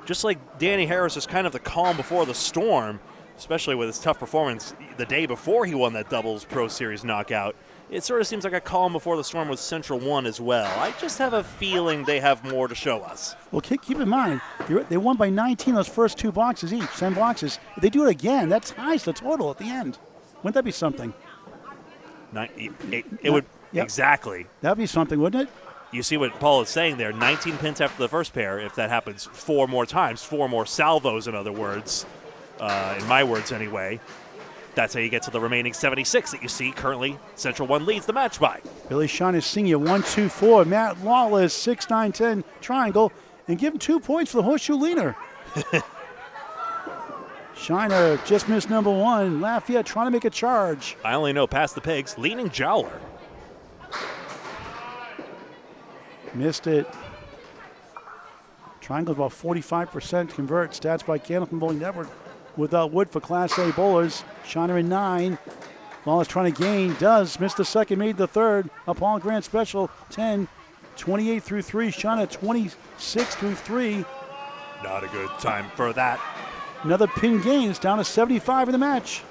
just like Danny Harris is kind of the calm before the storm, especially with his tough performance the day before he won that doubles Pro Series knockout, it sort of seems like a calm before the storm with Central 1 as well. I just have a feeling they have more to show us. Well, keep in mind, they won by 19 those first 2 boxes each, 10 boxes. If they do it again, that ties the total at the end. Wouldn't that be something? It would, yep. Exactly. That would be something, wouldn't it? You see what Paul is saying there, 19 pins after the first pair. If that happens 4 more times, 4 more salvos, in other words, in my words anyway, that's how you get to the remaining 76 that you see currently. Central 1 leads the match by. Billy Shiner Sr., 1-2-4. Matt Lawless, 6-9-10 triangle. And give him 2 points for the horseshoe leaner. Shiner just missed number 1. Lafayette trying to make a charge. I only know past the pigs. Leaning Jowler. Missed it. Triangle's about 45% convert. Stats by Candlepin Bowling Network. Without wood for Class A bowlers. Shiner in 9. Lawless trying to gain. Does. Missed the second, made the third. Upon Grand Special, 10. 28 through 3. Shiner 26 through 3. Not a good time for that. Another pin gain. It's down to 75 in the match.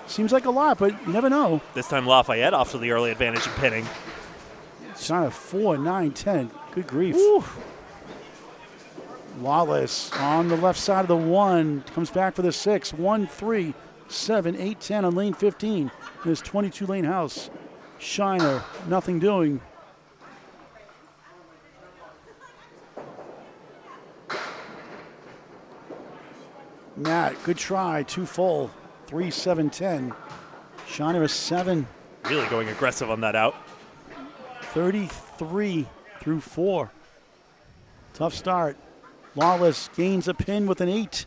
Seems like a lot, but you never know. This time Lafayette off to the early advantage in pinning. Shiner 4, 9, 10. Good grief. Woo. Lawless on the left side of the 1. Comes back for the 6. 1, 3, 7, 8, 10 on lane 15. This 22 lane house. Shiner, nothing doing. Matt, good try. 2 full. 3, 7, 10. Shiner is 7. Really going aggressive on that out. 33 through 4. Tough start. Lawless gains a pin with an 8.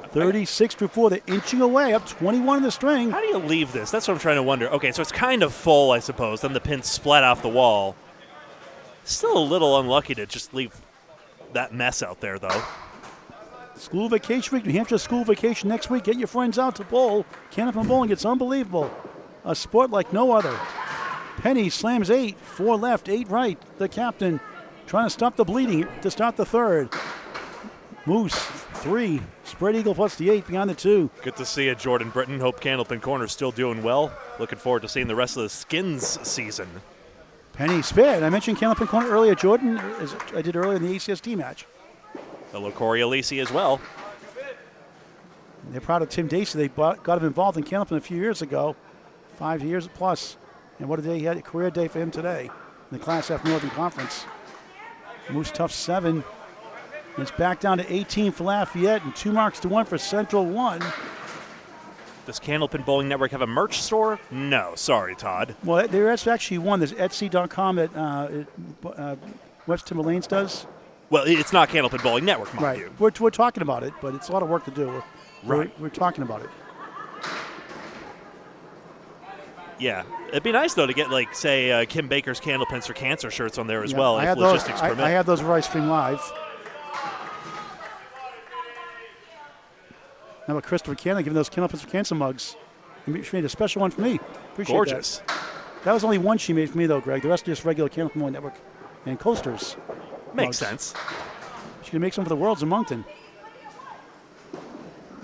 36 through 4. They're inching away, up 21 in the string. How do you leave this? That's what I'm trying to wonder. Okay, so it's kind of full, I suppose. Then the pin splat off the wall. Still a little unlucky to just leave that mess out there, though. School vacation week, New Hampshire school vacation next week. Get your friends out to bowl. Candlepin Bowling, it's unbelievable. A sport like no other. Penney slams 8, 4 left, 8 right. The captain trying to stop the bleeding to start the third. Moose, 3. Spread eagle plus the 8 behind the 2. Good to see you, Jordan Britton. Hope Candlepin Corner's still doing well. Looking forward to seeing the rest of the Skins season. Penny spared. I mentioned Candlepin Corner earlier, Jordan, as I did earlier in the ACST match. Hello, Corey Alisi as well. They're proud of Tim Dacey. They got him involved in Candlepin a few years ago, 5 years plus. And what a day he had, a career day for him today in the Class F Northern Conference. Moose tough 7. It's back down to 18 for Lafayette and 2 marks to 1 for Central 1. Does Candlepin Bowling Network have a merch store? No, sorry, Todd. Well, there's actually one. There's Etsy.com that West Timberlanes does. Well, it's not Candlepin Bowling Network, mind right. you. We're talking about it, but it's a lot of work to do. We're talking about it. Yeah. It'd be nice, though, to get, like, say, Kim Baker's Candlepins for Cancer shirts on there as Yeah, well, if logistics permit. I have those where I stream live. Now about Christopher Cannon giving those Candlepins for Cancer mugs. She made a special one for me. Appreciate Gorgeous. That was only one she made for me, though, Greg. The rest are just regular Candlepin Bowling Network and coasters. Makes sense. She can make some for the Worlds in Moncton.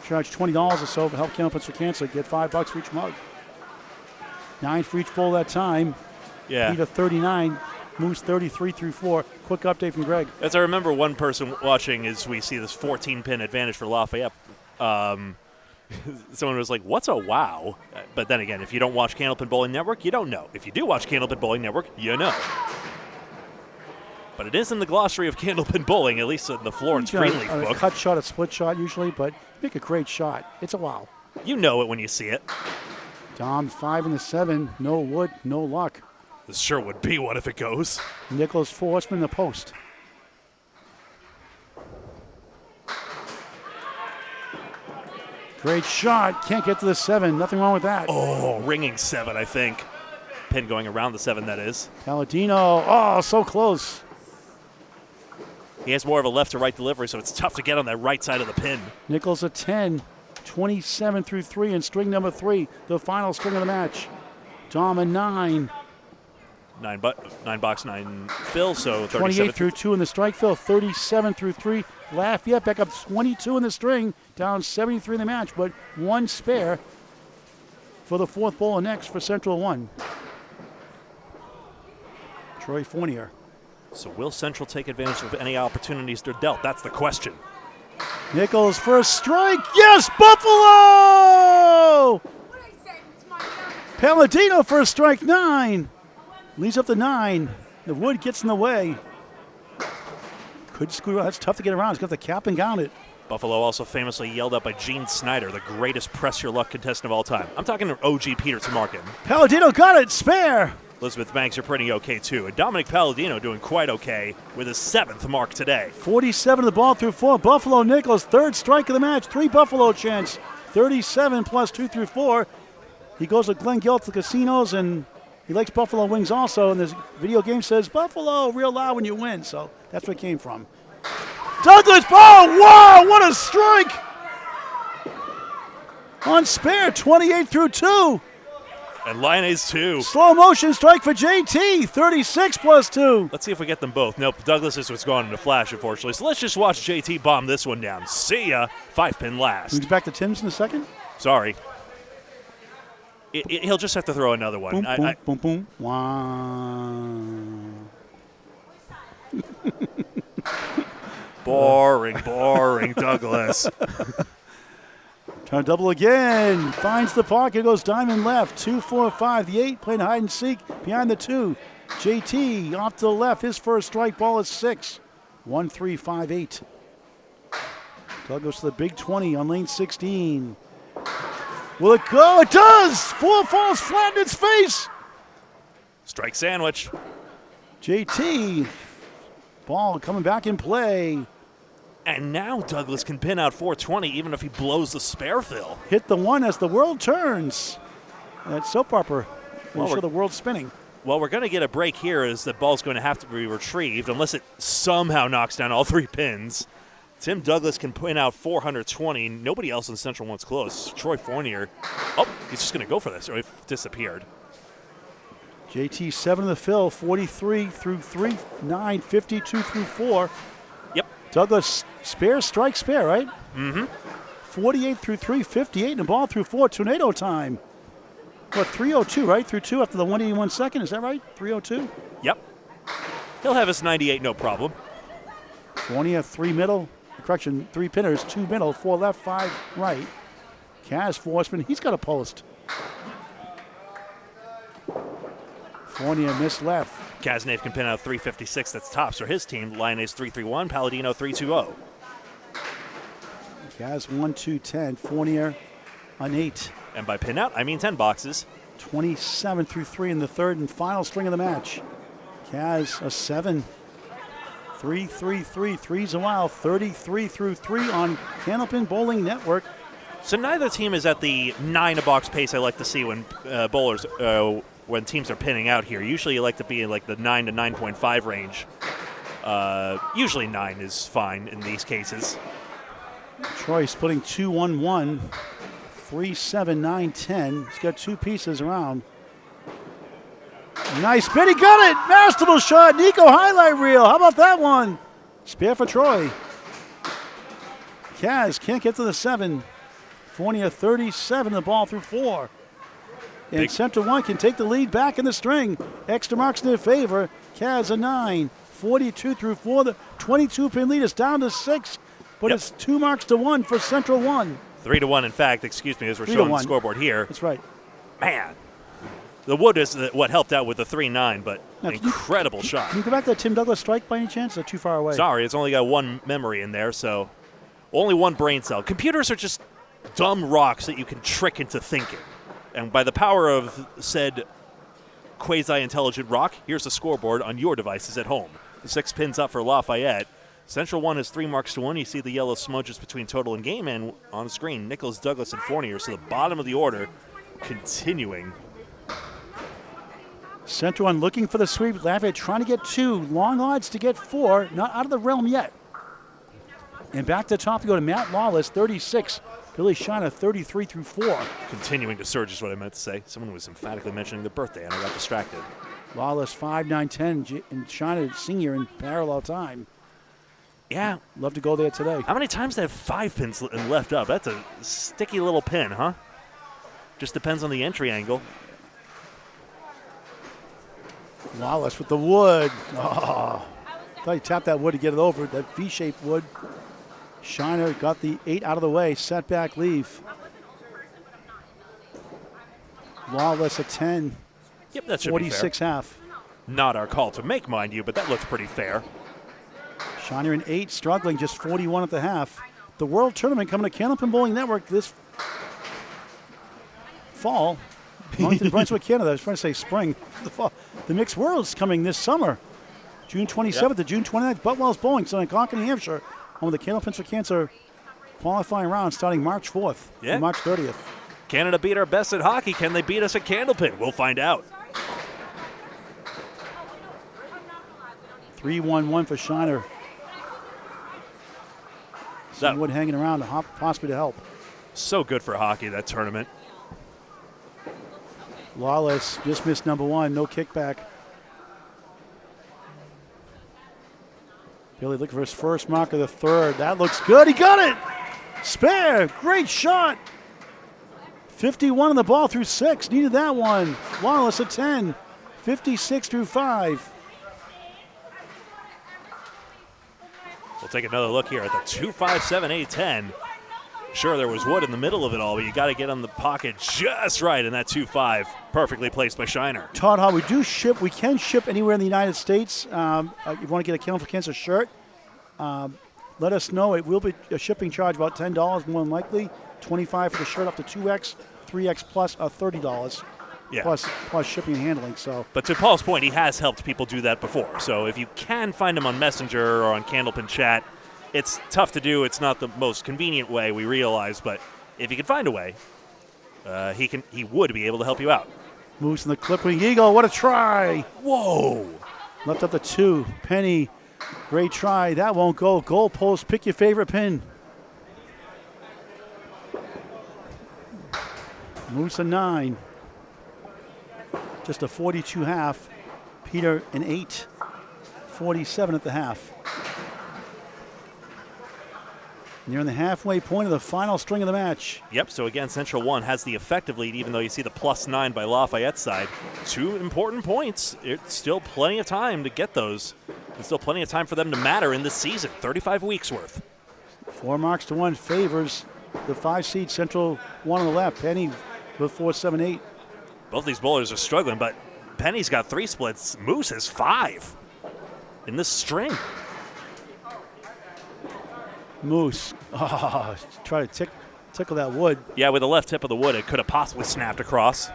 Charge $20 or so to help Candlepins for Cancer. Get $5 for each mug. 9 for each bowl that time. Yeah. Peter 39, Moose 33 through 4. Quick update from Greg. As I remember, one person watching as we see this 14-pin advantage for Lafayette. Someone was like, what's a wow? But then again, if you don't watch Candlepin Bowling Network, you don't know. If you do watch Candlepin Bowling Network, you know. But it is in the glossary of Candlepin Bowling, at least in the Florence Greenleaf book. A cut shot, a split shot usually, but make a great shot. It's a wow. You know it when you see it. Dom 5 and the 7. No wood, no luck. This sure would be one if it goes. Nichols 4 horsemen in the post. Great shot. Can't get to the 7. Nothing wrong with that. Oh, ringing 7, I think. Pin going around the 7, that is. Paladino. Oh, so close. He has more of a left to right delivery, so it's tough to get on that right side of the pin. Nichols a 10. 27 through 3 and string number 3. The final string of the match. Dom a 9. 9 box, 9 fill, so 28 through 2 in the strike fill. 37 through 3. Lafayette back up 22 in the string. Down 73 in the match, but 1 spare for the 4th bowler next for Central 1. Troy Fournier. So will Central take advantage of any opportunities they're dealt? That's the question. Nichols first strike. Yes, Buffalo! Paladino first strike, 9. Leads up to 9. The wood gets in the way. Could screw up. That's tough to get around. He's got the cap and gown it. Buffalo also famously yelled out by Gene Snyder, the greatest press your luck contestant of all time. I'm talking OG Peter Tamarkin. Paladino got it. Spare. Elizabeth Banks are pretty okay too. And Dominick Paladino doing quite okay with his 7th mark today. 47 of the ball through 4. Buffalo Nichols, 3rd strike of the match. 3 Buffalo chance. 37 plus 2 through 4. He goes to Glen Galt to casinos, and he likes Buffalo wings also. And this video game says Buffalo real loud when you win. So that's where it came from. Douglas, oh, wow, what a strike! On spare, 28 through 2. And Lyonnais 2. Slow motion strike for JT, 36 plus 2. Let's see if we get them both. Nope, Douglas was gone in a flash, unfortunately. So let's just watch JT bomb this one down. See ya. 5-pin last. He's back to Tim's in a second. Sorry. He'll just have to throw another one. Boom, boom, boom, boom. Wow. Boring Douglas. Trying to double again. Finds the pocket, goes diamond left. 2, 4, 5. The 8 playing hide and seek behind the 2. JT off to the left. His first strike ball is 6. 1, 3, 5, 8. Douglas to the big 20 on lane 16. Will it go? It does! 4 falls flat in its face. Strike sandwich. JT. Ball coming back in play. And now Douglas can pin out 420 even if he blows the spare fill. Hit the 1 as the world turns. That soap opera will show the world spinning. Well, we're going to get a break here as the ball's going to have to be retrieved unless it somehow knocks down all 3 pins. Tim Douglas can pin out 420. Nobody else in Central wants close. Troy Fournier. Oh, he's just going to go for this. Or he disappeared. JT 7 in the fill, 43 through 3, 9, 52 through 4. Yep. Douglas spare, strike, spare, right? Mm-hmm. 48 through 3, 58 and the ball through 4. Tornado time. What, 3:02, right? Through 2 after the 181 second. Is that right? 3:02? Yep. He'll have his 98, no problem. Fournier, 3 middle. Correction, 3 pinners, 2 middle, 4 left, 5 right. Kaz Forsman, he's got a post. Fournier missed left. Cazenave can pin out 356. That's tops for his team. Lyonnais 331, Paladino 320. Kaz 1, 2, 10. Fournier an 8. And by pin out, I mean 10 boxes. 27 through 3 in the 3rd and final string of the match. Kaz a 7. 3, 3, 3. 3's a while. 33 through 3 on Candlepin Bowling Network. So neither team is at the 9 a box pace I like to see when bowlers, when teams are pinning out here. Usually you like to be in like the 9 to 9.5 range. Usually 9 is fine in these cases. Troy splitting 2, 1, 1. 3, 7, 9, 10. He's got 2 pieces around. Nice spin, he got it! Masterful shot, Nico highlight reel. How about that one? Spare for Troy. Kaz can't get to the 7. Fournier 37, the ball through 4. And Central 1 can take the lead back in the string. Extra marks in their favor. Kaz a 9. 42 through 4. The 22-pin lead is down to 6. But it's 2 marks to 1 for Central 1. 3 to 1, in fact, excuse me, as we're showing the scoreboard here. That's right. Man, the wood is what helped out with the 3-9, but an incredible shot. Can you go back to that Tim Douglas strike by any chance? Is that too far away? Sorry, it's only got 1 memory in there, so only 1 brain cell. Computers are just dumb rocks that you can trick into thinking. And by the power of said quasi-intelligent rock, here's the scoreboard on your devices at home. The 6 pins up for Lafayette. Central 1 has 3 marks to 1. You see the yellow smudges between total and game, and on the screen, Nichols, Douglas, and Fournier. So the bottom of the order continuing. Central 1 looking for the sweep. Lafayette trying to get 2. Long odds to get 4. Not out of the realm yet. And back to the top, you go to Matt Lawless, 36. Billy Shiner, 33 through 4. Continuing to surge is what I meant to say. Someone was emphatically mentioning the birthday, and I got distracted. Lawless, 5, 9, 10. And Shiner, senior in parallel time. Yeah. Love to go there today. How many times do they have 5 pins left up? That's a sticky little pin, huh? Just depends on the entry angle. Lawless with the wood. Oh, thought he tapped that wood to get it over. That V-shaped wood. Shiner got the 8 out of the way. Setback leave. Lawless a 10. Yep, that should 46 be fair. half. Not our call to make, mind you, but that looks pretty fair. Shiner in 8, struggling, just 41 at the half. The World Tournament coming to Candlepin Bowling Network this fall. Moncton, Brunswick, Canada. I was trying to say spring. The fall. The Mixed World's coming this summer. June 27th to June 29th. Butwell's Bowling, so in Concord, New Hampshire. On the Candlepins for Cancer qualifying round starting March 4th to March 30th. Canada beat our best at hockey. Can they beat us at Candlepin? We'll find out. 3-1-1 for Shiner. Some wood hanging around, possibly to help. So good for hockey, that tournament. Lawless just missed number 1, no kickback. Billy looking for his first mark of the third. That looks good. He got it. Spare. Great shot. 51 on the ball through 6. Needed that one. Lawless a 10. 56 through 5. We'll take another look here at the 2-5-7-8-10. Sure, there was wood in the middle of it all, but you got to get on the pocket just right in that 2-5. Perfectly placed by Shiner. Todd Hall, we can ship anywhere in the United States. If you want to get a Candle for Cancer shirt, let us know. It will be a shipping charge about $10 more than likely. $25 for the shirt up to 2X, 3X plus $30. Yeah. Plus shipping and handling. So, but to Paul's point, he has helped people do that before. So if you can find him on Messenger or on Candlepin Chat, it's tough to do. It's not the most convenient way, we realize, but if you can find a way, he would be able to help you out. Moves in the clipping eagle. What a try! Whoa! Left up the 2. Penney, great try. That won't go. Goal post. Pick your favorite pin. Moves to 9. Just a 42 half. Peter an 8. 47 at the half. And you're in the halfway point of the final string of the match. Yep, so again, Central 1 has the effective lead, even though you see the +9 by Lafayette's side. 2 important points. It's still plenty of time to get those. There's still plenty of time for them to matter in this season. 35 weeks worth. 4 marks to 1 favors the 5 seed Central 1 on the left. Penney with 4-7-8. Both these bowlers are struggling, but Penney's got 3 splits. Moose has 5 in this string. Moose, try to tickle that wood. Yeah, with the left tip of the wood, it could have possibly snapped across.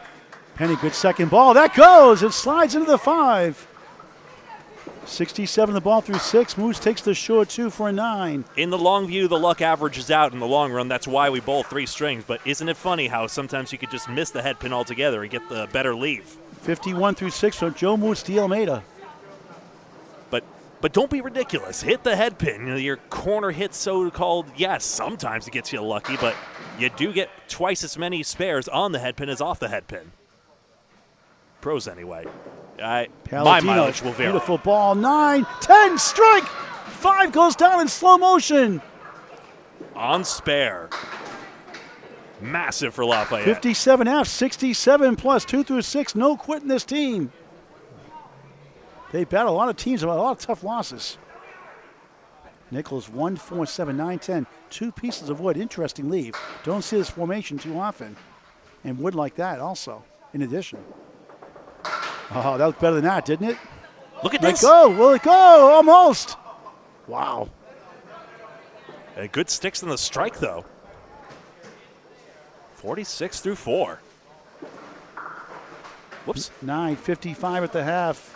Penney, good second ball. That goes. It slides into the 5. 67 the ball through 6. Moose takes the short 2 for a 9. In the long view, the luck averages out in the long run. That's why we bowl 3 strings. But isn't it funny how sometimes you could just miss the head pin altogether and get the better leave? 51 through 6 from Joe Moose, DeAlmeida. But don't be ridiculous. Hit the head pin. You know, your corner hit, so-called, yes, sometimes it gets you lucky, but you do get twice as many spares on the head pin as off the head pin. Pros anyway. My mileage will vary. Beautiful ball. 9, 10, strike. 5 goes down in slow motion. On spare. Massive for Lafayette. 57 half, 67 plus 2 through 6. No quitting this team. They battle a lot of teams, a lot of tough losses. Nichols 1, 4, 7, 9, 10. 2 pieces of wood. Interesting leave. Don't see this formation too often. And wood like that also, in addition. Oh, that was better than that, didn't it? Look at Let this. It go. Will it go? Almost. Wow. Good sticks in the strike, though. 46 through 4. Whoops. 9:55 at the half.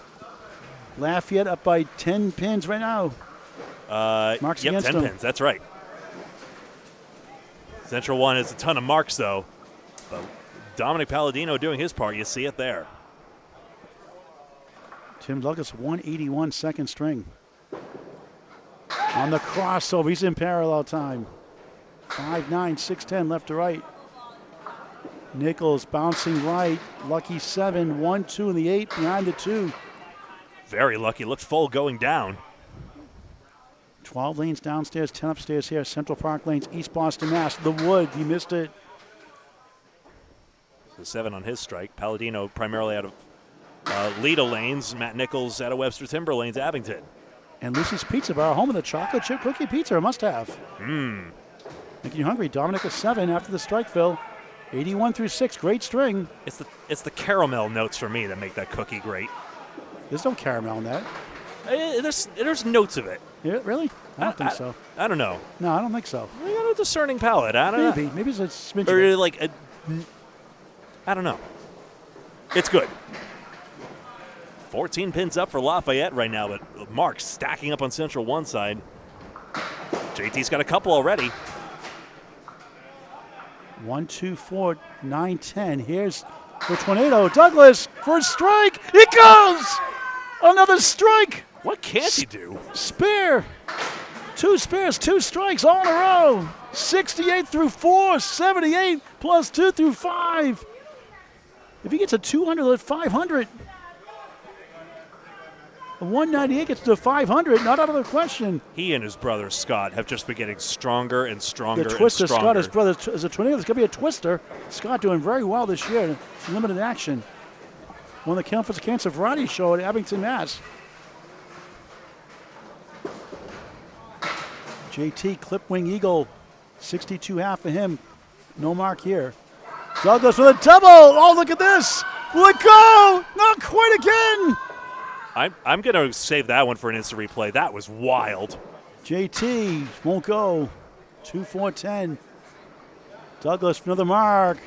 Lafayette up by 10 pins right now. Marks yep, against 10 them. pins. That's right. Central 1 has a ton of marks, though. But Dominick Paladino doing his part. You see it there. Tim Douglas, 181 second string. On the crossover, he's in parallel time. 5'9", 6'10", left to right. Nichols bouncing right. Lucky 7, 1, 2 in the 8, behind the 2. Very lucky. Looked full going down. 12 lanes downstairs, 10 upstairs here. Central Park lanes, East Boston, Mass. The wood, he missed it. So 7 on his strike. Paladino primarily out of Lita Lanes, Matt Nichols out of Webster Timber Lanes, Abington. And Lucy's Pizza Bar, home of the chocolate chip cookie pizza, a must-have. Making you hungry. Dominick a 7 after the strike, Phil. 81 through 6, great string. It's the caramel notes for me that make that cookie great. There's no caramel in that. There's notes of it. Yeah, really? I don't think so. I don't know. No, I don't think so. You got a discerning palate. I don't know. Maybe it's a smidge. Or like I don't know. It's good. 14 pins up for Lafayette right now, but Mark stacking up on Central one side. JT's got a couple already. 1, 2, 4, 9, 10. Here's the tornado. Douglas for a strike. It goes! Another strike. What can't he do? Spare. 2 spares, 2 strikes all in a row. 68 through 4, 78 plus 2 through 5. If he gets a 200 at 500, a 198 gets to 500, not out of the question. He and his brother Scott have just been getting stronger and stronger. The twister, and stronger. Scott, his brother, is a tornado. It's going to be a twister. Scott doing very well this year. Limited action. Won the Count for the Cancer Variety Show at Abington, Mass. JT, clip wing eagle, 62 half for him. No mark here. Douglas with a double. Oh, look at this. Will it go? Not quite again. I'm going to save that one for an instant replay. That was wild. JT won't go. 2, 4, 10. Douglas, another mark.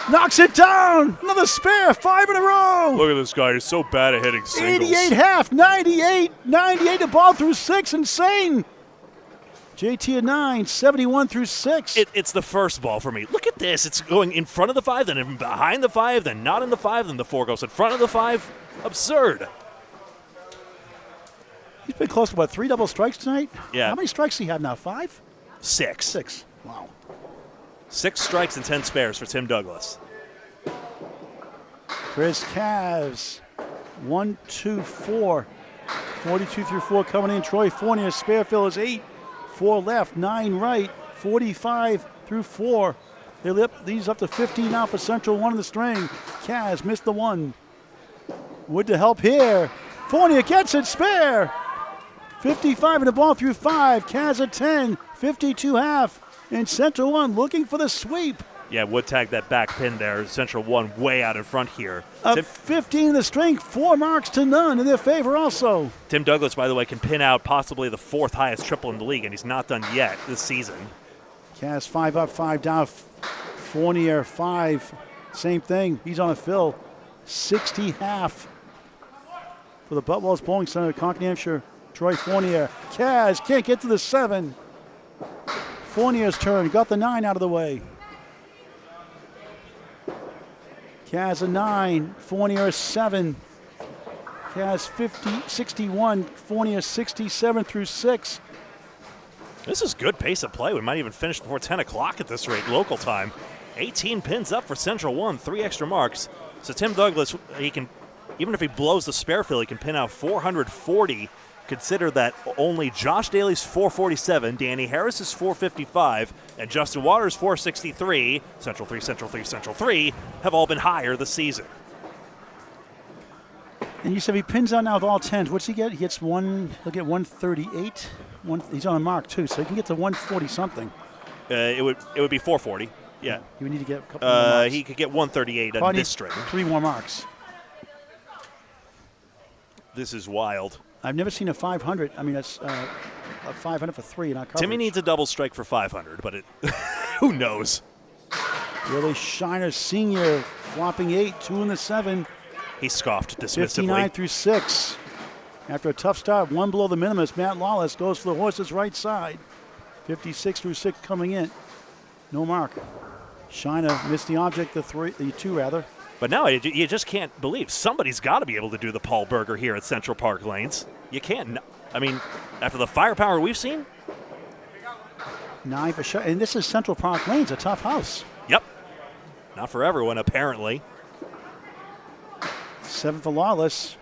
Knocks it down. Another spare. 5 in a row. Look at this guy. He's so bad at hitting singles. 88 half. 98. 98 the ball through 6. Insane. JT at 9. 71 through 6. It's the first ball for me. Look at this. It's going in front of the 5, then behind the 5, then not in the 5, then the 4 goes in front of the 5. Absurd. He's been close to about 3 double strikes tonight. Yeah. How many strikes do you have now? 5? 6. 6. Wow. 6 strikes and 10 spares for Tim Douglas. Chris Cavs. 1, 2, 4. 42 through 4 coming in. Troy Fournier. Spare fill is 8. 4 left. 9 right. 45 through 4. They lift these up to 15 now for Central. 1 in the string. Cavs missed the 1. Wood to help here. Fournier gets it. Spare. 55 in the ball through 5. Cavs at 10. 52 half. And Central 1 looking for the sweep. Yeah, Wood tagged that back pin there. Central 1 way out in front here. 15 in the string. 4 marks to none in their favor also. Tim Douglas, by the way, can pin out possibly the 4th highest triple in the league, and he's not done yet this season. Cavs 5 up, 5 down. Fournier 5. Same thing. He's on a fill. 60 half for the Buttwalls Bowling Center, Concord, New Hampshire. Troy Fournier. Cavs can't get to the 7. Fournier's turn. Got the 9 out of the way. Cavs a 9. Fournier a 7. Cavs 61. Fournier 67 through 6. This is good pace of play. We might even finish before 10 o'clock at this rate, local time. 18 pins up for Central 1, 3 extra marks. So Tim Douglas, he can, even if he blows the spare fill, he can pin out 440. Consider that only Josh Daly's 447, Danny Harris is 455, and Justin Waters 463, Central 3, Central 3, Central 3, have all been higher this season. And you said he pins out now with all 10s. What's he get? He gets one. He'll get 138. He's on a mark too, so he can get to 140 something. It would be 440. Yeah. He would need to get a couple more marks. He could get 138 on this string. 3 more marks. This is wild. I've never seen a 500. I mean, that's a 500 for 3 in our coverage. Timmy needs a double strike for 500, but who knows? Really, Shiner Sr. flopping 8, 2 in the 7. He scoffed dismissively. 59 through 6. After a tough start, 1 below the minimus, Matt Lawless goes for the horse's right side. 56 through 6 coming in. No mark. Shiner missed the object, the 2 rather. But now you just can't believe somebody's got to be able to do the Paul Burger here at Central Park Lanes. You can't. I mean, after the firepower we've seen. 9 for Shiner. And this is Central Park Lanes, a tough house. Yep. Not for everyone, apparently. 7 for Lawless.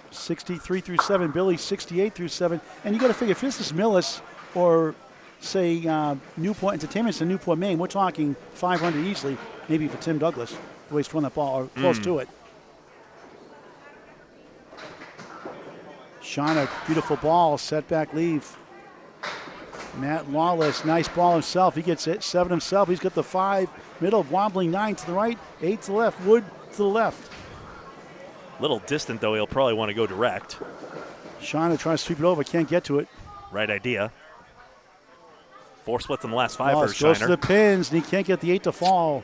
63 through 7. Billy 68 through 7. And you got to figure if this is Millis or, say, Newport Entertainment's in Newport, Maine, we're talking 500 easily, maybe for Tim Douglas. The way he's throwing that ball, or close to it. Shauna, beautiful ball, setback leave. Matt Lawless, nice ball himself. He gets it, 7 himself. He's got the 5, middle, wobbling 9 to the right, 8 to the left, Wood to the left. Little distant, though. He'll probably want to go direct. Shauna trying to sweep it over, can't get to it. Right idea. 4 splits in the last 5 Lawless for Shiner. goes to the pins, and he can't get the 8 to fall.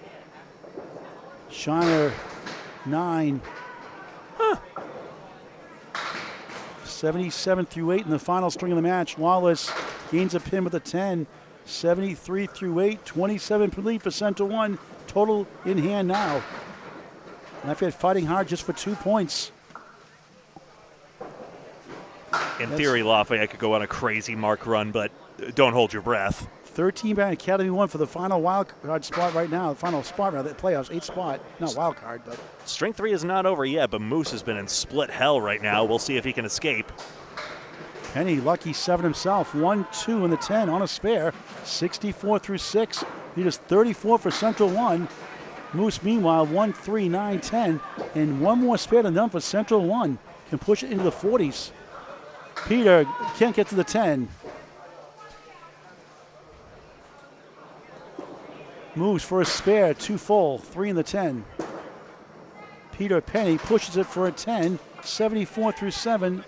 Shiner, 9. 77 through 8 in the final string of the match. Lawless gains a pin with a 10. 73 through 8, 27 per lead for Central 1. Total in hand now. Lafayette fighting hard just for 2 points. In theory, Lafayette could go on a crazy mark run, but don't hold your breath. 13 by Academy 1 for the final wild card spot right now. The final spot, rather, the playoffs, 8 spot. Not wild card, but. String 3 is not over yet, but Moose has been in split hell right now. We'll see if he can escape. Penney, lucky 7 himself. 1, 2 in the 10 on a spare. 64 through 6. He does 34 for Central 1. Moose, meanwhile, 1, 3, 9, 10. And one more spare than done for Central 1. Can push it into the 40s. Peter can't get to the 10. Moves for a spare, 2 full, 3 in the 10. Peter Penney pushes it for a 10, 74 through 7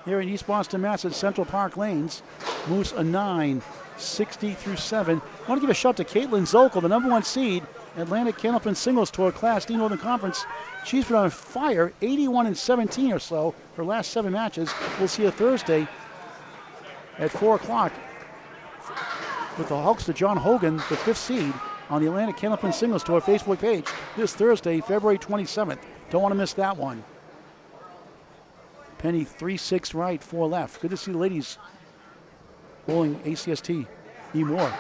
here in East Boston, Mass. at Central Park Lanes. Moose a 9, 60 through 7. I want to give a shout to Caitlin Zolko, the number 1 seed, Atlantic Candlepin Singles Tour, Class D Northern Conference. She's been on fire, 81 and 17 or so, her last 7 matches. We'll see her Thursday at 4 o'clock with the Hulkster John Hogan, the 5th seed, on the Atlantic Candlepin Singles Tour Facebook page this Thursday, February 27th. Don't want to miss that one. Penney 3-6 right, 4 left. Good to see the ladies bowling ACST. Need more.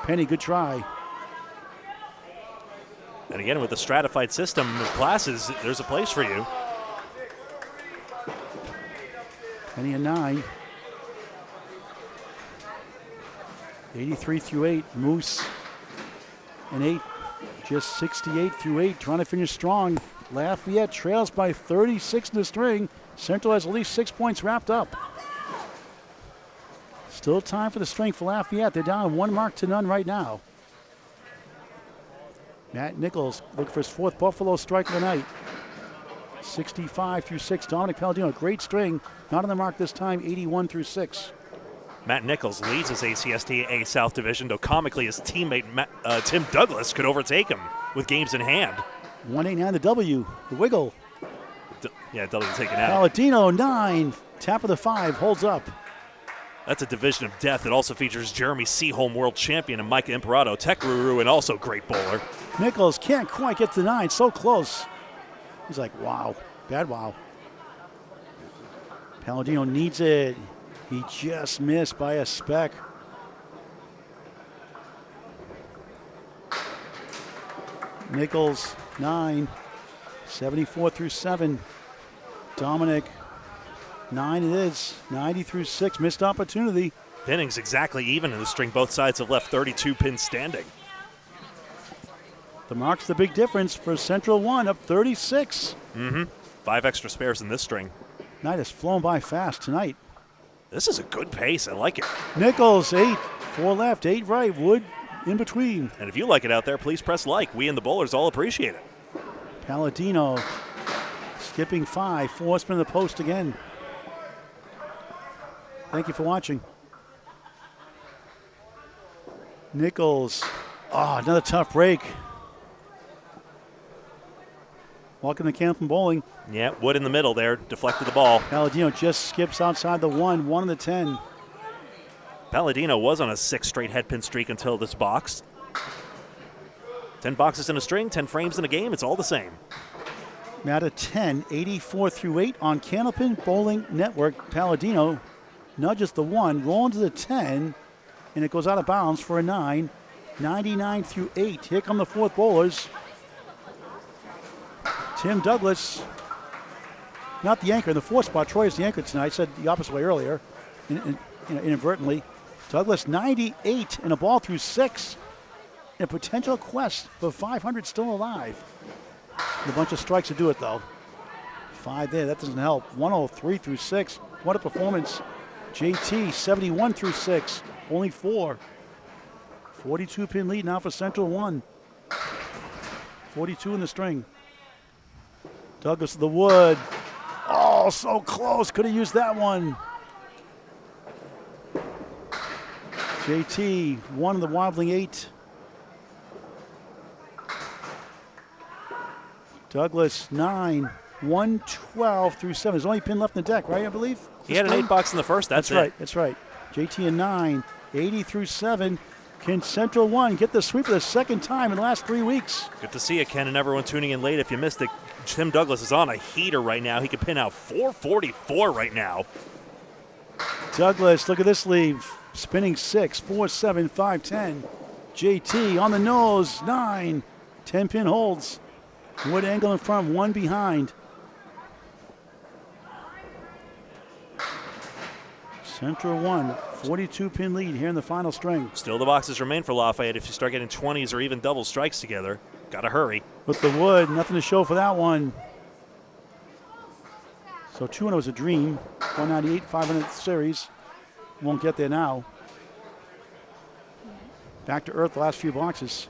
Penney, good try. And again, with the stratified system of classes, there's a place for you. Penney a 9. 83 through 8. Moose an 8. Just 68 through 8. Trying to finish strong. Lafayette trails by 36 in the string. Central has at least 6 points wrapped up. Still time for the string for Lafayette. They're down 1 mark to none right now. Matt Nichols looking for his 4th Buffalo strike of the night. 65 through 6. Dominick Paladino, great string. Not on the mark this time, 81 through 6. Matt Nichols leads his ACST A South Division, though comically his teammate Tim Douglas could overtake him with games in hand. 189 the W, the wiggle. W taken out. Paladino 9, tap of the 5, holds up. That's a division of death that also features Jeremy Seaholm, world champion, and Micah Imperato, Tech Ruru, and also great bowler. Nichols can't quite get to 9, so close. He's like, wow, bad wow. Paladino needs it. He just missed by a speck. Nichols 9, 74 through 7. Dominick 9 it is, 90 through 6. Missed opportunity. Pinning's exactly even in the string. Both sides have left 32 pins standing. The mark's the big difference for Central 1, up 36. 5 extra spares in this string. Night has flown by fast tonight. This is a good pace. I like it. Nichols 8, 4 left, 8 right. Wood in between. And if you like it out there, please press like. We and the bowlers all appreciate it. Paladino skipping 5, 4 spin the post again. Thank you for watching. Nichols, another tough break. Welcome to Candlepin Bowling. Yeah, Wood in the middle there, deflected the ball. Paladino just skips outside the 1, 1 in the 10. Paladino was on a 6 straight head pin streak until this box. 10 boxes in a string, 10 frames in a game, it's all the same. Matt a 10, 84 through 8 on Candlepin Bowling Network. Paladino nudges the 1, rolling to the 10, and it goes out of bounds for a 9. 99 through 8. Here come the 4th bowlers. Tim Douglas, not the anchor in the 4th spot. Troy is the anchor tonight. I said the opposite way earlier, inadvertently. Douglas 98 and a ball through 6. And a potential quest for 500 still alive. And a bunch of strikes to do it though. 5 there, that doesn't help. 103 through 6. What a performance. JT, 71 through 6, only 4. 42-pin lead now for Central 1. 42 in the string. Douglas of the wood. Oh, so close. Could have used that one. JT, 1 of the wobbling 8. Douglas, 9. 112 through 7. There's only a pin left in the deck, right, I believe? He had an 8 box in the first. That's right. That's right. JT and 9. 80 through 7. Can Central 1 get the sweep for the second time in the last 3 weeks? Good to see you, Ken, and everyone tuning in late. If you missed it, Tim Douglas is on a heater right now. He could pin out 444 right now. Douglas, look at this leave. Spinning 6, 4, 7, 5, 10. JT on the nose, 9. 10-pin holds. Wood angle in front, 1 behind. Central 1, 42-pin lead here in the final string. Still the boxes remain for Lafayette. If you start getting 20s or even double strikes together, gotta hurry. With the wood, nothing to show for that one. So 200 was a dream. 198, 500 series. Won't get there now. Back to earth, the last few boxes.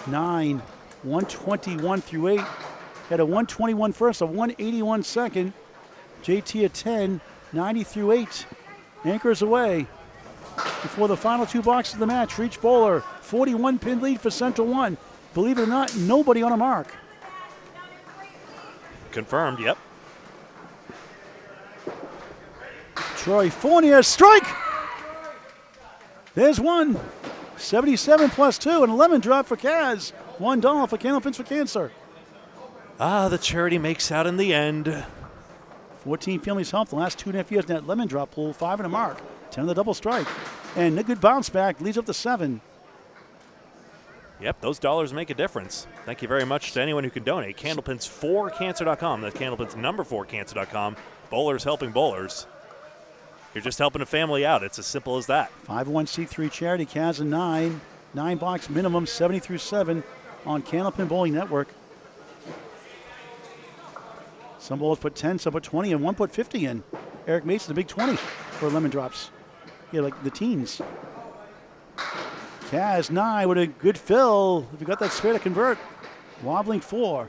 9, 121 through 8. Had a 121 first, a 181 second. JT at 10, 90 through 8. Anchors away. Before the final 2 boxes of the match, for each bowler, 41-pin lead for Central 1. Believe it or not, nobody on a mark. Confirmed, yep. Troy Fournier, strike! There's one. 77 plus 2, and a lemon drop for Kaz. $1 for Candlepins for Cancer. Ah, the charity makes out in the end. 14 families helped the last 2.5 years in that lemon drop pool, 5 and a mark. 10 on the double strike. And a good bounce back leads up to 7. Yep, those dollars make a difference. Thank you very much to anyone who can donate. Candlepins4cancer.com. That's candlepins4cancer.com. Bowlers helping bowlers. You're just helping a family out. It's as simple as that. 501c3 charity, Kaz and 9. 9 box minimum, 70 through 7 on Candlepin Bowling Network. Some bowlers put 10, some put 20, and one put 50 in. Eric Mason, a big 20 for lemon drops. Yeah, like the teens. Kaz, 9 with a good fill. If you got that spare to convert. Wobbling 4.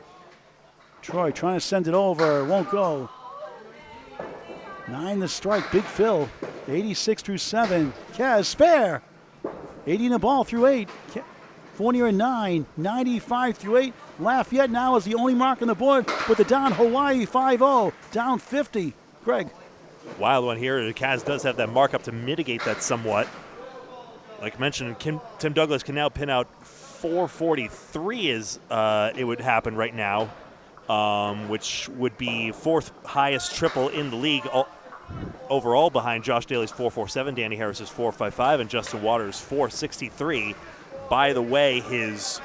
Troy trying to send it over. Won't go. 9 the strike. Big fill. 86 through 7. Kaz, spare. 80 in the ball through 8. Fournier at 9. 95 through 8. Lafayette now is the only mark on the board with the down Hawaii 5-0. Down 50. Greg. Wild one here. Kaz does have that markup to mitigate that somewhat. Like mentioned, Tim Douglas can now pin out 443 as it would happen right now, which would be 4th highest triple in the league overall behind Josh Daly's 447, Danny Harris's 455, and Justin Waters' 463. By the way, his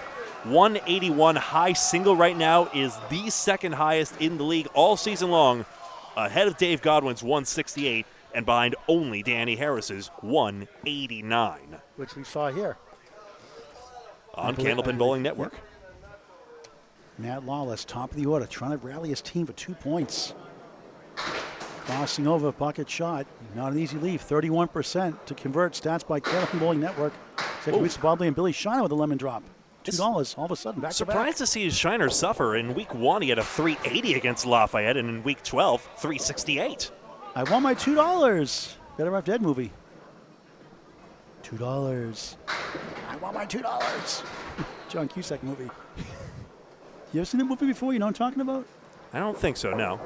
181 high single right now is the 2nd highest in the league all season long, ahead of Dave Godwin's 168 and behind only Danny Harris's 189. Which we saw here. On Candlepin Bowling Network. Matt Lawless, top of the order, trying to rally his team for 2 points. Crossing over, bucket shot. Not an easy leave, 31% to convert. Stats by Candlepin Bowling Network. Second week's Bobley and Billy Shiner with a lemon drop. $2 all of a sudden, back to back. Surprised to see Shiner suffer. In week 1, he had a 380 against Lafayette, and in week 12, 368. I want my $2. Better Off Dead movie. $2. I want my $2. John Cusack movie. You ever seen that movie before? You know what I'm talking about? I don't think so, no.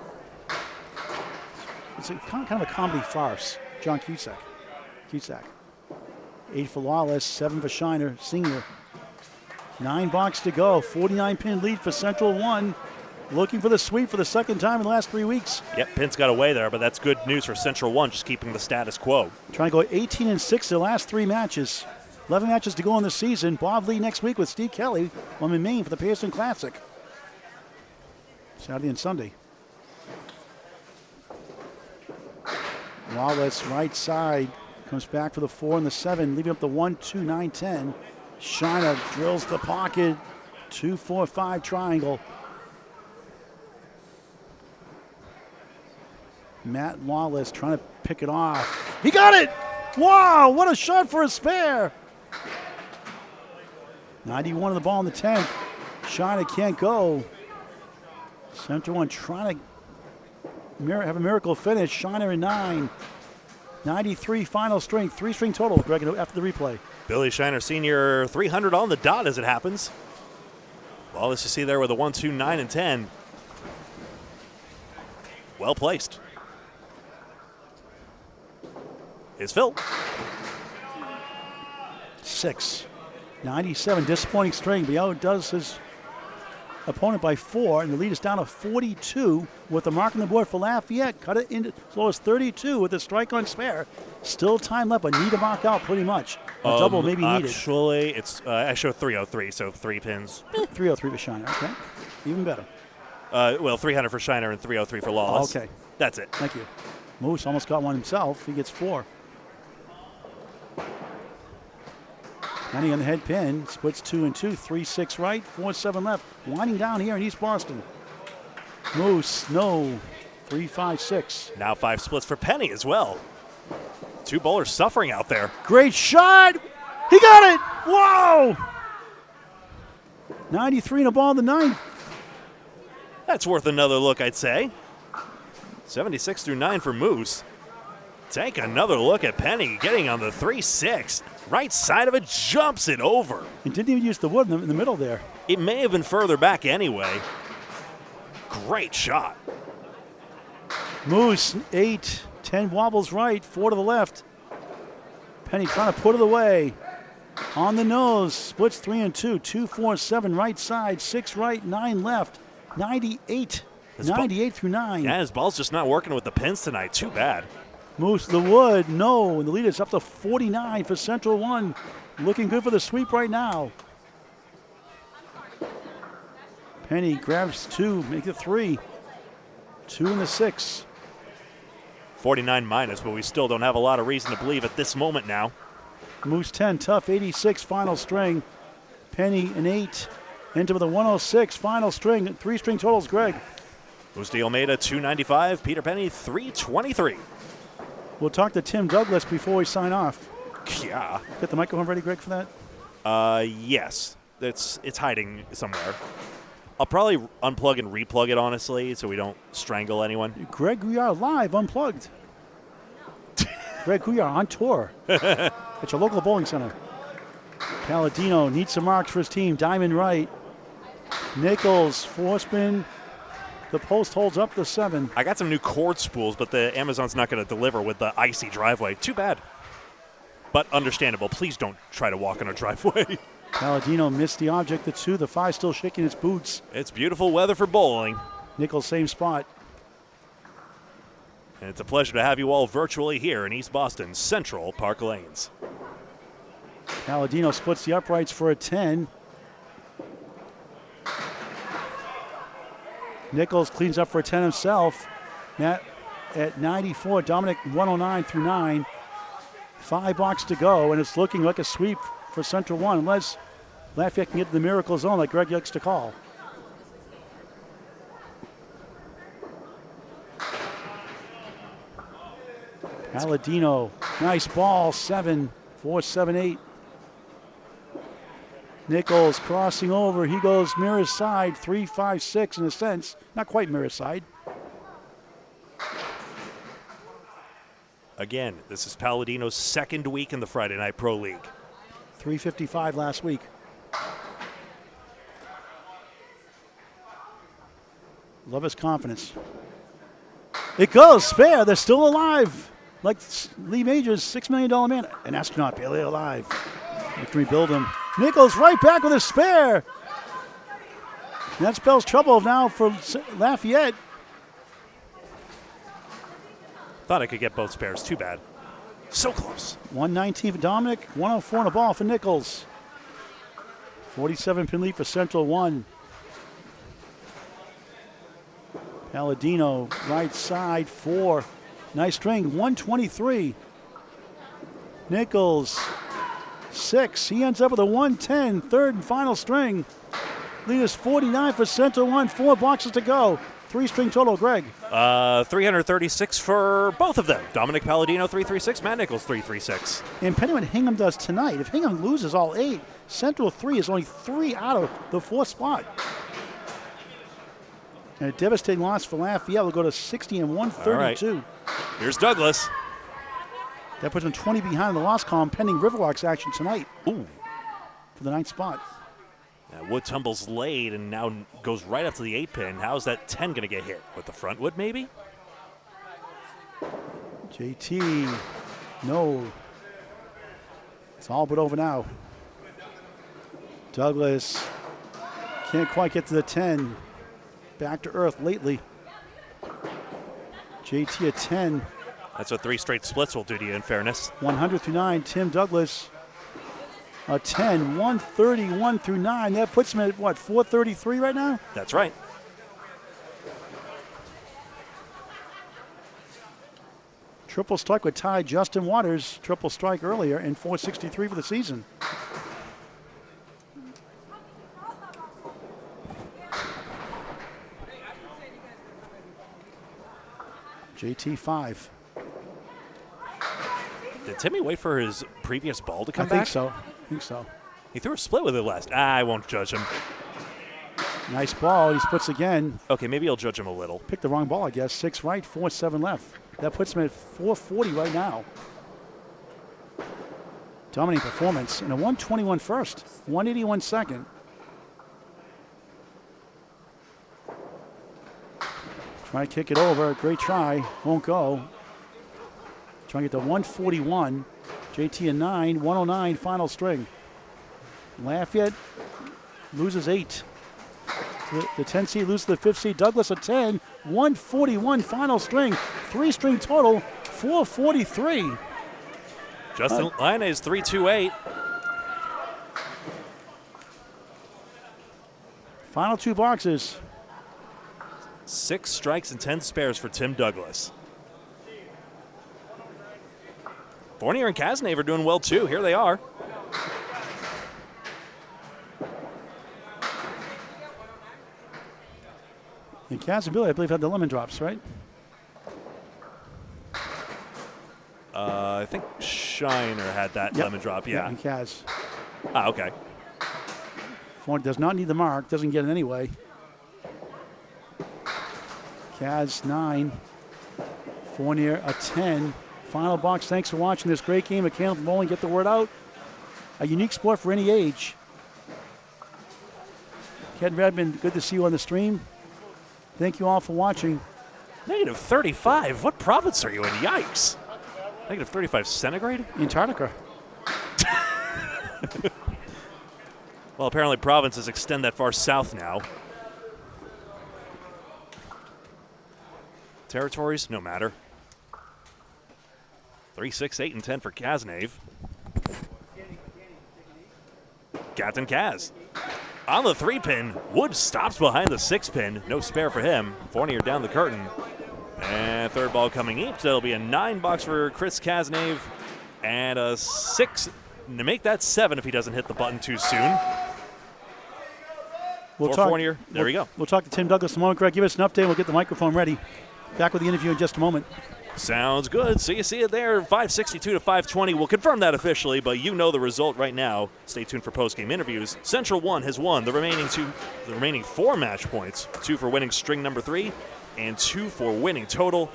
It's kind of a comedy farce. John Cusack. 8 for Lawless, 7 for Shiner, senior. 9 box to go. 49-pin lead for Central 1. Looking for the sweep for the second time in the last 3 weeks. Yep, Pins got away there, but that's good news for Central 1, just keeping the status quo. Trying to go 18-6 the last 3 matches. 11 matches to go in the season. Bob Lee next week with Steve Kelly. I'm in Maine for the Pearson Classic. Saturday and Sunday. Lawless right side. Comes back for the 4 and the 7, leaving up the 1, 2, 9, 10. Shiner drills the pocket. 2, 4, 5 triangle. Matt Lawless trying to pick it off. He got it! Wow, what a shot for a spare. 91 of the ball in the 10th. Shiner can't go. Center one trying to have a miracle finish. Shiner in 9. 93 final string, 3-string total, Greg, after the replay. Billy Shiner Sr., 300 on the dot as it happens. Lawless, you see there with a 1, 2, 9, and 10. Well placed. Here's Phil. 6. 97, disappointing string, but he outdoes his opponent by 4, and the lead is down to 42 with the mark on the board for Lafayette. Cut it into as low as 32 with a strike on spare. Still time left, but need to mark out pretty much. A double maybe needed. Actually, it's I show 303, so 3 pins. 303 for Shiner, okay. Even better. Well, 300 for Shiner and 303 for Lawless. Okay. That's it. Thank you. Moose almost got one himself. He gets 4. Penney on the head pin, splits 2 and 2, 3-6 right, 4-7 left. Winding down here in East Boston. Moose, no, 3-5-6. Now 5 splits for Penney as well. 2 bowlers suffering out there. Great shot. He got it. Whoa. 93 and a ball in the 9th. That's worth another look, I'd say. 76 through 9 for Moose. Take another look at Penney getting on the 3-6. Right side of it, jumps it over. He didn't even use the wood in the middle there. It may have been further back anyway. Great shot. Moose, 8, 10 wobbles right, 4 to the left. Penney trying to put it away. On the nose, splits 3 and 2, 2-4-7 right side, 6 right, 9 left. 98, 98 through 9. Yeah, his ball's just not working with the pins tonight. Too bad. Moose, the wood, no. And the lead is up to 49 for Central 1. Looking good for the sweep right now. Penney grabs 2, make it 3. 2 in the 6. 49 minus, but we still don't have a lot of reason to believe at this moment now. Moose 10, tough, 86 final string. Penney an 8. Into the 106 final string. 3-string totals, Greg. Moose DeAlmeida 295, Peter Penney 323. We'll talk to Tim Douglas before we sign off. Yeah. Get the microphone ready, Greg, for that? Yes. It's hiding somewhere. I'll probably unplug and replug it, honestly, so we don't strangle anyone. Greg Gouillart live, unplugged. Greg Gouillart on tour at your local bowling center. Paladino needs some marks for his team. Diamond right. Nichols, 4-spin. The post holds up the 7. I got some new cord spools, but the Amazon's not going to deliver with the icy driveway. Too bad. But understandable. Please don't try to walk on a driveway. Paladino missed the object, the 2. The 5 still shaking its boots. It's beautiful weather for bowling. Nichols, same spot. And it's a pleasure to have you all virtually here in East Boston, Central Park Lanes. Paladino splits the uprights for a 10. Nichols cleans up for a 10 himself. Matt at 94, Dominick 109 through 9. 5 blocks to go, and it's looking like a sweep for Central 1, unless Lafayette can get to the miracle zone like Greg likes to call. Paladino, nice ball, 7, 4, 7, 8. Nichols crossing over. He goes mirror side, 3, 5, 6 in a sense. Not quite mirror side. Again, this is Paladino's second week in the Friday Night Pro League. 355 last week. Love his confidence. It goes, spare. They're still alive. Like Lee Major's $6 million man. An astronaut, barely alive. They can rebuild him. Nichols right back with a spare. And that spells trouble now for Lafayette. Thought I could get both spares. Too bad. So close. 119 for Dominick, 104 on the ball for Nichols. 47 pin lead for Central 1. Paladino, right side, 4. Nice string, 123. Nichols, 6. He ends up with a 110, third and final string. Lead is 49 for Central 1, 4 boxes to go. Three-string total, Greg. 336 for both of them. Dominick Paladino, 336. Matt Nichols, 336. And depending on what Hingham does tonight, if Hingham loses all 8, Central 3 is only 3 out of the 4th spot. And a devastating loss for Lafayette will go to 60 and 132. All right. Here's Douglas. That puts him 20 behind the loss column, pending Riverwalk's action tonight. Ooh. For the 9th spot. Wood tumbles late and now goes right up to the 8 pin. How's that 10 going to get hit? With the front wood, maybe? JT, no. It's all but over now. Douglas can't quite get to the 10. Back to earth lately. JT at 10. That's what 3 straight splits will do to you, in fairness. 100 through 9. Tim Douglas a 10. 131 through 9. That puts him at what, 433 right now? That's right. Triple strike with Ty Justin Waters. Triple strike earlier and 463 for the season. JT 5. Did Timmy wait for his previous ball to come back? I think so. He threw a split with it last. I won't judge him. Nice ball. He splits again. Okay, maybe I'll judge him a little. Picked the wrong ball, I guess. 6 right, 4-7 left. That puts him at 440 right now. Dominating performance and a 121 first, 181 second. Try to kick it over. Great try. Won't go. Trying to get to 141. JT a 9. 109 final string. Lafayette loses 8. The 10 seed loses the 5th seed. Douglas a 10. 141 final string. 3-string total. 443. Justin Lyonnais 328. Final 2 boxes. 6 strikes and 10 spares for Tim Douglas. Fournier and Cazenave are doing well too. Here they are. And Kaz and Billy, I believe, had the lemon drops, right? I think Shiner had that lemon drop, yeah. And Kaz. Ah, okay. Fournier does not need the mark, doesn't get it anyway. Kaz 9. Fournier a 10. Final box. Thanks for watching this great game of Candlepin Bowling. Get the word out. A unique sport for any age. Ken Redmond, good to see you on the stream. Thank you all for watching. Negative 35. What province are you in? Yikes. Negative 35 centigrade? Antarctica. Well, apparently provinces extend that far south now. Territories, no matter. 3, 6, 8, and 10 for Cazenave. Captain Kaz. On the 3-pin, Wood stops behind the 6-pin. No spare for him. Fournier down the curtain. And third ball coming each. That'll be a 9 box for Chris Cazenave. And a 6 to make that 7 if he doesn't hit the button too soon. For Fournier. There we go. We'll talk to Tim Douglas in a moment. Greg, give us an update. We'll get the microphone ready. Back with the interview in just a moment. Sounds good. So you see it there, 562 to 520. We'll confirm that officially, but you know the result right now. Stay tuned for post-game interviews. Central 1 has won the remaining 4 match points, 2 for winning string number 3 and 2 for winning total.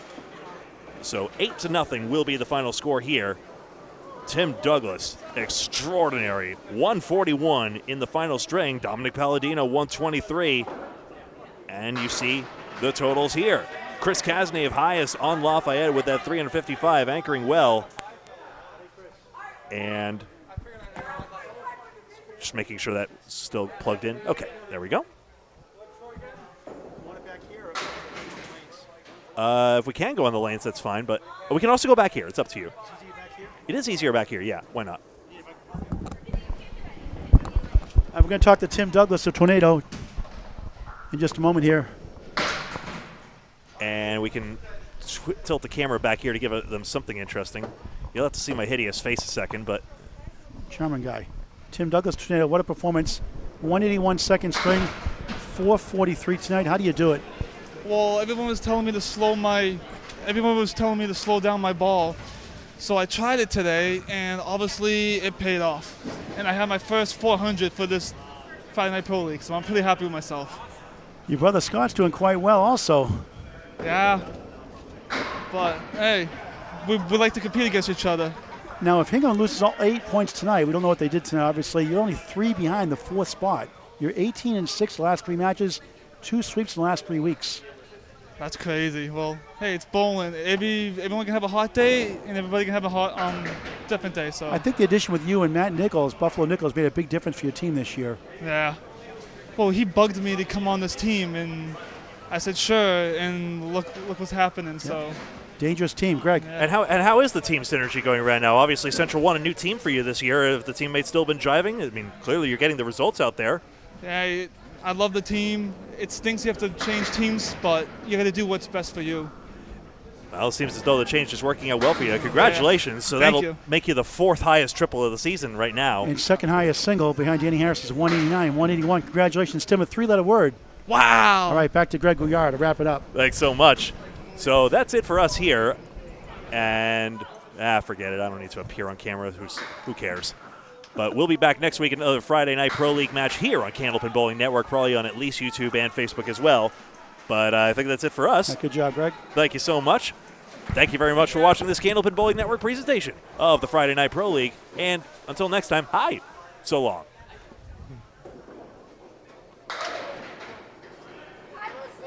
So 8-0 will be the final score here. Tim Douglas, extraordinary. 141 in the final string. Dominick Paladino, 123. And you see the totals here. Chris Cazenave highest on Lafayette with that 355, anchoring well. And just making sure that's still plugged in. Okay, there we go. If we can go on the lanes, that's fine, but we can also go back here. It's up to you. It is easier back here, yeah. Why not? We're going to talk to Tim Douglas of Tornado in just a moment here. And we can tilt the camera back here to give them something interesting. You'll have to see my hideous face a second, but... Charming guy. Tim Douglas, Tornado, what a performance. 181 second string, 443 tonight. How do you do it? Well, everyone was telling me to slow down my ball. So I tried it today, and obviously it paid off. And I had my first 400 for this Friday Night Pro League, so I'm pretty happy with myself. Your brother Scott's doing quite well also. Yeah, but hey, we like to compete against each other. Now, if Hingham loses all 8 points tonight, we don't know what they did tonight, obviously. You're only 3 behind the 4th spot. You're 18-6 the last 3 matches, 2 sweeps in the last 3 weeks. That's crazy. Well, hey, it's bowling. Everyone can have a hot day, and everybody can have a different day. So I think the addition with you and Matt Nichols, Buffalo Nichols, made a big difference for your team this year. Yeah. Well, he bugged me to come on this team, and I said sure, and look what's happening. Yep. So dangerous team, Greg. Yeah. And how is the team synergy going right now? Obviously, Central One, a new team for you this year. Have the teammates still been driving? I mean, clearly you're getting the results out there. Yeah, I love the team. It stinks you have to change teams, but you got to do what's best for you. Well, it seems as though the change is working out well for you. Congratulations. Yeah. So Thank that'll you. make you the 4th highest triple of the season right now. And second highest single behind Danny Harris is 189, 181. Congratulations, Tim, a 3-letter word. Wow. All right, back to Greg Gouillart to wrap it up. Thanks so much. So that's it for us here. And forget it. I don't need to appear on camera. Who cares? But we'll be back next week in another Friday Night Pro League match here on Candlepin Bowling Network, probably on at least YouTube and Facebook as well. But I think that's it for us. Good job, Greg. Thank you so much. Thank you very much for watching this Candlepin Bowling Network presentation of the Friday Night Pro League. And until next time, hi. So long.